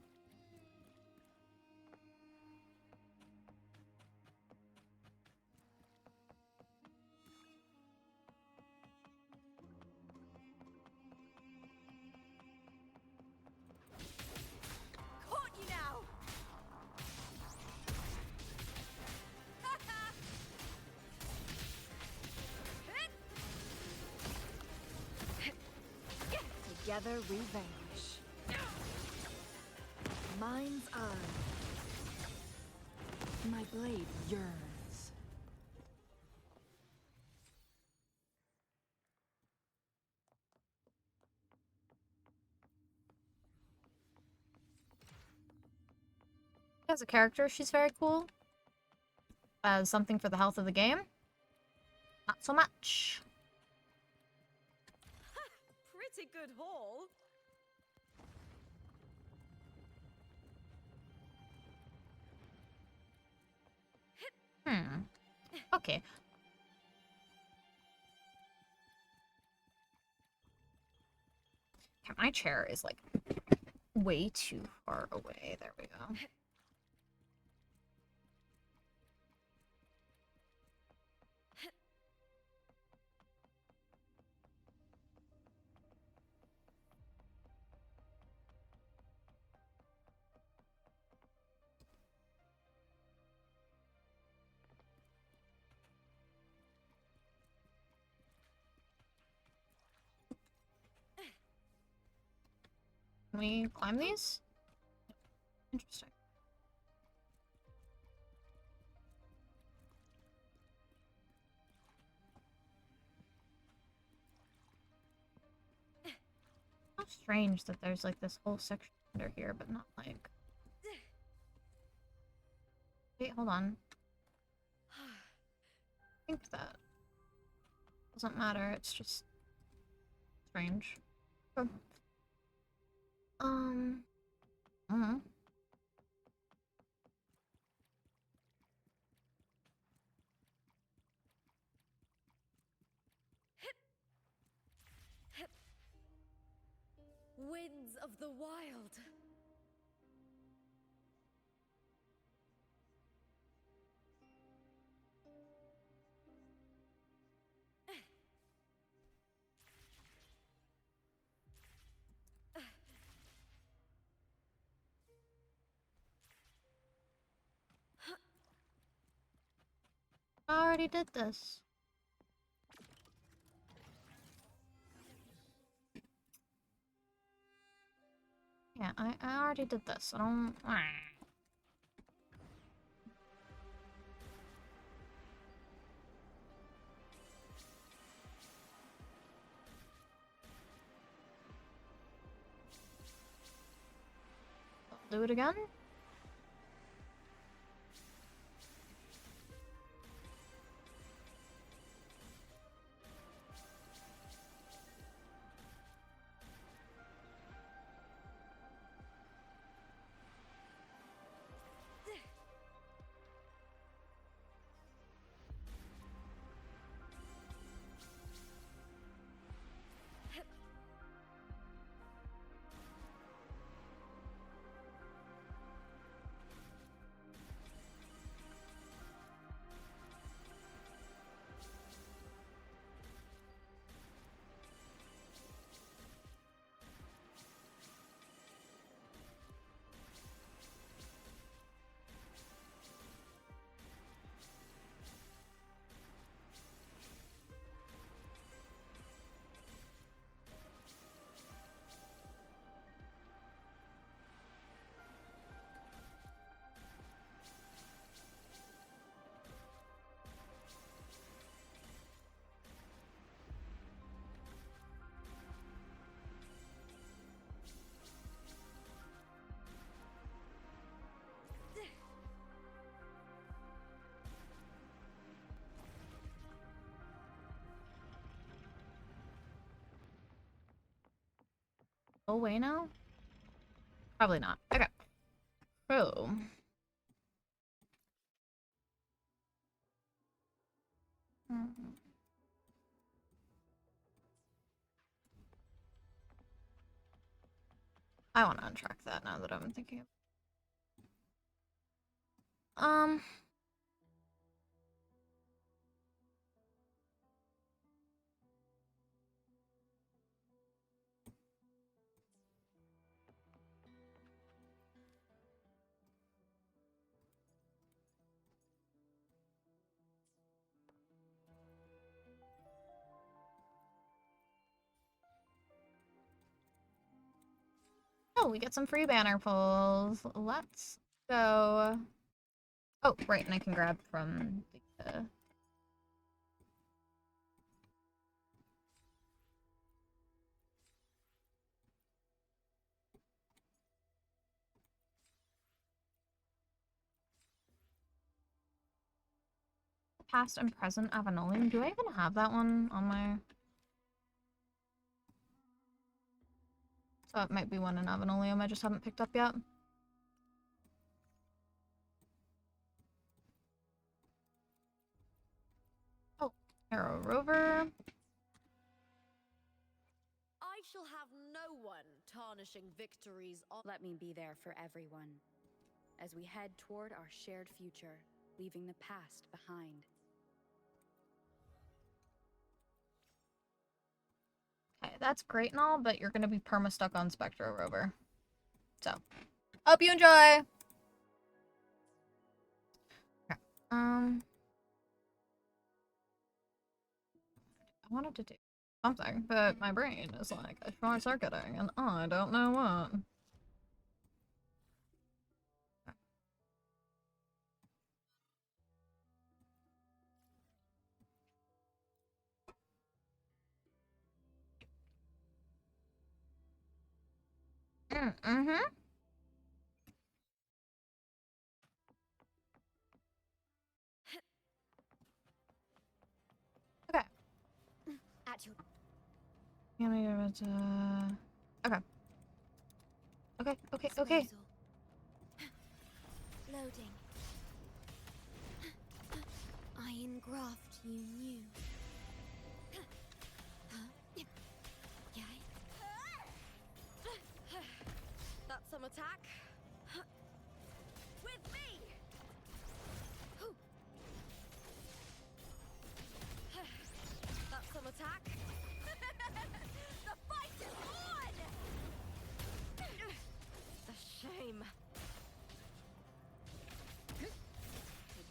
Caught you now! Together we vanish. Mind's eye. My blade yearns. As a character, she's very cool. As something for the health of the game, not so much. Pretty good haul. Okay. My chair is, like, way too far away. There we go. Can we climb these? Interesting. How strange that there's, like, this whole section under here, but not, like... Wait, hold on. I think that doesn't matter, it's just strange. Okay. I don't know. Winds of the wild. I already did this. Yeah, I already did this. I don't. Do it again? Away now? Probably not. Okay. Oh. I want to untrack that now that I'm thinking of. Oh, we get some free banner pulls. Let's go. Oh, right, and I can grab from the past and present Avenolium. Do I even have that one on my... So it might be one in Avenolium I just haven't picked up yet. Oh, Arrow Rover. I shall have no one tarnishing victories on. Let me be there for everyone as we head toward our shared future, leaving the past behind. Okay, that's great and all, but you're gonna be perma-stuck on Spectro Rover. So, hope you enjoy! Okay, I wanted to do something, but my brain is like short-circuiting, and I don't know what. Mm-hmm. Okay. At your Okay. Okay. disposal. Loading. Iron graft you knew. That's some attack. With me! That's some attack. The fight is on! The shame.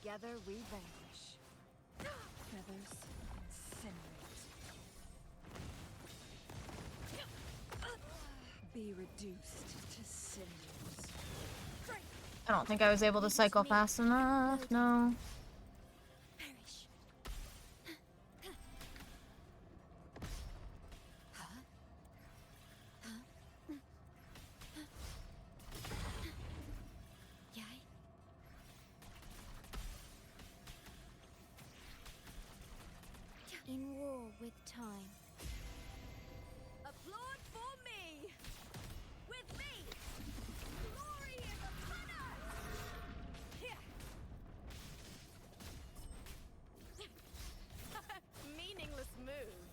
Together we vanquish. Feathers incinerate. Be reduced to cinders. I don't think I was able to cycle fast enough. No. Perish. Yay. In war with time. Applaud for me! With me! Glory is upon us! Here! Meaningless move.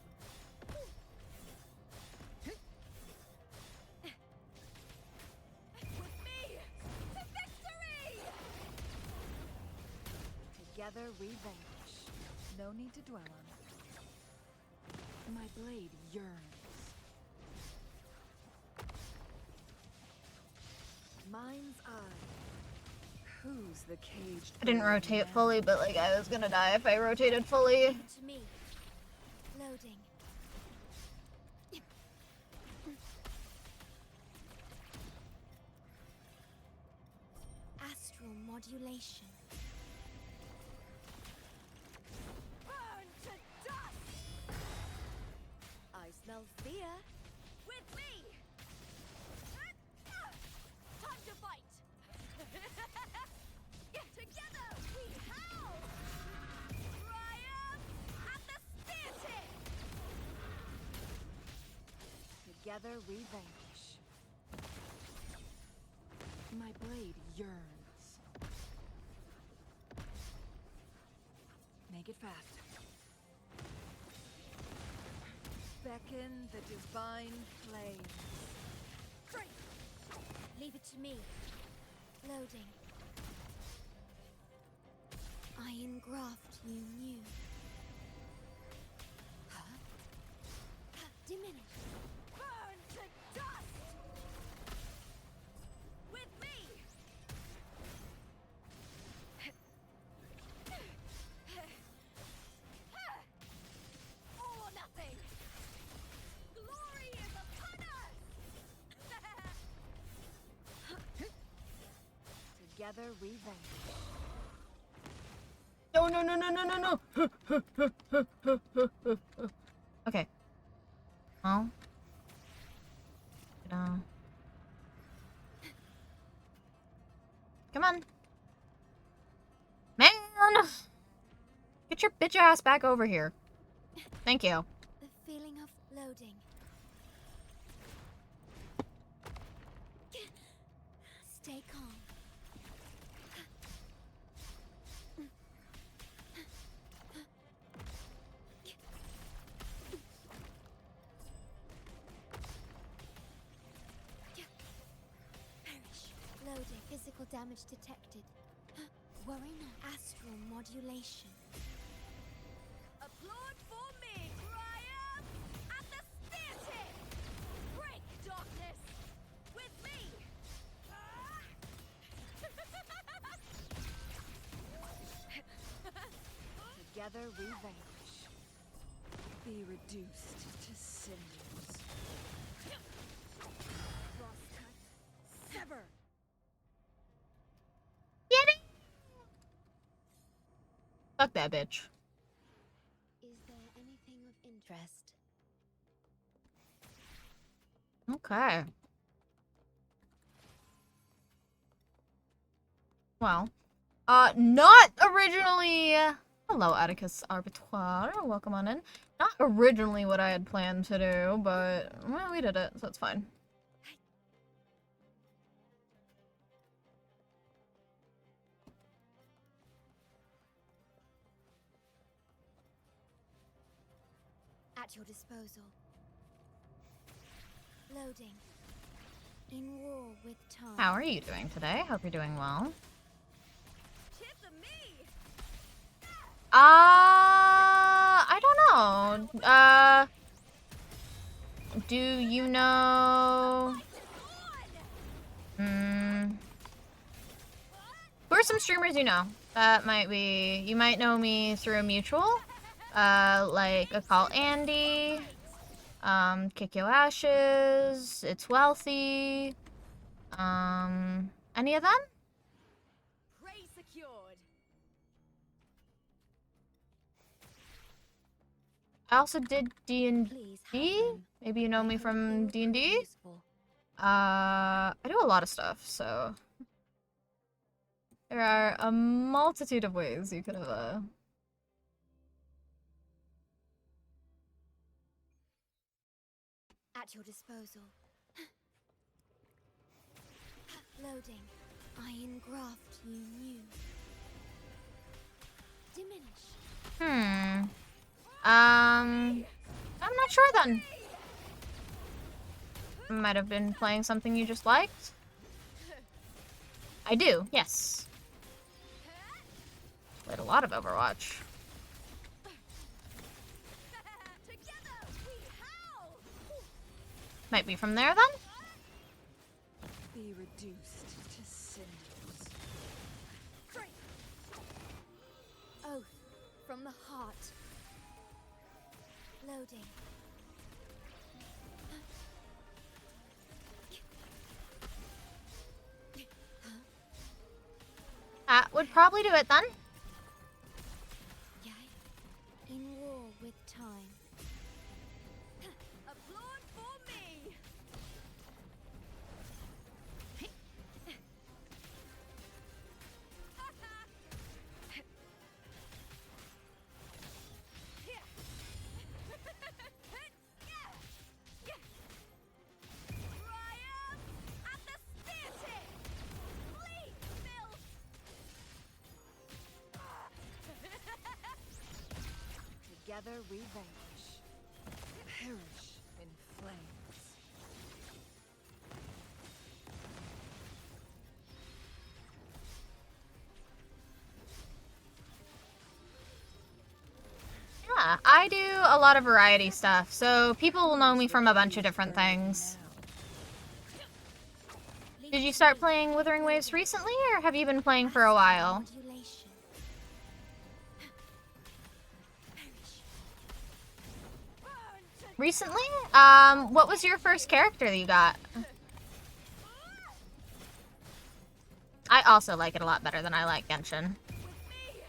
With me! To victory! Together we vanquish. No need to dwell on it. My blade yearns. Mind's eye. Who's the caged? I didn't bird rotate now? fully, but like I was gonna die if I rotated fully. To me. Loading. Astral modulation. Burn to dust! I smell fear. With me! Time to fight! Together we howl! Triumph at the spear tip! Together we vanquish. My blade yearns. Make it fast. Beckon the divine flame. Leave it to me. Loading. Iron graft you knew. Diminish. Burn to dust! With me! All or nothing! Glory is upon us! Together we vanquish. No, no, no, no, no, no, no. Okay. Well. Come on. Man! Get your bitch ass back over here. Thank you. The feeling of loading. Stay calm. Perish. Loading. Physical damage detected. Worry not. Astral modulation. Applaud for me! Triumph at the spear tip! Break, darkness! With me! Together we vanquish. Be reduced to cinders. Crosscut. Sever. Fuck that bitch. Is there anything of interest? Okay. Well, not originally. Hello, Atticus Arbitoire. Welcome on in. Not originally what I had planned to do, but well, we did it, so it's fine. At your disposal. Loading. In war with time. How are you doing today? Hope you're doing well. Tip of me! I don't know. Do you know? Who are some streamers you know? That might be. You might know me through a mutual. Like a call Andy. Kick Your Ashes, It's Wealthy. Any of them? Prey secured. I also did D&D. Please have them. Maybe you know I me hope from they will prove D&D? useful. I do a lot of stuff, so there are a multitude of ways you could have, At your disposal. Loading. Iron graft you knew. Diminish. I'm not sure then. Might have been playing something you just liked. I do, yes. Played a lot of Overwatch. Together we howl. Might be from there then? Be reduced to cinders. Oath from the heart. Loading. That would probably do it then. Yea. In war with time. Applaud for me. Triumph at the spear tip. Flee, filth. Together we vanquish. Perish in flames. Yeah, I do a lot of variety stuff, so people will know me from a bunch of different things. Did you start playing Withering Waves recently, or have you been playing for a while? Modulation. Recently? What was your first character that you got? I also like it a lot better than I like Genshin. With me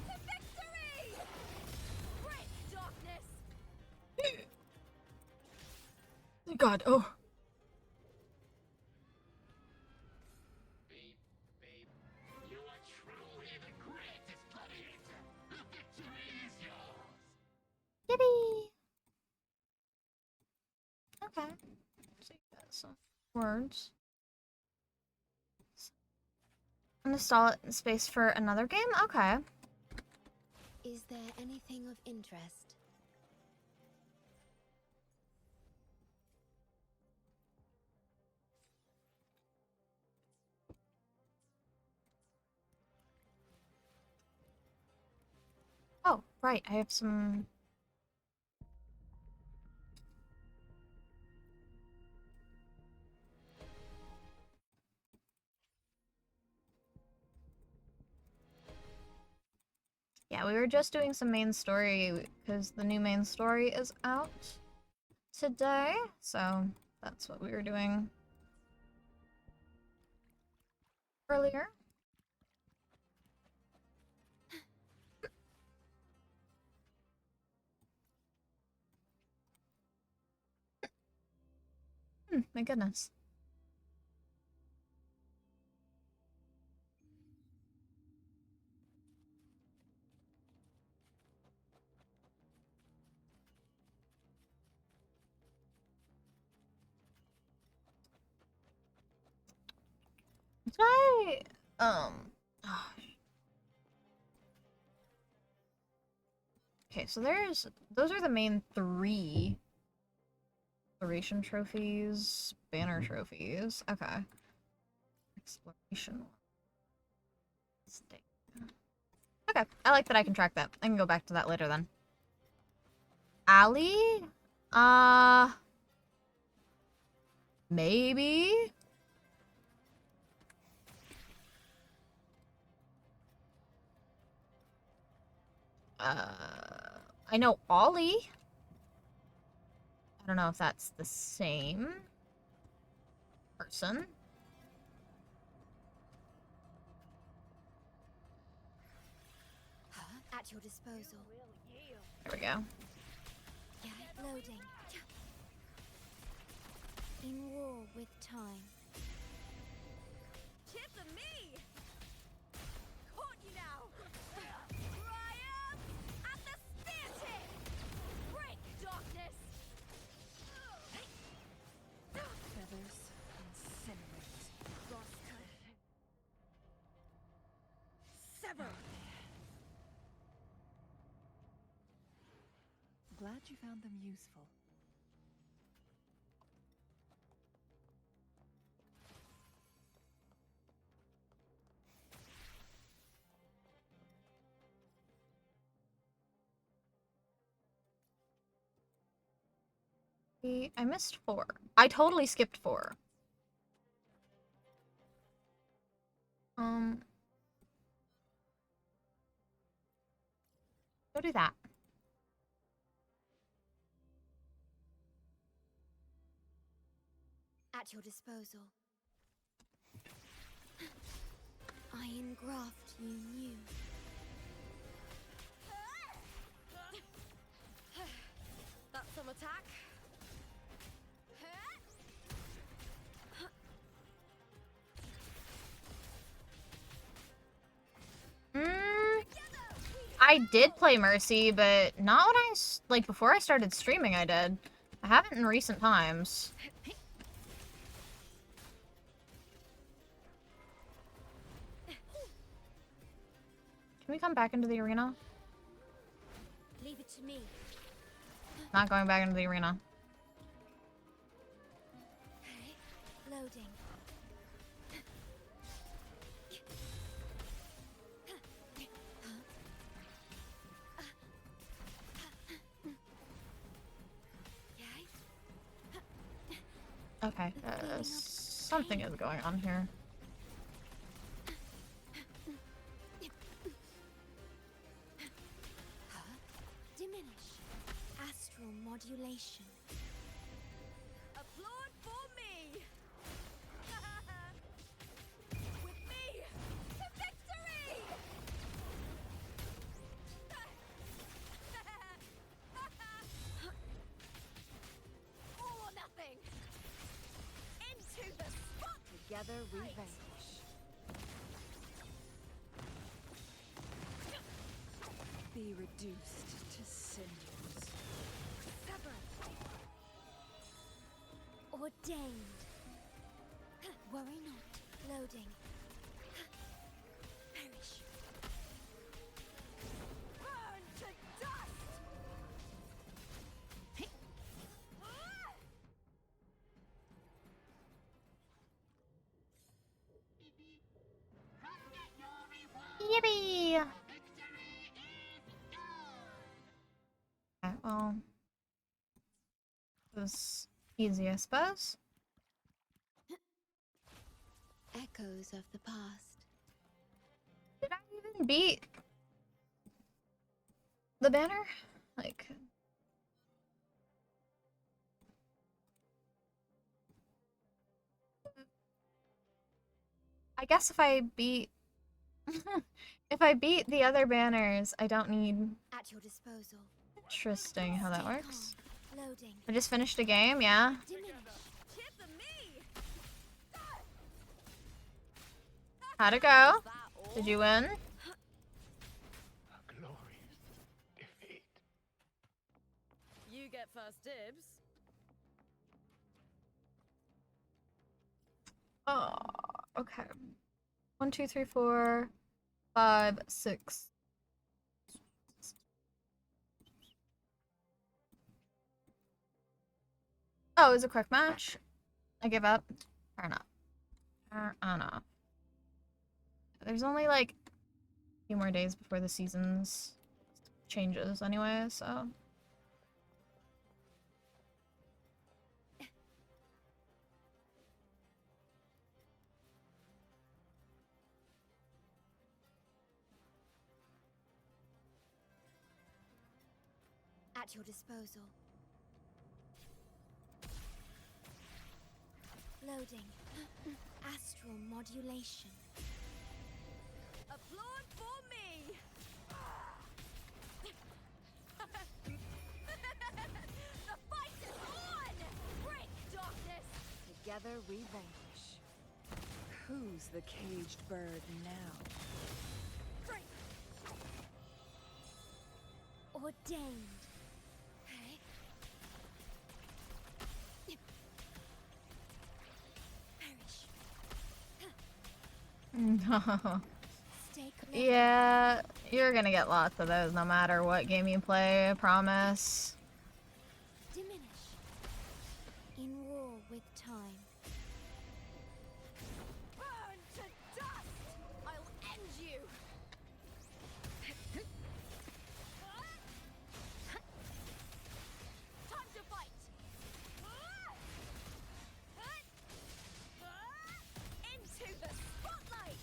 to victory. Break darkness. God, oh. Yippee! Okay. So you got some words. Install it in space for another game? Okay. Is there anything of interest? Oh, right, I have some... Yeah, we were just doing some main story because the new main story is out today, so that's what we were doing earlier. My goodness. Did I, okay, so those are the main 3 exploration trophies, banner trophies. Okay. Exploration one. Stay. Okay, I like that I can track that. I can go back to that later then. Alley? Maybe? I know Ollie. I don't know if that's the same person. At your disposal. There we go. Yeah, loading. In war with time. Tip of me! Caught you now! Triumph at the spear tip! Break darkness! Feathers incinerate. Sever! Glad you found them useful. I missed 4. I totally skipped 4. Go do that. At your disposal. Iron graft you knew. That's some attack. I did play Mercy, but not when like, before I started streaming I did. I haven't in recent times. Can we come back into the arena? Leave it to me. Not going back into the arena. Loading. Okay, something is going on here. Diminish. Astral modulation. Applaud for me! With me to victory! All or nothing! Into the spot! Together we vanquish. Be reduced to cinders. Ordained. Worry not. Loading. Perish. Burn to dust! Yippee! Okay, well, it was easy, I suppose. Echoes of the past. Did I even beat the banner? Like, I guess if I beat if I beat the other banners, I don't need. At your disposal. Interesting how that works. Loading. I just finished a game, yeah. Diminish. Tip of me! How'd it go? Did you win? A glorious defeat. You get first dibs. Oh, okay. 1, 2, 3, 4, 5, 6. Oh, it was a quick match. I give up. Fair enough. Fair enough. There's only like a few more days before the seasons changes anyway, so. At your disposal. Loading. Astral modulation. Applaud for me! The fight is on! Break, darkness! Together we vanquish. Who's the caged bird now? Break! Ordained. Perish. Stay connected. Yeah, you're gonna get lots of those no matter what game you play, I promise. Diminish. In war with time. Burn to dust! I'll end you! Time to fight! Into the spotlight!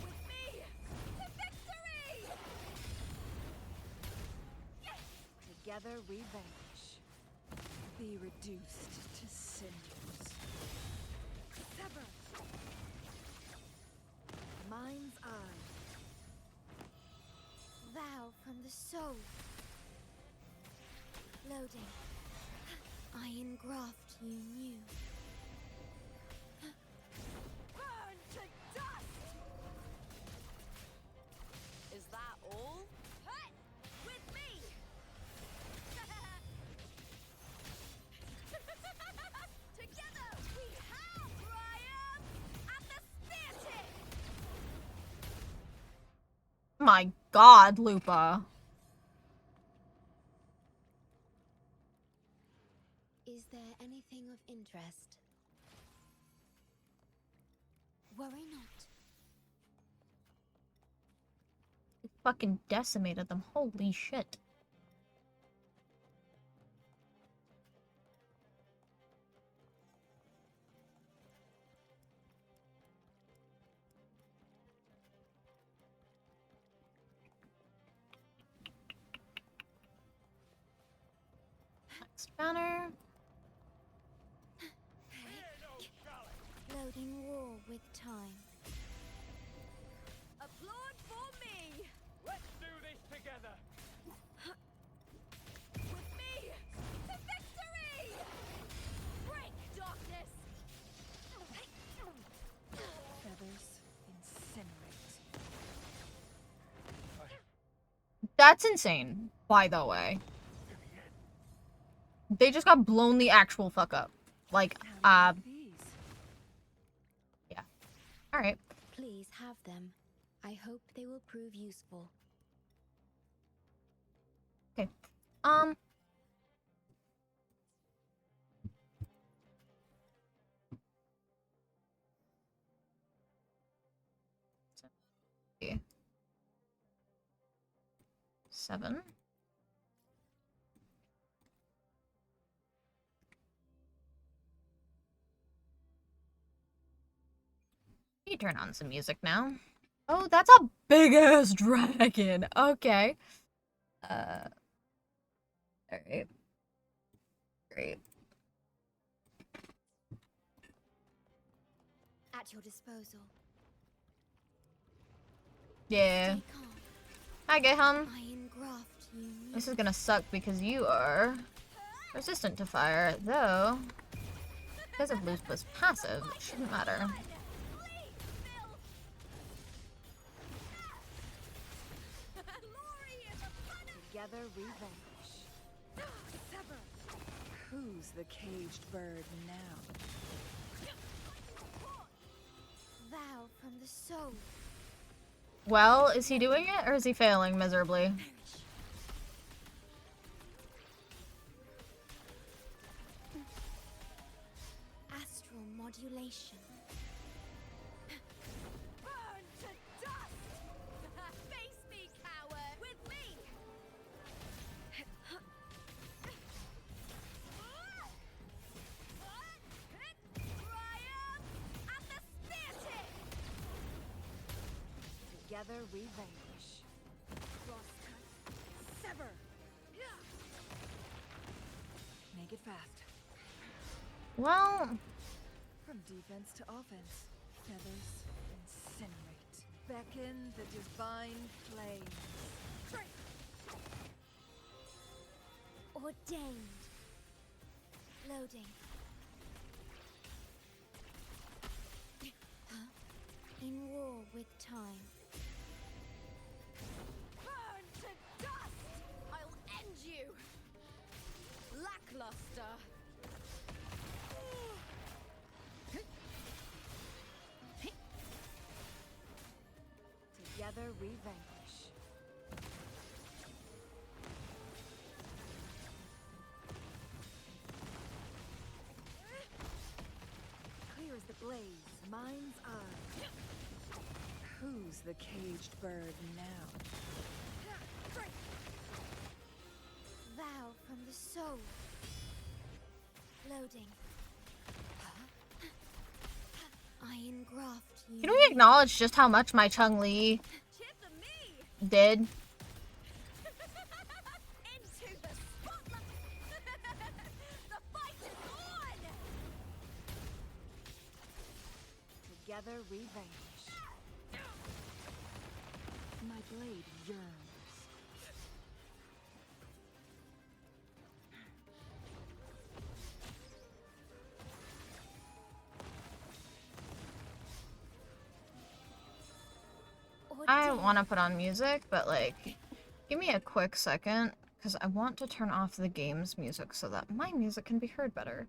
With me to victory! Together we vanquish. Be reduced to cinders. Sever! Mind's eye. Vow from the soul. Loading. I engraft you new. Burn to dust! Is that all? With me! Together we have triumph at the spear tip! My god, Lupa. Is there anything of interest? Worry not. You fucking decimated them. Holy shit. Next banner. Loading war with time. Applaud for me! Let's do this together. With me to victory! Break, darkness! Feathers incinerate. That's insane, by the way. They just got blown the actual fuck up. Like, These. yeah. Alright. Please have them. I hope they will prove useful. Okay. Seven. You turn on some music now. Oh, that's a big ass dragon. Okay. Alright. Great. At your disposal. Yeah. Stay calm. Hi, Gehan. I engraft you new. This is gonna suck because you are resistant to fire, though. Because of Lupa's passive, it shouldn't matter. Together we vanquish. Who's the caged bird now? Vow from the soul. Well, is he doing it or is he failing miserably? Astral modulation. Burn to dust! Face me, coward! With me! Triumph at the spear tip! Together we vanquish. Crosscut. Sever. Make it fast. Well, From defense to offense, feathers incinerate. Beckon the divine flames. Ordained. Loading. In war with time. Burn to dust! I'll end you! Lackluster! Together we vanquish. Clear as the blaze, mind's eye. Who's the caged bird now? Vow from the soul. Loading. I engraft you. Can we acknowledge just how much my Chung Li did? Into the spotlight! The fight is on! Together we vanquish. My blade yearns. I want to put on music, but like, give me a quick second, because I want to turn off the game's music so that my music can be heard better.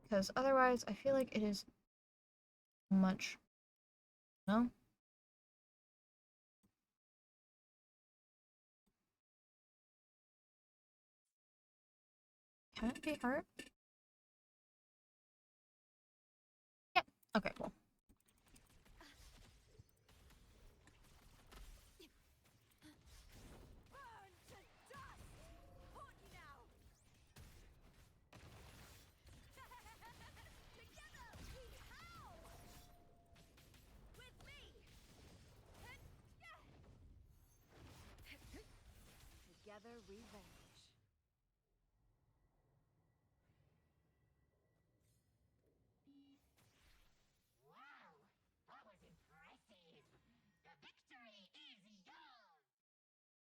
Because otherwise, I feel like it is much... No? Can it be heard? Yeah. Okay, cool. Together we vanquish.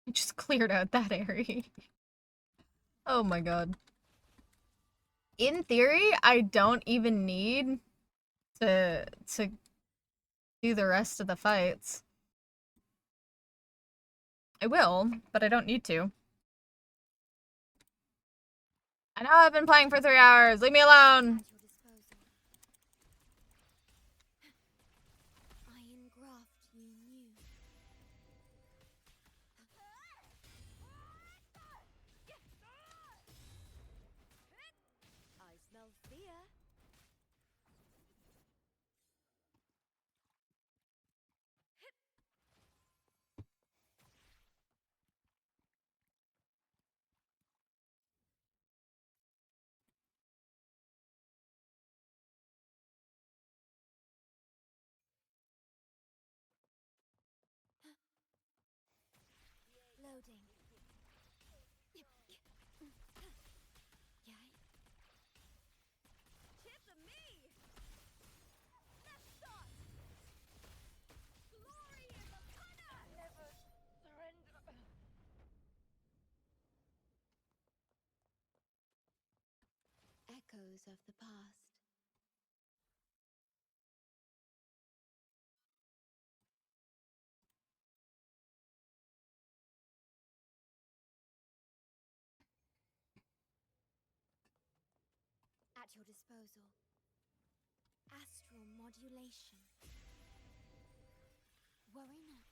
I just cleared out that area. Oh my god. In theory, I don't even need to do the rest of the fights. I will, but I don't need to. I know I've been playing for 3 hours. Leave me alone. I engraft you new. I smell fear. Loading. Yay. Cheer for me! Left shot! Glory is upon us! Never surrender! Echoes of the past. At your disposal. Astral modulation. Worry not.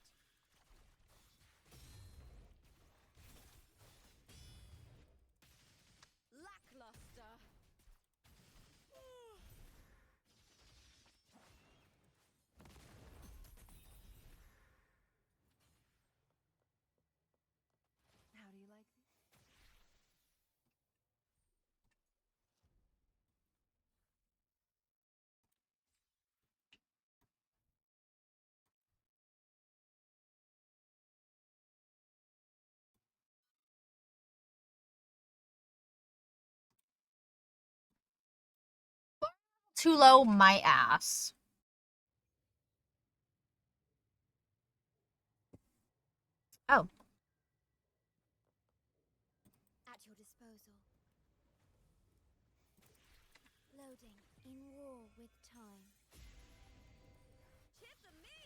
Lackluster! How do you like this? too low, my ass. Oh. At your disposal. Loading. In war with time. Chip to me!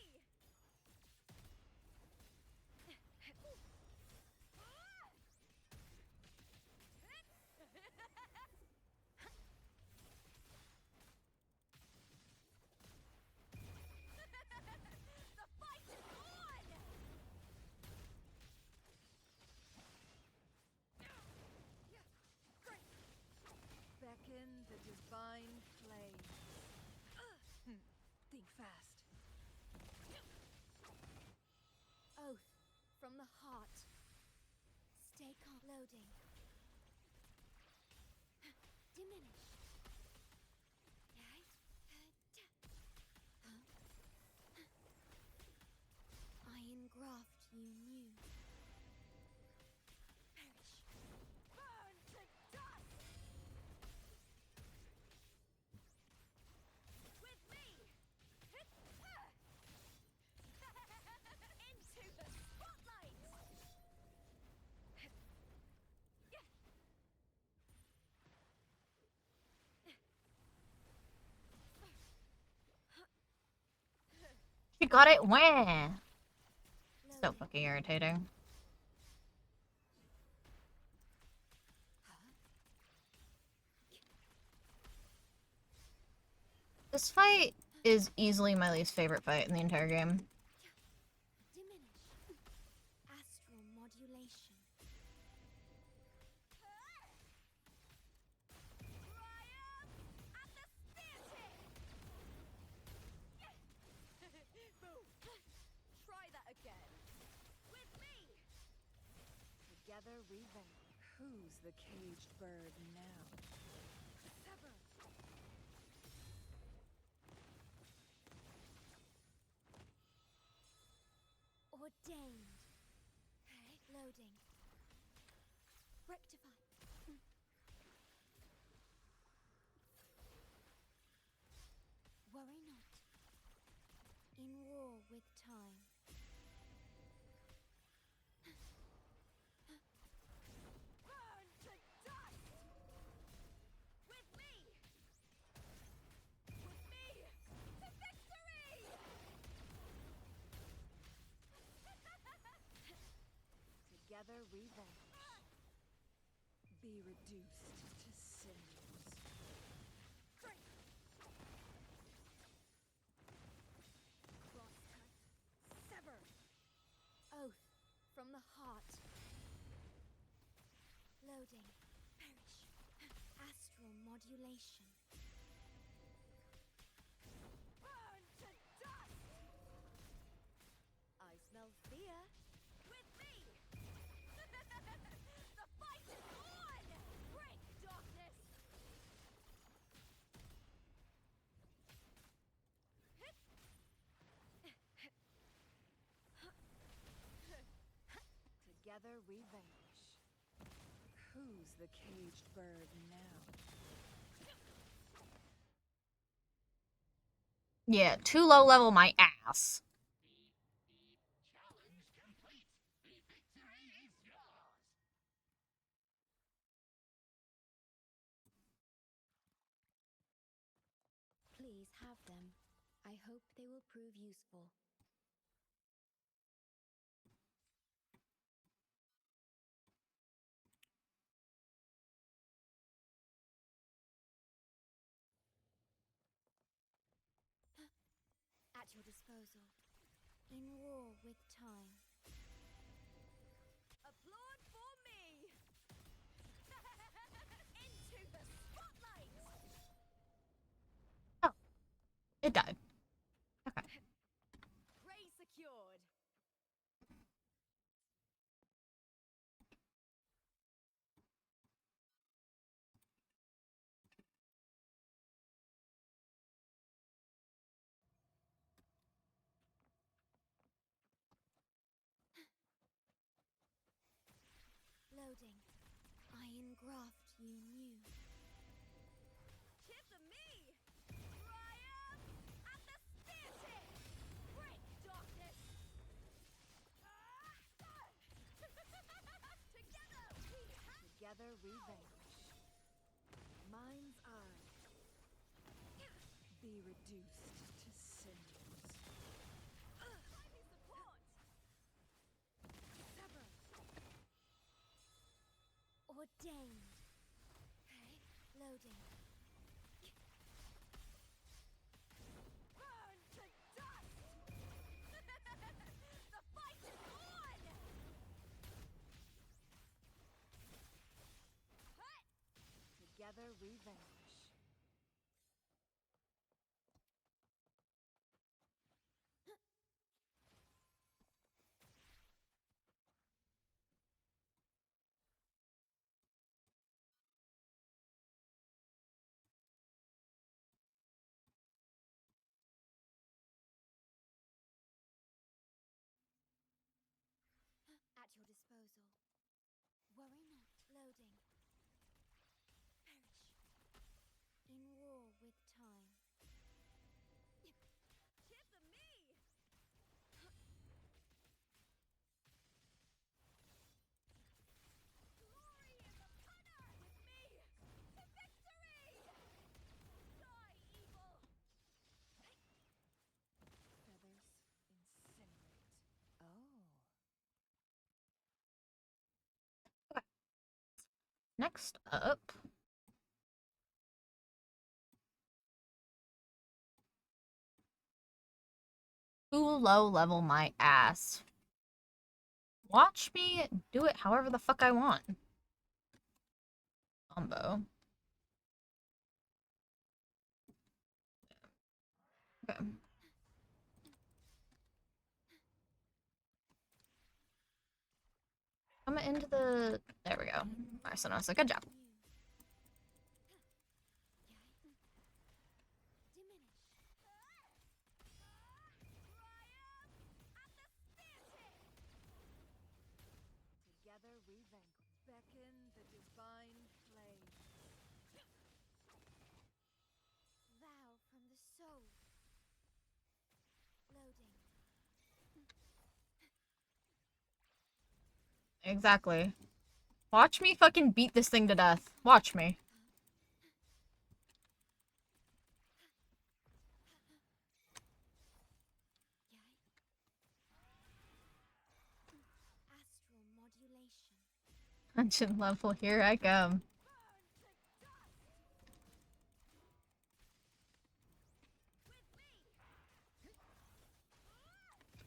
The fight is on! Beckon the divine flame. Think fast. Oath from the heart. Stay calm. Loading. Diminish. I engraft you new. Perish. Burn to dust! With me! Into the spotlight! She got it when? So fucking irritating. This fight is easily my least favorite fight in the entire game. Diminish. Astral modulation. Try that again. With me! Together revenge. Who's the caged bird now? Sever! Ordained. Loading. Rectify. Worry not. In war with time. Burn to dust! With me! With me! To victory! Together revenge. Be reduced to cinders. Crosscut. Sever! Oath from the heart. Loading. Perish. Astral modulation. Burn to dust! I smell fear. With me! The fight is on! Break, darkness! Together revenge. Who's the caged bird now? Yeah, too low level, my ass. Please have them. I hope they will prove useful. At your disposal. In war with time. Applaud for me! Into the spotlight! Oh, it died. Okay. Prey secured. Loading. I engraft you new. Chip to me! Together we vanquish. Mind's eye. Be reduced to cinders. Mighty support! Sever. Ordained. Loading. Burn to dust! The fight is on! Together we vanquish. At your disposal. Worry not. Loading. Perish. In war with time. Cheer for me! Glory is upon her! With me! To victory! Die, evil! Feathers incinerate. Oh. Next up. Who low level my ass? Watch me do it however the fuck I want. Combo. Okay. Come into the... There we go. Alright, so now it's like, good job. Together we vanquish. Beckon the divine flame. Vow from the soul. Loading. Exactly. Watch me fucking beat this thing to death. Watch me. Astral modulation. Dungeon level, here I come.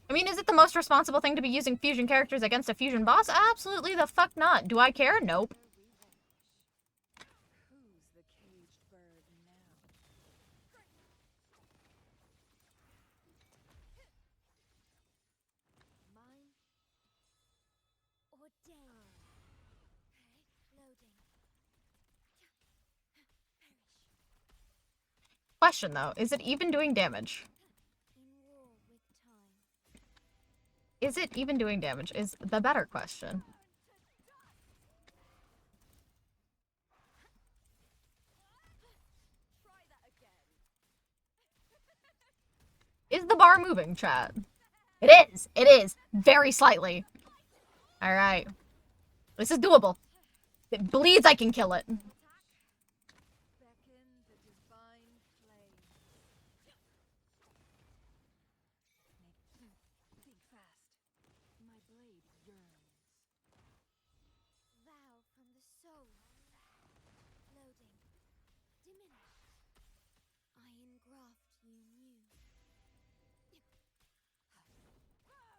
I mean, is it the most responsible thing to be using fusion characters against a fusion boss? Absolutely the fuck not. Do I care? Nope. Who's the caged bird now? Mine. Ordained. Loading. Question though, is it even doing damage? In war with time. Is it even doing damage? Is the better question. Try that again. Is the bar moving, chat? It is! It is! Very slightly. Alright. This is doable. If it bleeds, I can kill it. Beckon the divine flame. Think fast. My blade yearns. Vow from the soul. Loading. Diminish. I engraft you new. Burn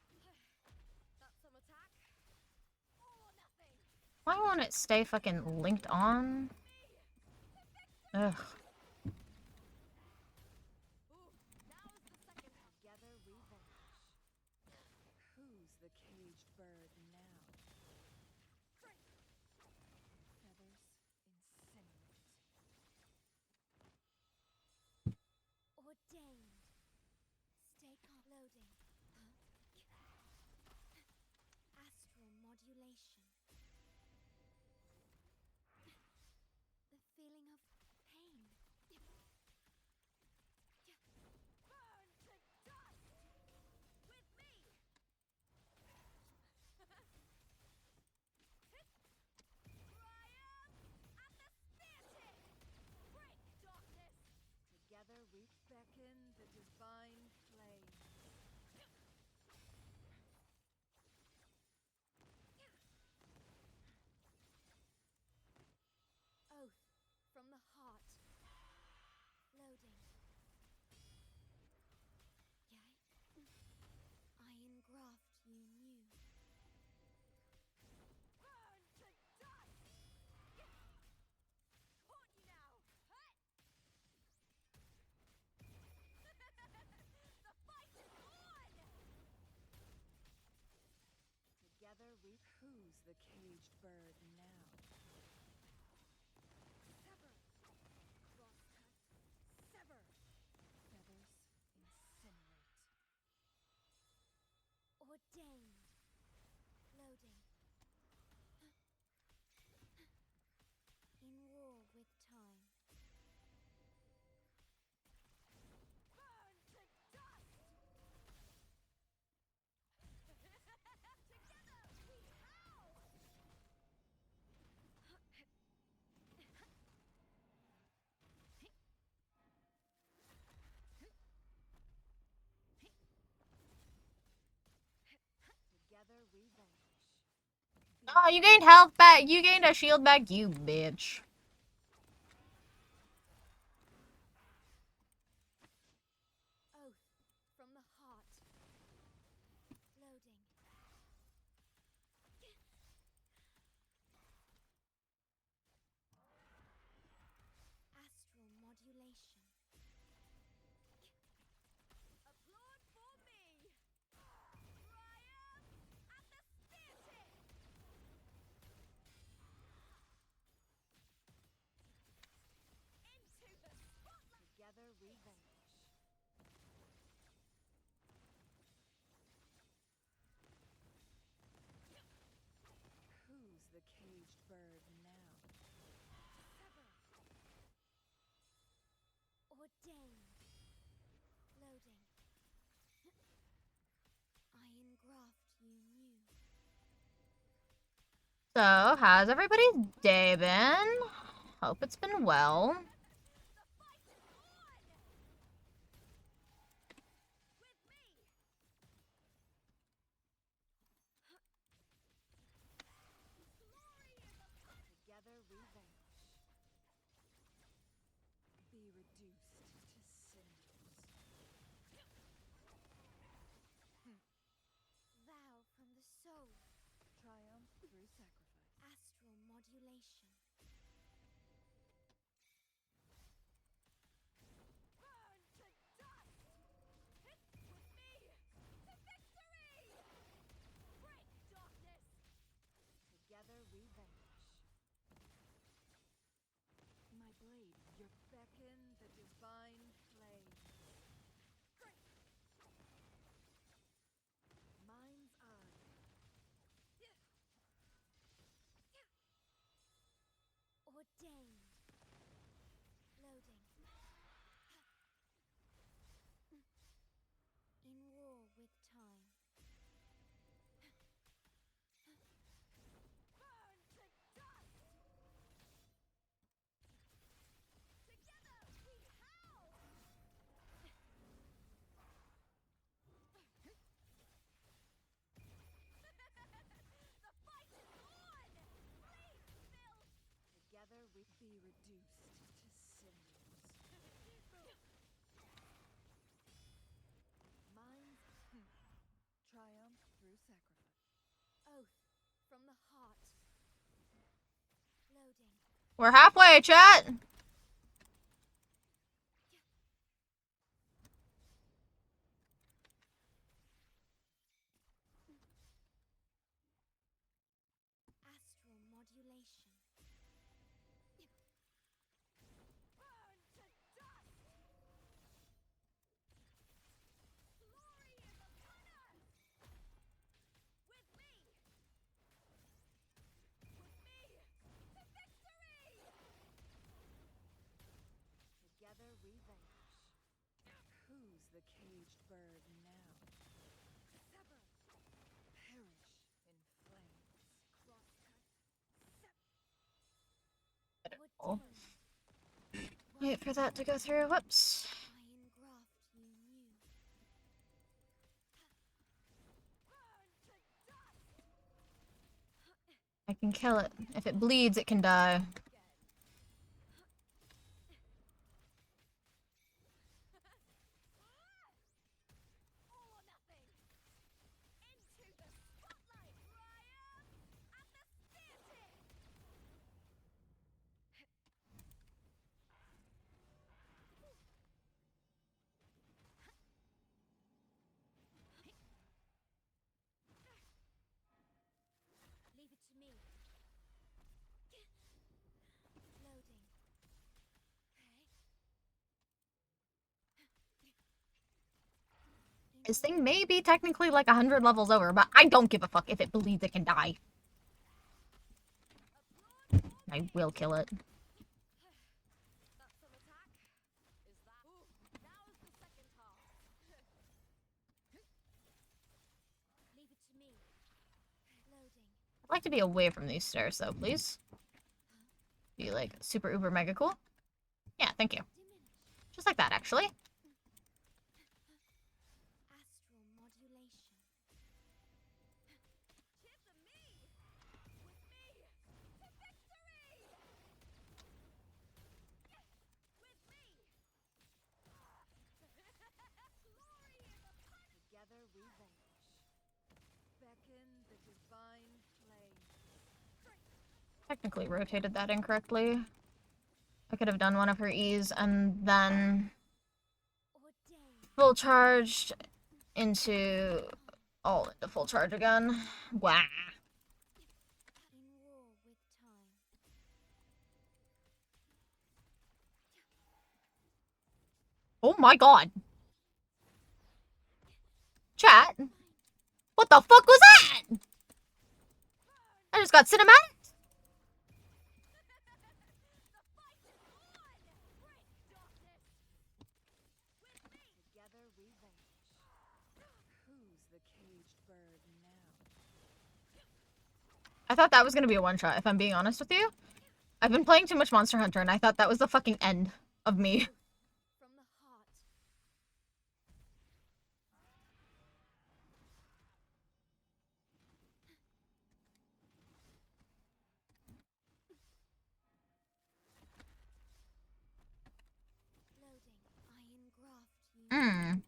to dust! That's some attack. Or nothing. Why won't it stay fucking linked on? Ugh. Together we vanquish. Who's the caged bird now? Feathers incinerate. Ordained. Stay calm. Loading. Astral modulation. The feeling of pain. Burn to dust! With me! Who's the caged bird now? Sever! Crosscut! Sever! Feathers incinerate. Ordained. Loading. In war with time. Burn to dust! Together we howl! Together we vanquish. Oh, you gained health back. You gained a shield back, you bitch. Oath from the heart. Loading. Astral modulation. Applaud for me! Triumph at the theatre! Into the spotlight! Together we vanquish. Who's the caged bird now? Sever! Ordained. Loading. I engraft you new. So, how's everybody's day been? Hope it's been well. The fight is on! With me! Glory is upon Together we vanquish. Be reduced to cinders. Vow from the soul. Triumph through sacrifice. Astral modulation. burn to dust! With me! To victory! Break darkness! Together we vanquish. My blade, your beckon the divine flame. Mind's eye. Ordained. Loading. In war with time. Burn to dust! Together we howl! The fight is on! Bleed, filth! Together we be reduced to cinders. Mind's triumph through sacrifice. Oath from the heart. Loading. We're halfway, chat. Astral modulation. Burn to dust! Glory is upon us! With me! With me! To victory! Together we vanquish. Who's the caged bird now? Sever! Perish in flames. Crosscut! Oh. Wait for that to go through. Whoops. I engraft you new. Burn to dust! I can kill it. If it bleeds, it can die. All or nothing! Into the spotlight! Triumph at the theatre! This thing may be technically like 100 levels over, but I don't give a fuck if it believes it can die. I will kill it. I'd like to be away from these stairs, though, please. Be like super uber mega cool. Yeah, thank you. Just like that, actually. Technically rotated that incorrectly. I could have done one of her E's and then full charged into all into full charge again. Wow. Oh my god. Chat. What the fuck was that? I just got cinematic. I thought that was gonna be a one-shot, if I'm being honest with you. I've been playing too much Monster Hunter, and I thought that was the fucking end of me.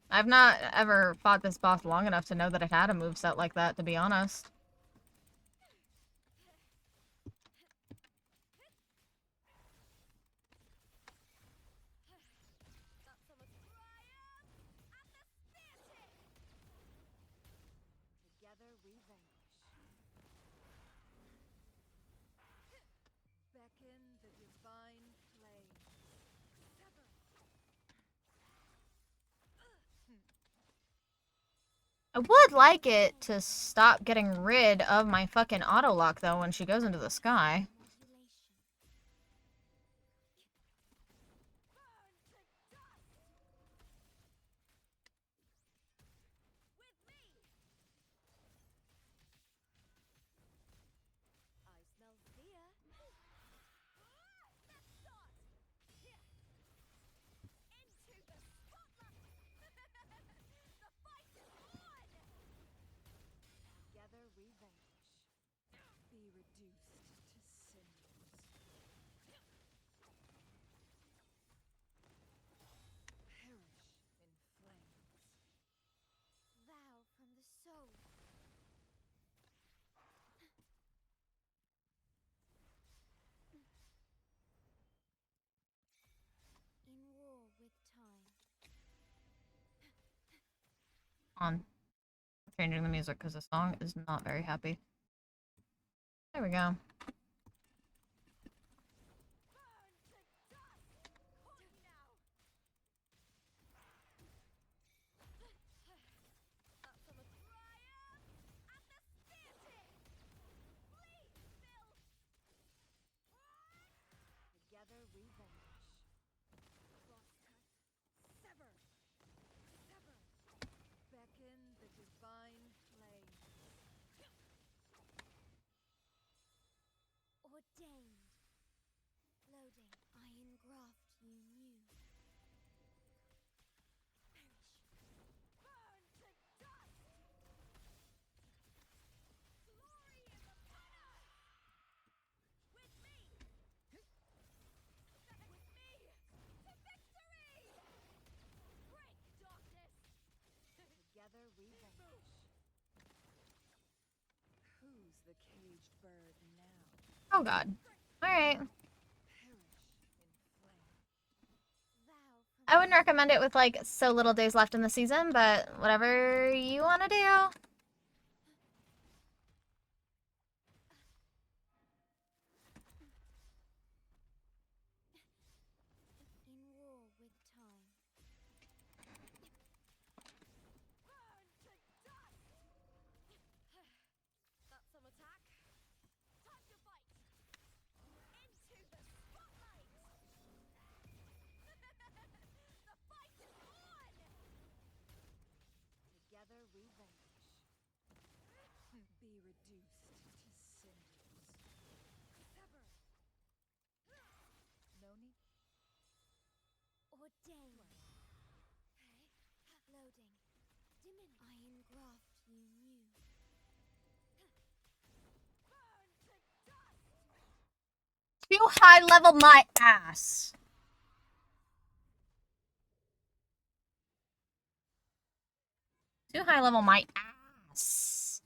I've not ever fought this boss long enough to know that it had a moveset like that, to be honest. I would like it to stop getting rid of my fucking auto-lock, though, when she goes into the sky. On. Changing the music because the song is not very happy. There we go. Oh god. Alright. I wouldn't recommend it with, like, so little days left in the season, but whatever you want to do. we vanish. Be reduced to cinders. Sever! No need. Ordain. Loading. Diminish. I engraft you new. Burn to dust! Too high level my ass. Too high level my ass.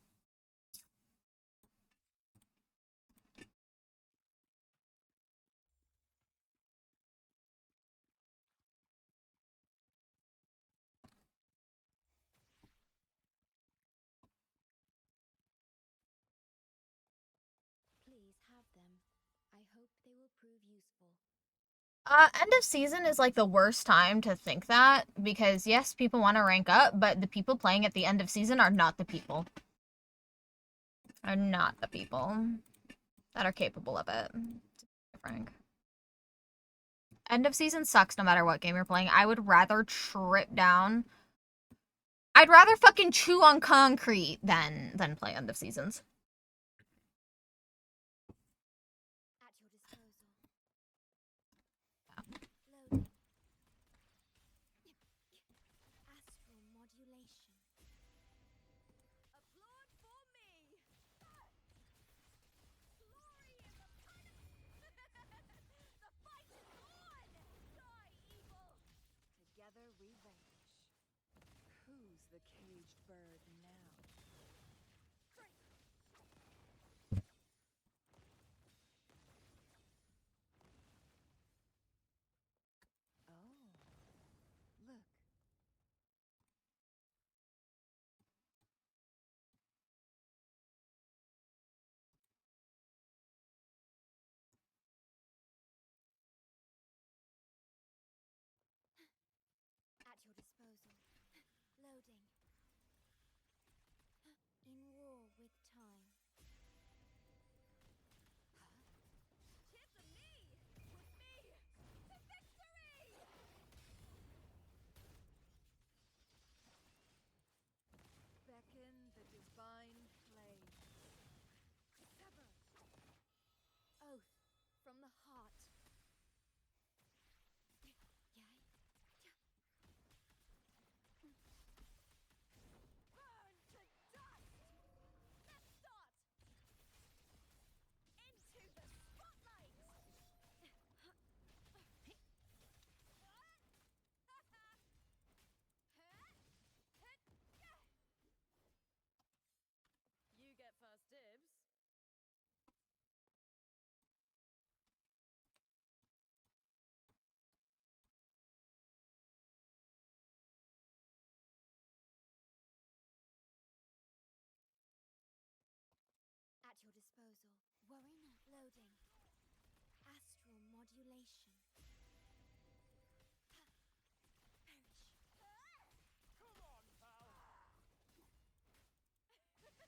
Please have them. I hope they will prove useful. End of season is like the worst time to think that because yes, people want to rank up, but the people playing at the end of season are not the people. Are not the people that are capable of it. To be frank. End of season sucks no matter what game you're playing. I would rather trip down. I'd rather fucking chew on concrete than play end of seasons. At your disposal. Loading. Astral modulation. Applaud for me! Glory in the The fight is on! Die, evil! Together we vanish. Who's the caged bird now? Oh, look. At your disposal. Loading. In war with time. Tis a me! With me! To victory! Beckon the divine flame. Sever! Oath from the heart. Burn to dust! Let's start! Into the spotlight! You get first dibs. At your disposal. Worry not. Loading. Astral modulation. Perish. Come on, pal! Together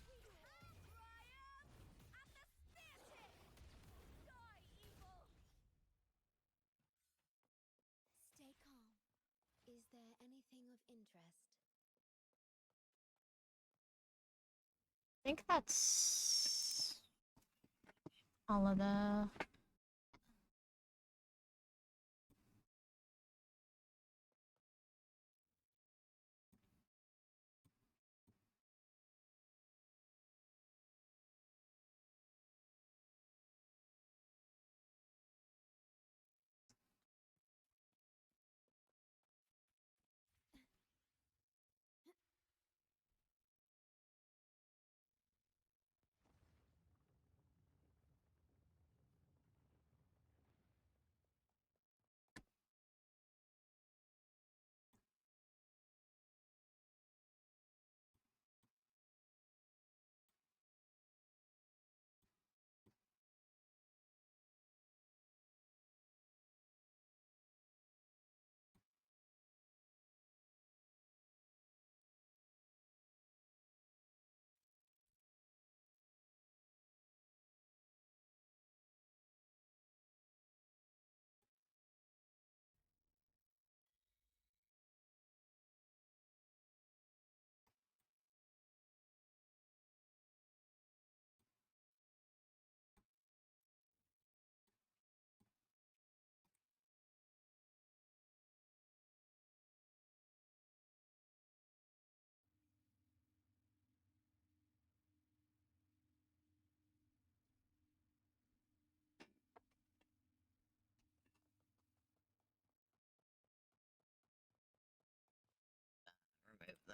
we have triumph at the spear tip! Die, evil! Stay calm. Is there anything of interest? I think that's all of the...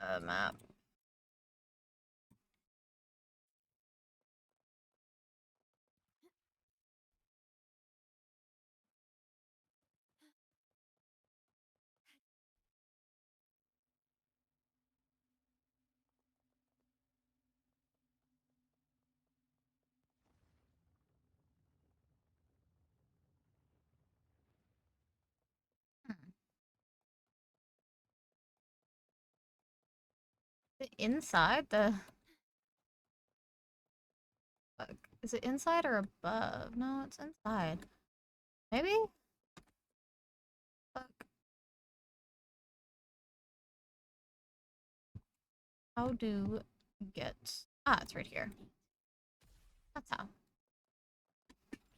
the map. Inside the... Fuck. Is it inside or above? No, it's inside. Maybe? Fuck. How do get... Ah, it's right here. That's how.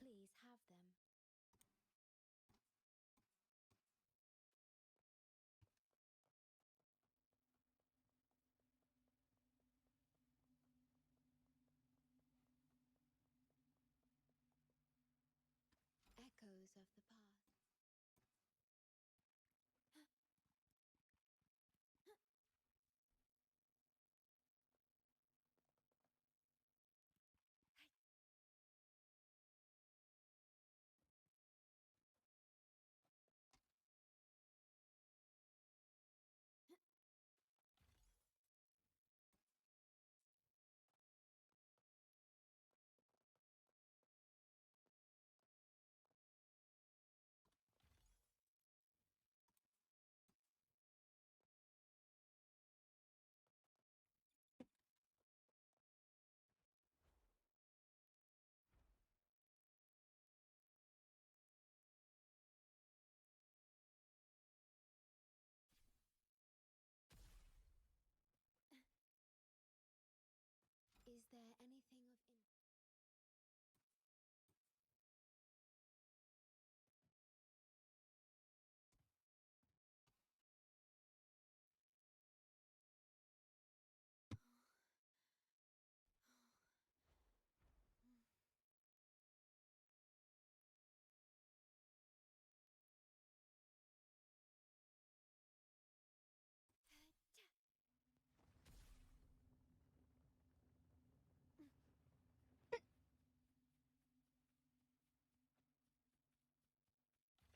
Please have them. Echoes of the past. Is there anything of interest?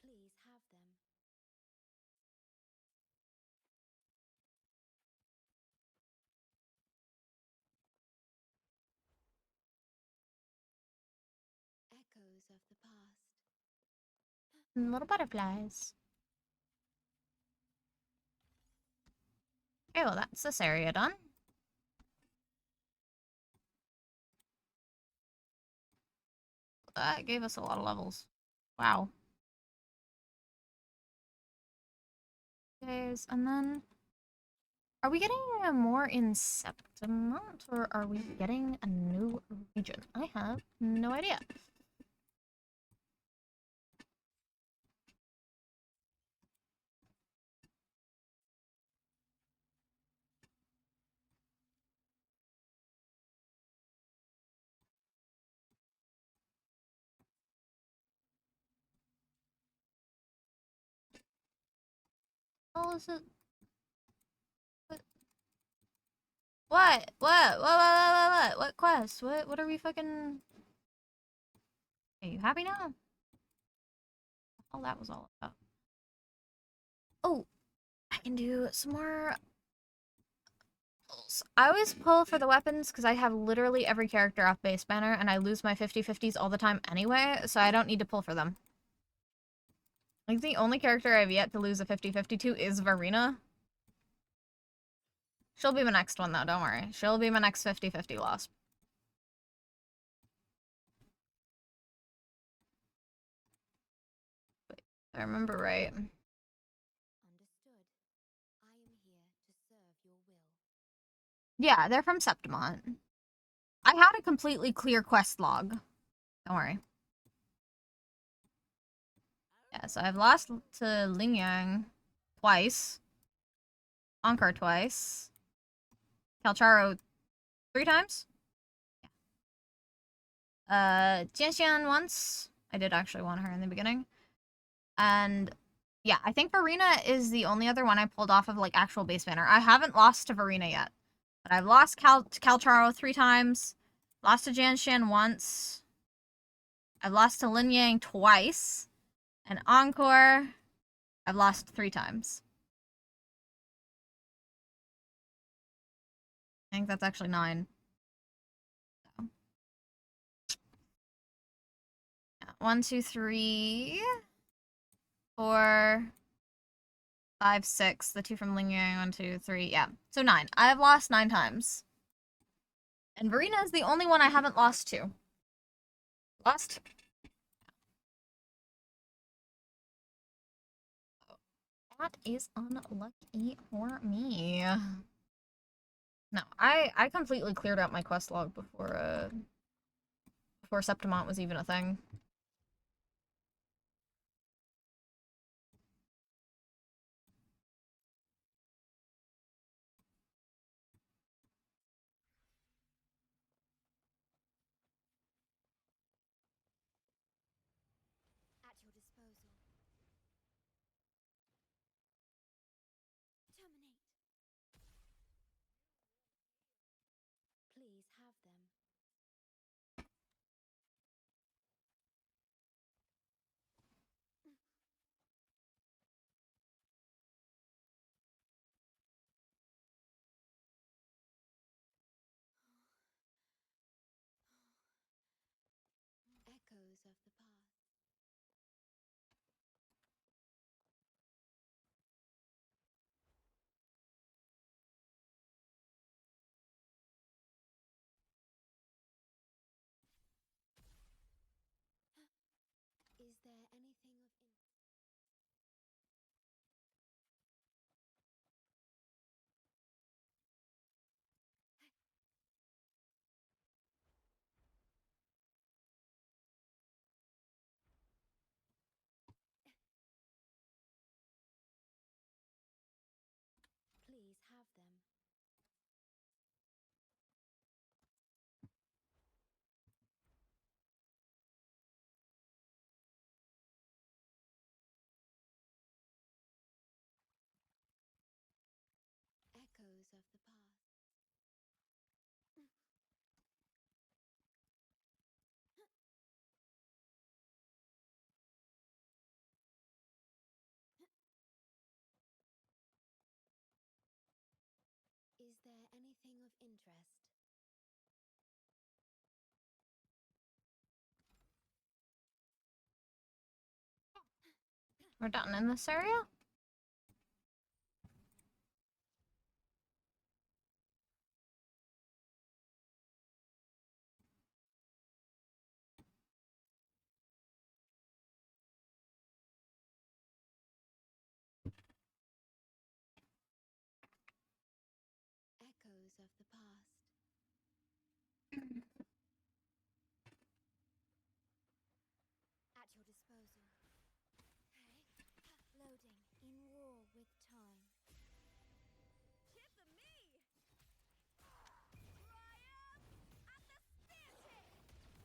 Please have them. Echoes of the past. Little butterflies. Okay, well that's this area done. That gave us a lot of levels. Wow. Okay, and then... Are we getting more in Septimont, or are we getting a new region? I have no idea. Oh, is it? What? What quest? What are we fucking... Are you happy now? Oh, that was all about. Oh, I can do some more pulls. I always pull for the weapons because I have literally every character off base banner and I lose my 50/50s all the time anyway, so I don't need to pull for them. Like, the only character I have yet to lose a 50/50 to is Varina. She'll be my next one, though, don't worry. She'll be my next 50/50 loss. Wait, if I remember right. Understood. I am here to serve your will. Yeah, they're from Septimont. I had a completely clear quest log. Don't worry. Yeah, so I've lost to Lingyang twice. Ankar twice. Kalcharo 3 times? Yeah. Jianxian once. I did actually want her in the beginning. And Yeah, I think Verena is the only other one I pulled off of, like, actual base banner. I haven't lost to Verena yet. But I've lost Calcharo 3 times. Lost to Janshan once. I've lost to Lin Yang twice. And Encore, I've lost 3 times. I think that's actually 9. So. Yeah, 1, 2, 3, 4, 5, 6. The 2 from Ling Yang, 1, 2, 3. Yeah. So 9. I have lost 9 times. And Verena is the only one I haven't lost to. Lost. That is unlucky for me. No, I completely cleared out my quest log before Septimont was even a thing. At your disposal. Terminate. Please have them. Echoes of the past. Is there anything of interest? Please have them. Echoes of the past. Is there anything of interest? We're done in this area? Echoes of the past. At your disposal. Loading. In war with time. Kiss me! Triumph at the spear tip!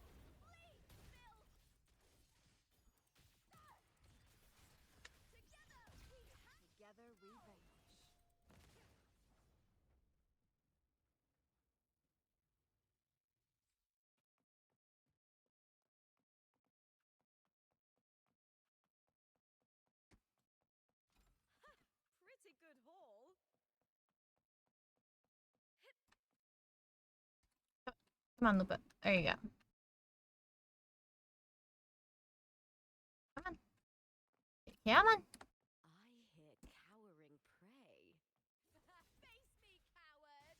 Fleet built! Together we vanquish. Pretty good haul. Come on, Lupa. There you go. Come on. Come on. I hear cowering prey. Face me, coward!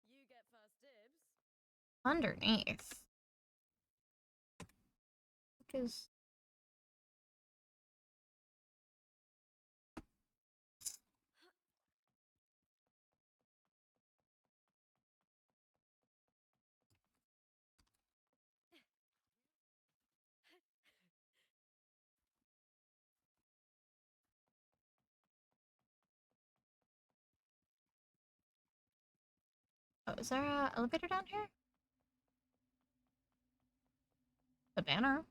You get first dibs. Underneath. Because Oh, is there an elevator down here? The banner.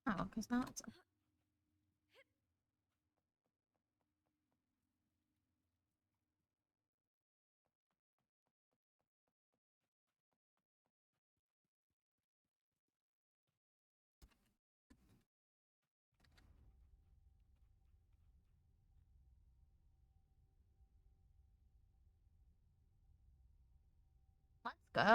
Oh, because now it's... Let's go. I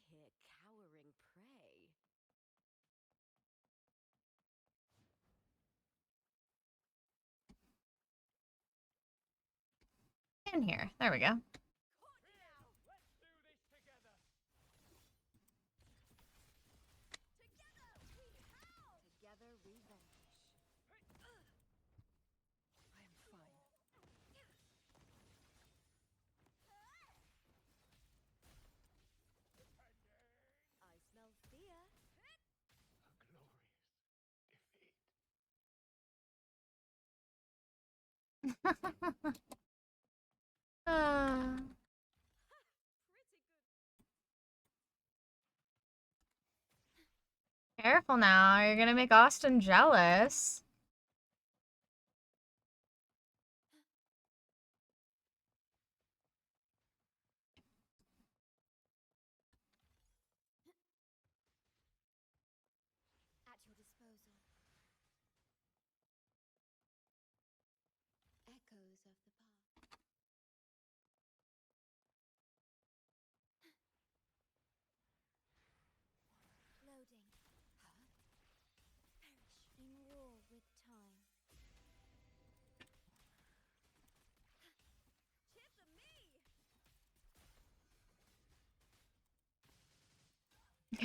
hear cowering prey. In here. There we go. Together we vanquish. I am fine. I smell fear. A glorious defeat. Careful now, you're gonna make Austin jealous. At your disposal. Echoes of the past. Loading. Perish in war with time. Cheer for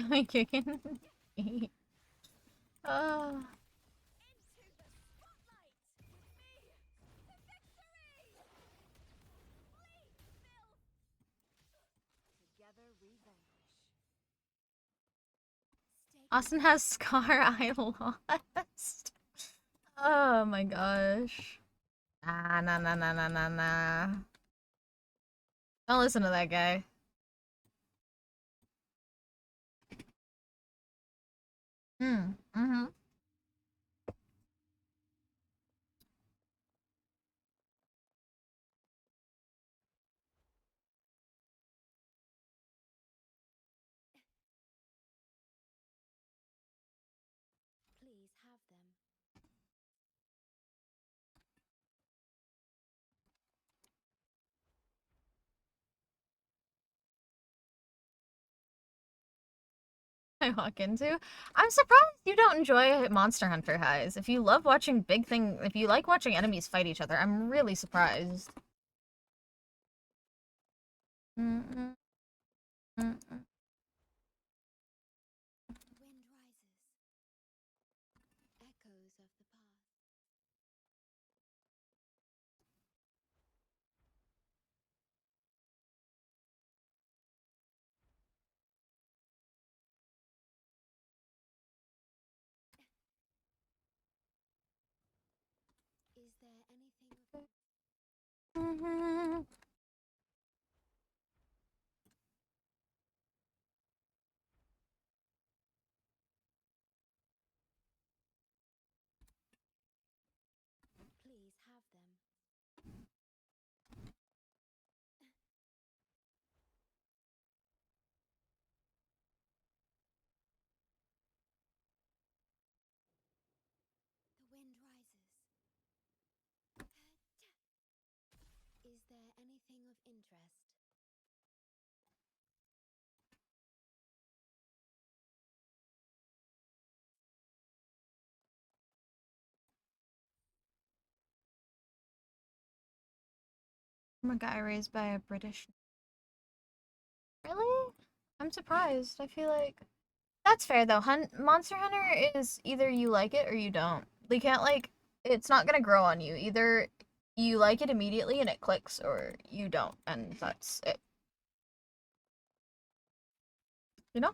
me! Like kicking me. Oh. Into the spotlight! With me! To victory! Flee, filth! Together we vanquish. Austin has Scar I lost. Oh my gosh. Nah, nah, nah, nah, nah, nah, nah. Don't listen to that guy. Mm-hmm. Please have them. I walk into. I'm surprised you don't enjoy Monster Hunter highs. If you love watching if you like watching enemies fight each other, I'm really surprised. Mm-mm. Mm-mm. The wind rises. Echoes of the past. Is there anything of Mhm. Please have them. The wind rises. Is there anything of interest? I'm a guy raised by a British. Really? I'm surprised. I feel like that's fair though. Monster Hunter is either you like it or you don't. They can't like it's not gonna grow on you. Either you like it immediately and it clicks, or you don't, and that's it. You know?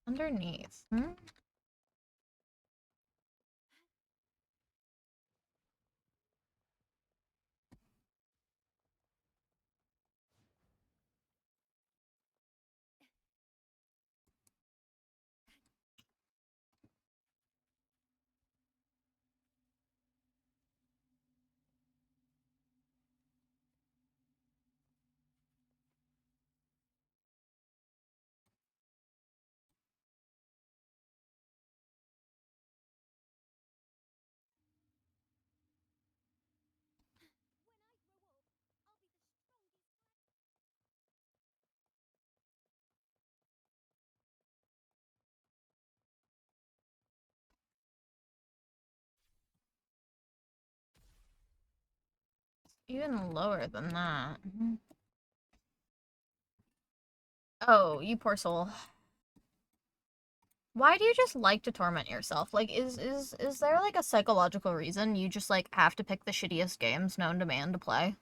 Underneath. Hmm? Even lower than that. Oh, you poor soul. Why do you just like to torment yourself? Like, is there like a psychological reason you just like have to pick the shittiest games known to man to play?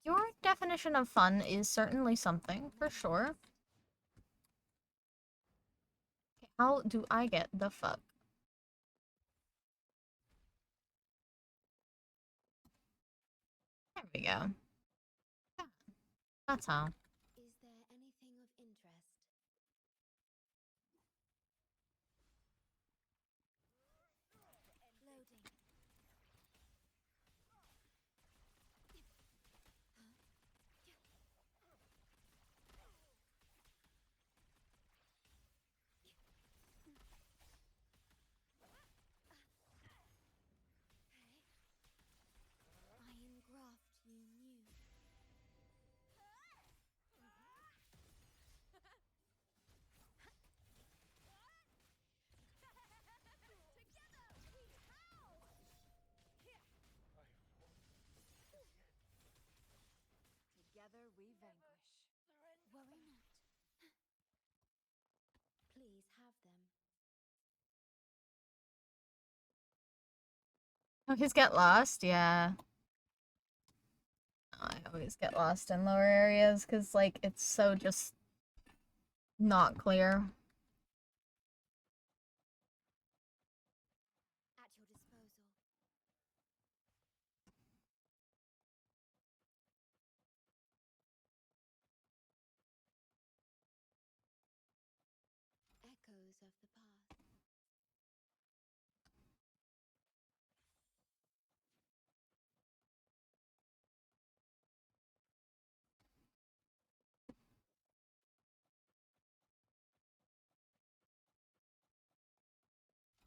Your definition of fun is certainly something, for sure. How do I get the fuck? There we go. Yeah, that's how. Is there anything of interest? Loading. Iron graft you knew. Together we vanquish. Worry not. Please have them. Always get lost, yeah. I always get lost in lower areas because, like, it's so just not clear. At your disposal. Echoes of the past.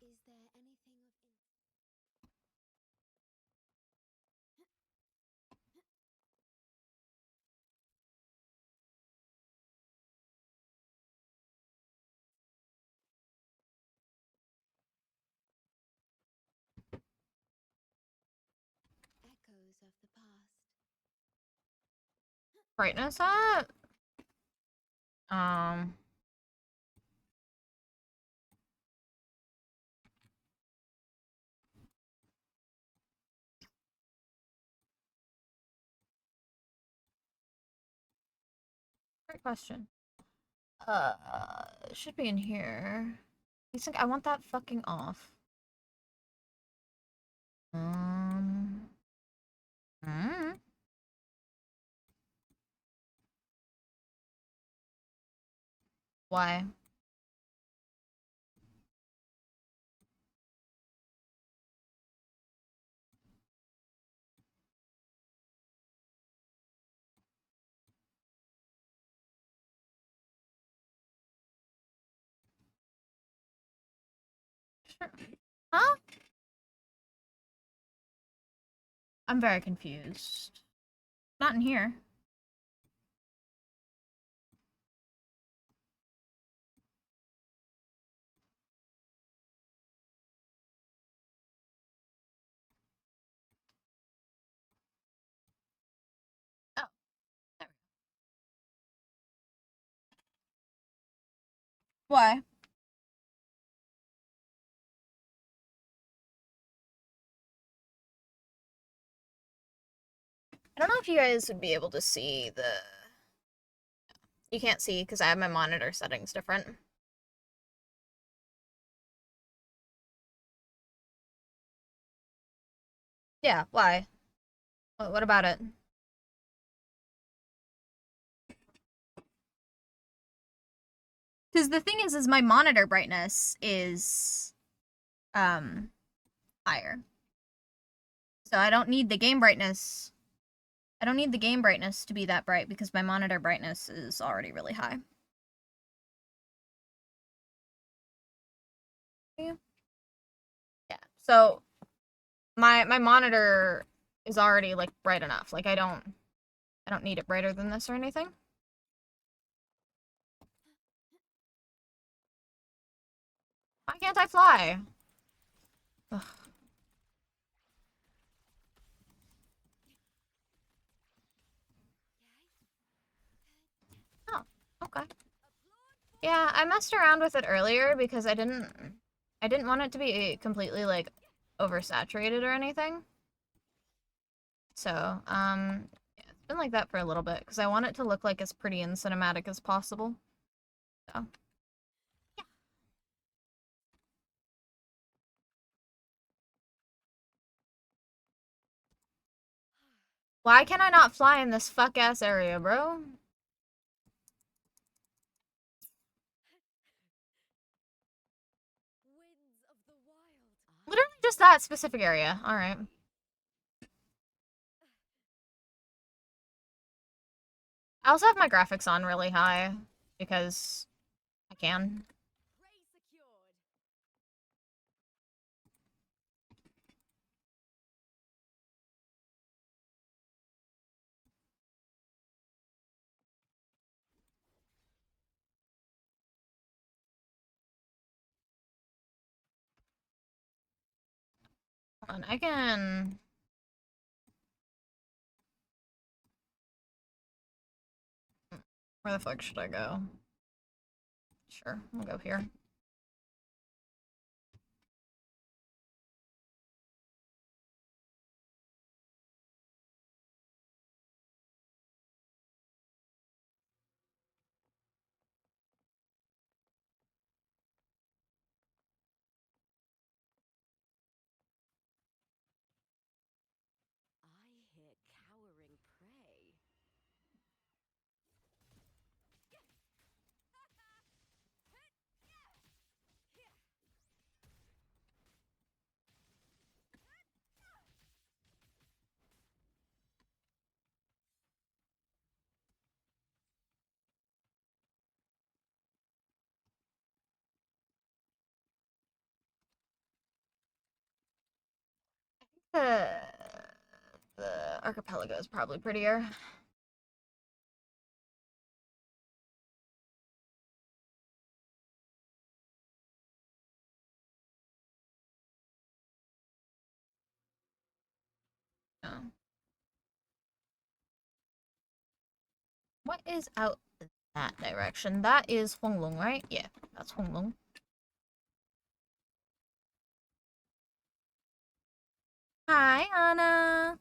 Is there anything of interest? Echoes of the past. Brightness up? Great question. It should be in here. You think I want that fucking off? Um. Mm. Why? Sure. Huh? I'm very confused. Not in here. Oh, there we go. Why? I don't know if you guys would be able to see the... You can't see because I have my monitor settings different. Yeah, why? What about it? Because the thing is my monitor brightness is, higher. So I don't need the game brightness. I don't need the game brightness to be that bright because my monitor brightness is already really high. Yeah. So my monitor is already like bright enough. Like I don't need it brighter than this or anything. Why can't I fly? Ugh. Oh, okay. Yeah, I messed around with it earlier because I didn't want it to be completely like oversaturated or anything. So, yeah, it's been like that for a little bit because I want it to look like as pretty and cinematic as possible. So, yeah. Why can I not fly in this fuck-ass area, bro? Literally just that specific area. Alright. I also have my graphics on really high because I can. Hold on, I can... Where the fuck should I go? Sure, we'll go here. I hear cowering prey. The... The archipelago is probably prettier. Oh. What is out that direction? That is Honglong, right? Yeah, that's Honglong. Hi, Anna.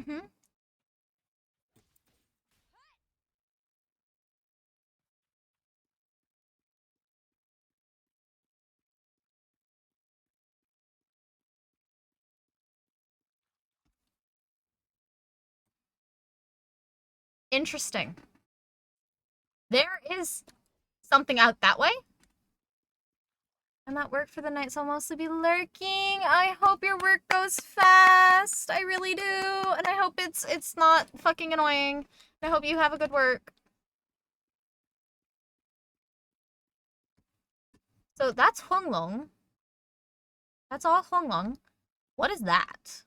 Mm-hmm. Interesting. There is something out that way. I'm at work for the night, so I'll mostly be lurking. I hope your work goes fast. I really do. And I hope it's not fucking annoying. I hope you have a good work. So that's Huanglong. That's all Huanglong. What is that?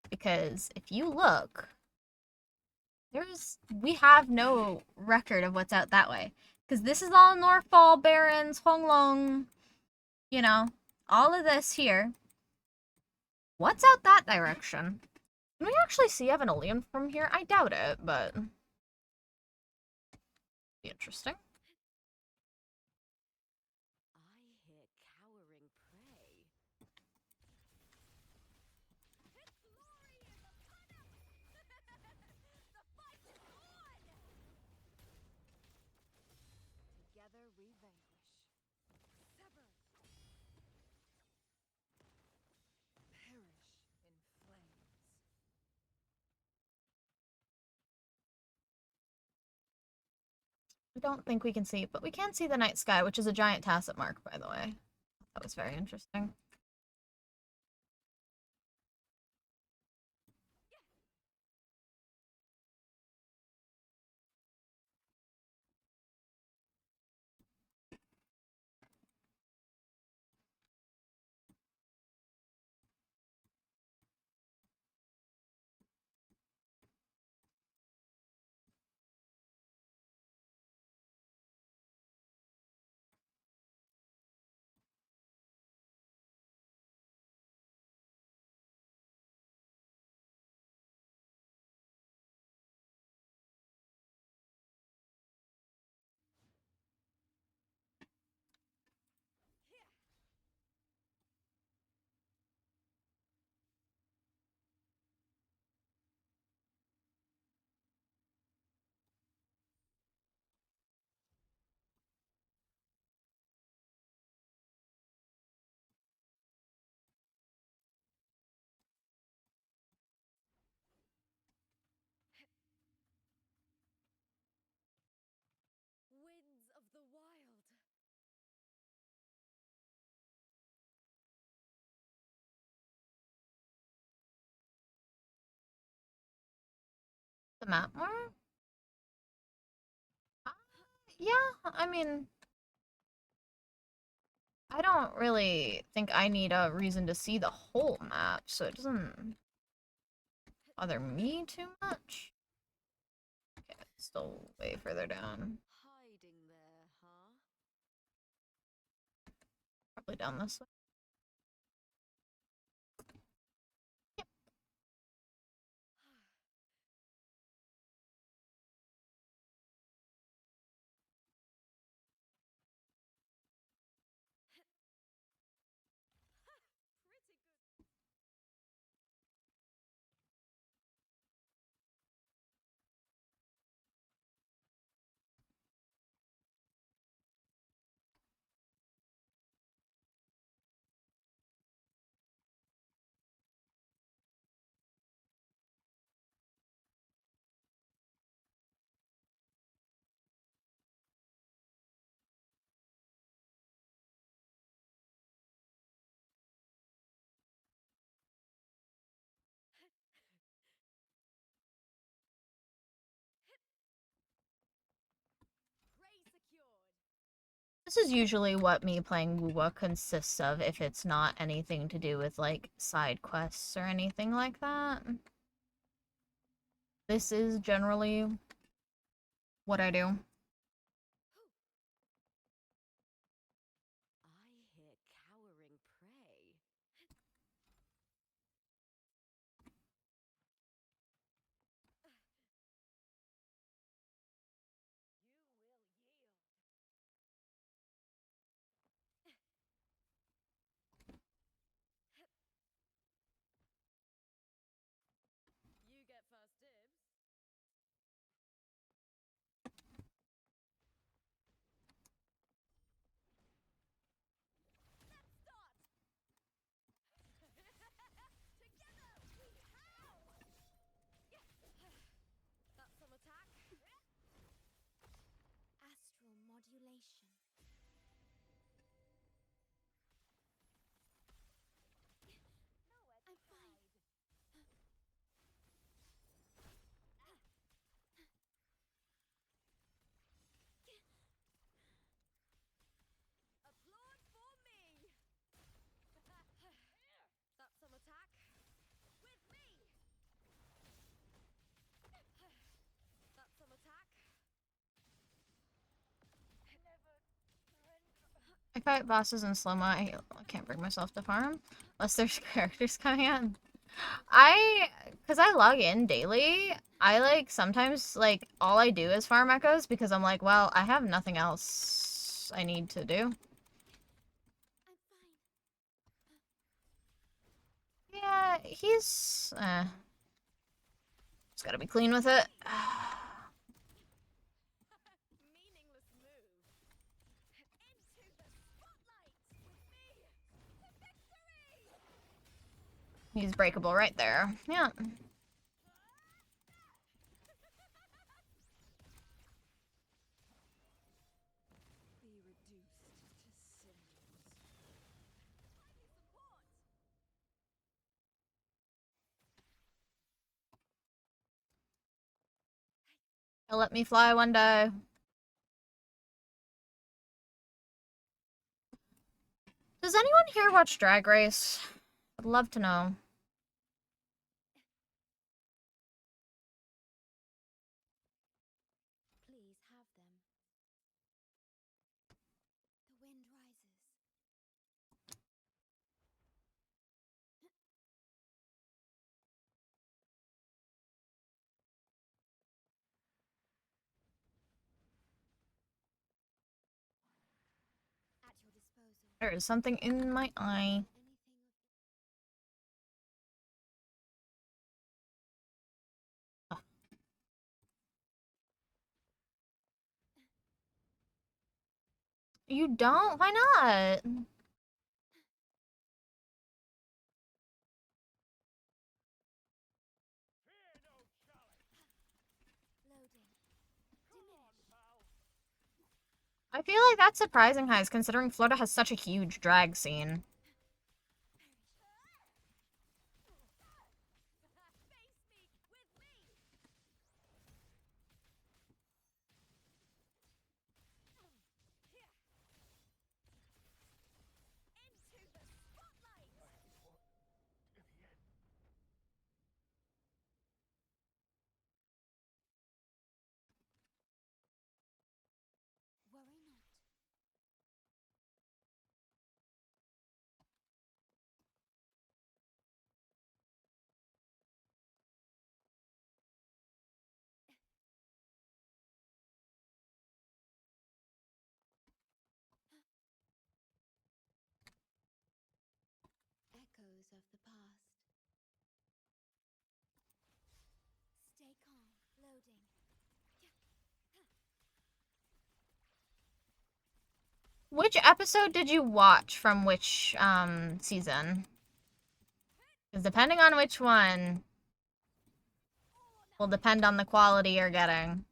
Because if you look, we have no record of what's out that way. Because this is all Northfall, Barrens, Huanglong, you know, all of this here. What's out that direction? Can we actually see Evanolian from here? I doubt it, but... be interesting. I hear cowering prey. Its glory is upon us! The fight is on! Together we vanquish. Sever. Perish in flames. I don't think we can see, but we can see the night sky, which is a giant tacet mark, by the way. That was very interesting. Winds of the wild. The map more? Yeah, I mean... I don't really think I need a reason to see the whole map, so it doesn't bother me too much. Okay, it's still way further down. Hiding there, huh? Probably down this way. Prey secured. This is usually what me playing Wuwa consists of, if it's not anything to do with, like, side quests or anything like that. This is generally what I do. I hear cowering prey. You will yield. I fight bosses in slow-mo. I can't bring myself to farm unless there's characters coming in. Cause I log in daily, I like sometimes like all I do is farm echoes because I'm like, well, I have nothing else I need to do. Yeah, he's just gotta be clean with it. Meaningless move. Into the spotlight with me. To victory! He's breakable right there. Yeah. Be reduced to cinders. Finding support. He'll let me fly one day. Does anyone here watch Drag Race? I'd love to know. Please have them. The wind rises. At your disposal. There is something in my eye. Anything You don't? Why not? loading. Diminish. I feel like that's surprising, guys, considering Florida has such a huge drag scene. Face me with me. Into the spotlight. Worry not. Echoes of the past. Stay calm. Loading. Which episode did you watch from which, season? Because depending on which one, will depend on the quality you're getting.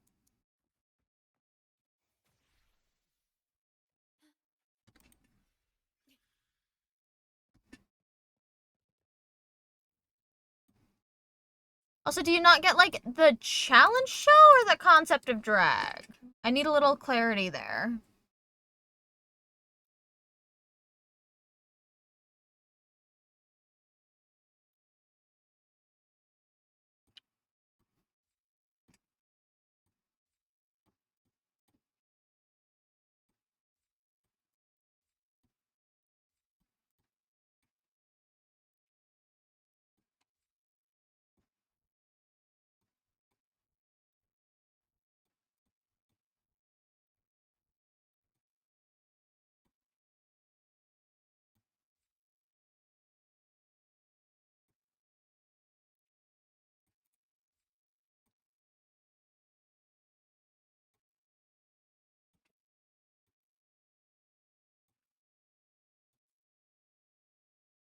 Also, do you not get, like, the challenge show or the concept of drag? I need a little clarity there.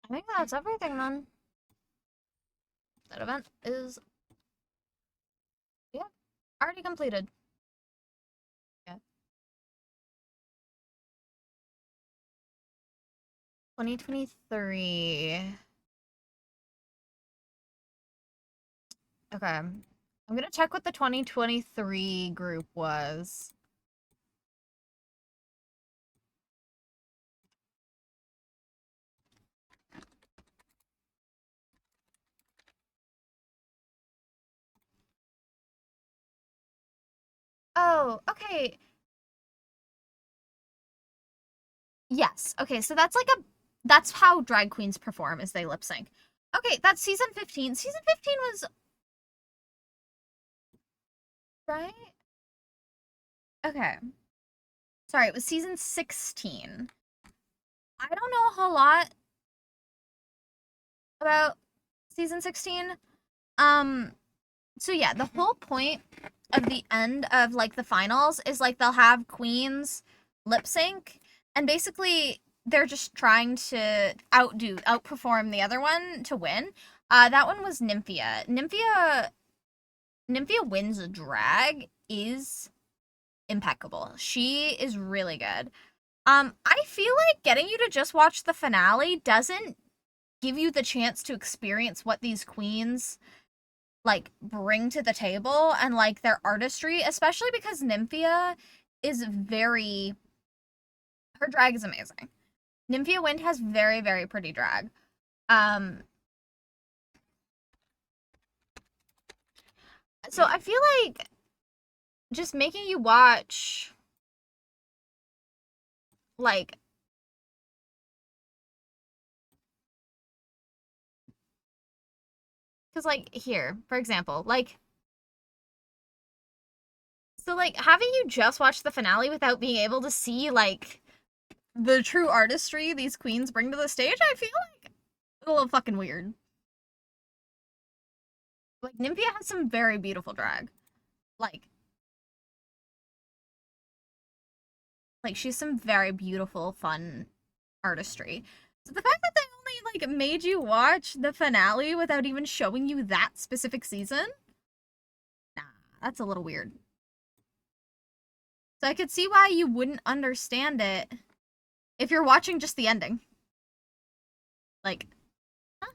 I think that's everything then. That event is, yeah, already completed. Yeah. 2023. Okay. I'm gonna check what the 2023 group was. Oh, okay. Yes. Okay, so that's how drag queens perform, is they lip sync. Okay, that's season 15. Season 15 was right? Okay. Sorry, it was season 16. I don't know a whole lot about season 16. So yeah, the whole point of the end of like the finals is like they'll have queens lip sync, and basically they're just trying to outperform the other one to win. That one was Nymphia. Nymphia wins a drag is impeccable. She is really good. I feel like getting you to just watch the finale doesn't give you the chance to experience what these queens like bring to the table and like their artistry, especially because Nymphia is very her drag is amazing. Nymphia Wind has very, very pretty drag. So I feel like just making you watch like because like here, for example, like so like having you just watch the finale without being able to see like the true artistry these queens bring to the stage, I feel like a little fucking weird. Like Nymphia has some very beautiful drag. Like she's some very beautiful, fun artistry. So the fact that they only like made you watch the finale without even showing you that specific season, nah, that's a little weird. So I could see why you wouldn't understand it if you're watching just the ending. Like, huh?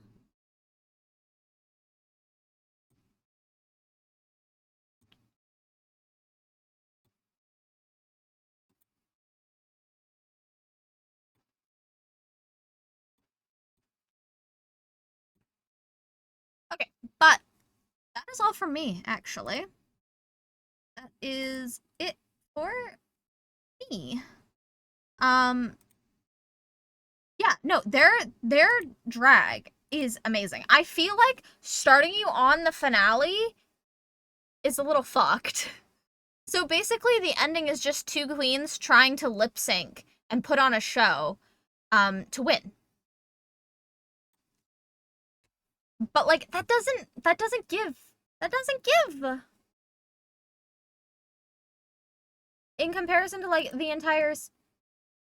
Okay, but that is all from me, actually. That is it for me. Um, yeah, no, their drag is amazing. I feel like starting you on the finale is a little fucked. So basically the ending is just two queens trying to lip sync and put on a show to win. But like that doesn't give in comparison to like the entire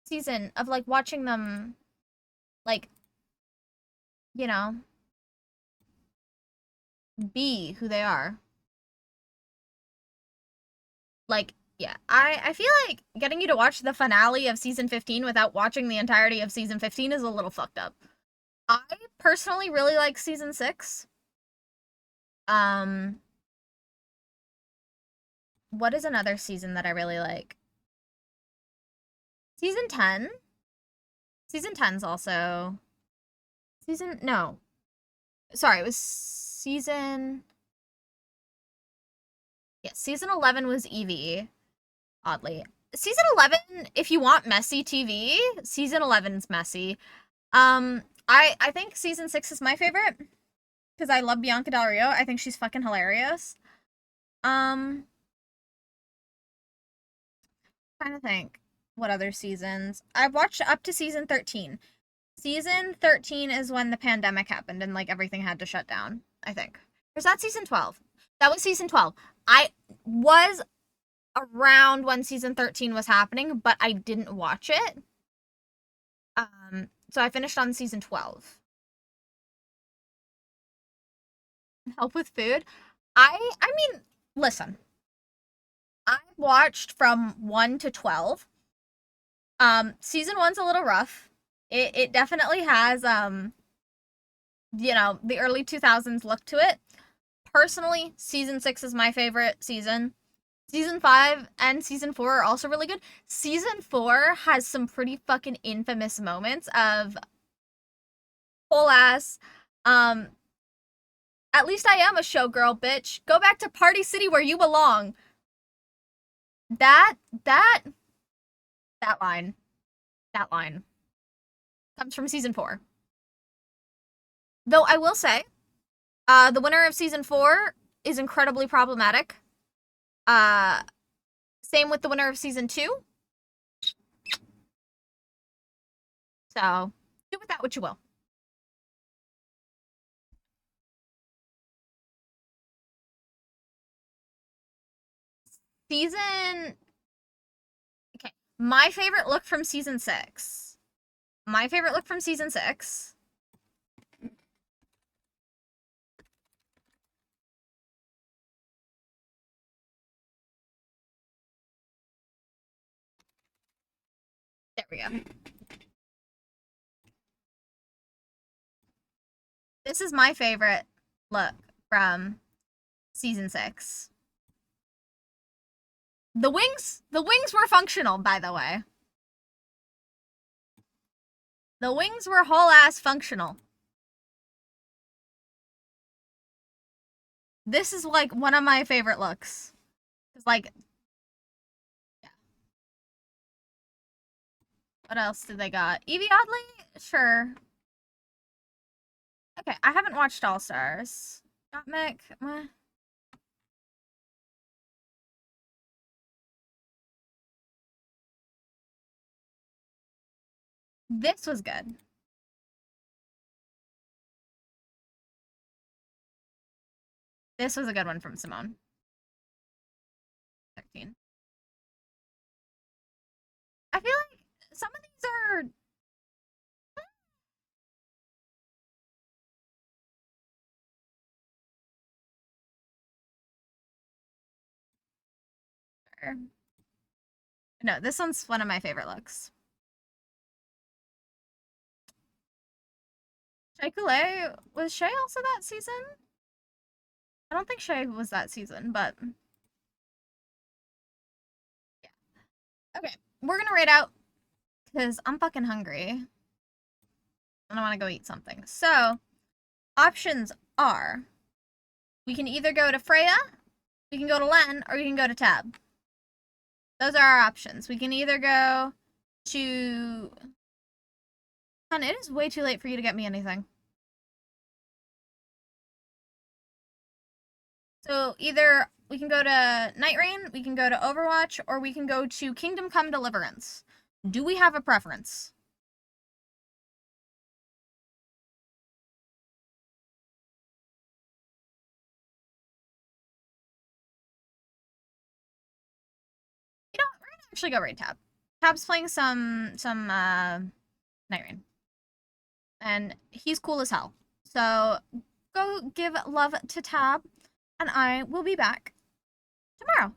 season of like watching them like you know be who they are. Like yeah, I feel like getting you to watch the finale of season 15 without watching the entirety of season 15 is a little fucked up. I personally really like season 6. Um what is another season that I really like? Season 10. Season 10's also season no. Sorry, it was season yeah, season 11 was Evie, oddly. Season 11, if you want messy TV, season 11's messy. I think season 6 is my favorite because I love Bianca Del Rio. I think she's fucking hilarious. Trying to think what other seasons. I've watched up to season 13. Season 13 is when the pandemic happened and like everything had to shut down, I think. Or is that season 12? That was season 12. I was around when season 13 was happening, but I didn't watch it. So I finished on season 12. Help with food. I mean, listen. I watched from 1 to 12. Season 1's a little rough. It definitely has the early 2000s look to it. Personally, season 6 is my favorite season. Season 5 and season 4 are also really good. Season 4 has some pretty fucking infamous moments of whole ass at least I am a showgirl, bitch. Go back to Party City where you belong. That that line. That line comes from season 4. Though I will say, the winner of season 4 is incredibly problematic. Same with the winner of season 2. So, do with that what you will. Okay. My favorite look from season 6. There we go. This is my favorite look from season 6. The wings were functional, by the way. The wings were whole ass functional. This is like one of my favorite looks. It's like, yeah. What else did they got? Evie Oddly? Sure. Okay, I haven't watched All Stars. Got Mick. Meh. This was good. This was a good one from Simone. 13. I feel like some of these are... No, this one's one of my favorite looks. Shay Coulee, was Shay also that season? I don't think Shay was that season, but... yeah. Okay, we're gonna rate out, because I'm fucking hungry. And I want to go eat something. So, options are, we can either go to Freya, we can go to Len, or we can go to Tab. Those are our options. We can either go to... Hon, it is way too late for you to get me anything. So either we can go to Night Rain, we can go to Overwatch, or we can go to Kingdom Come Deliverance. Do we have a preference? You know what? We're gonna actually go raid Tab. Tab's playing some Night Rain. And he's cool as hell. So go give love to Tab, and I will be back tomorrow.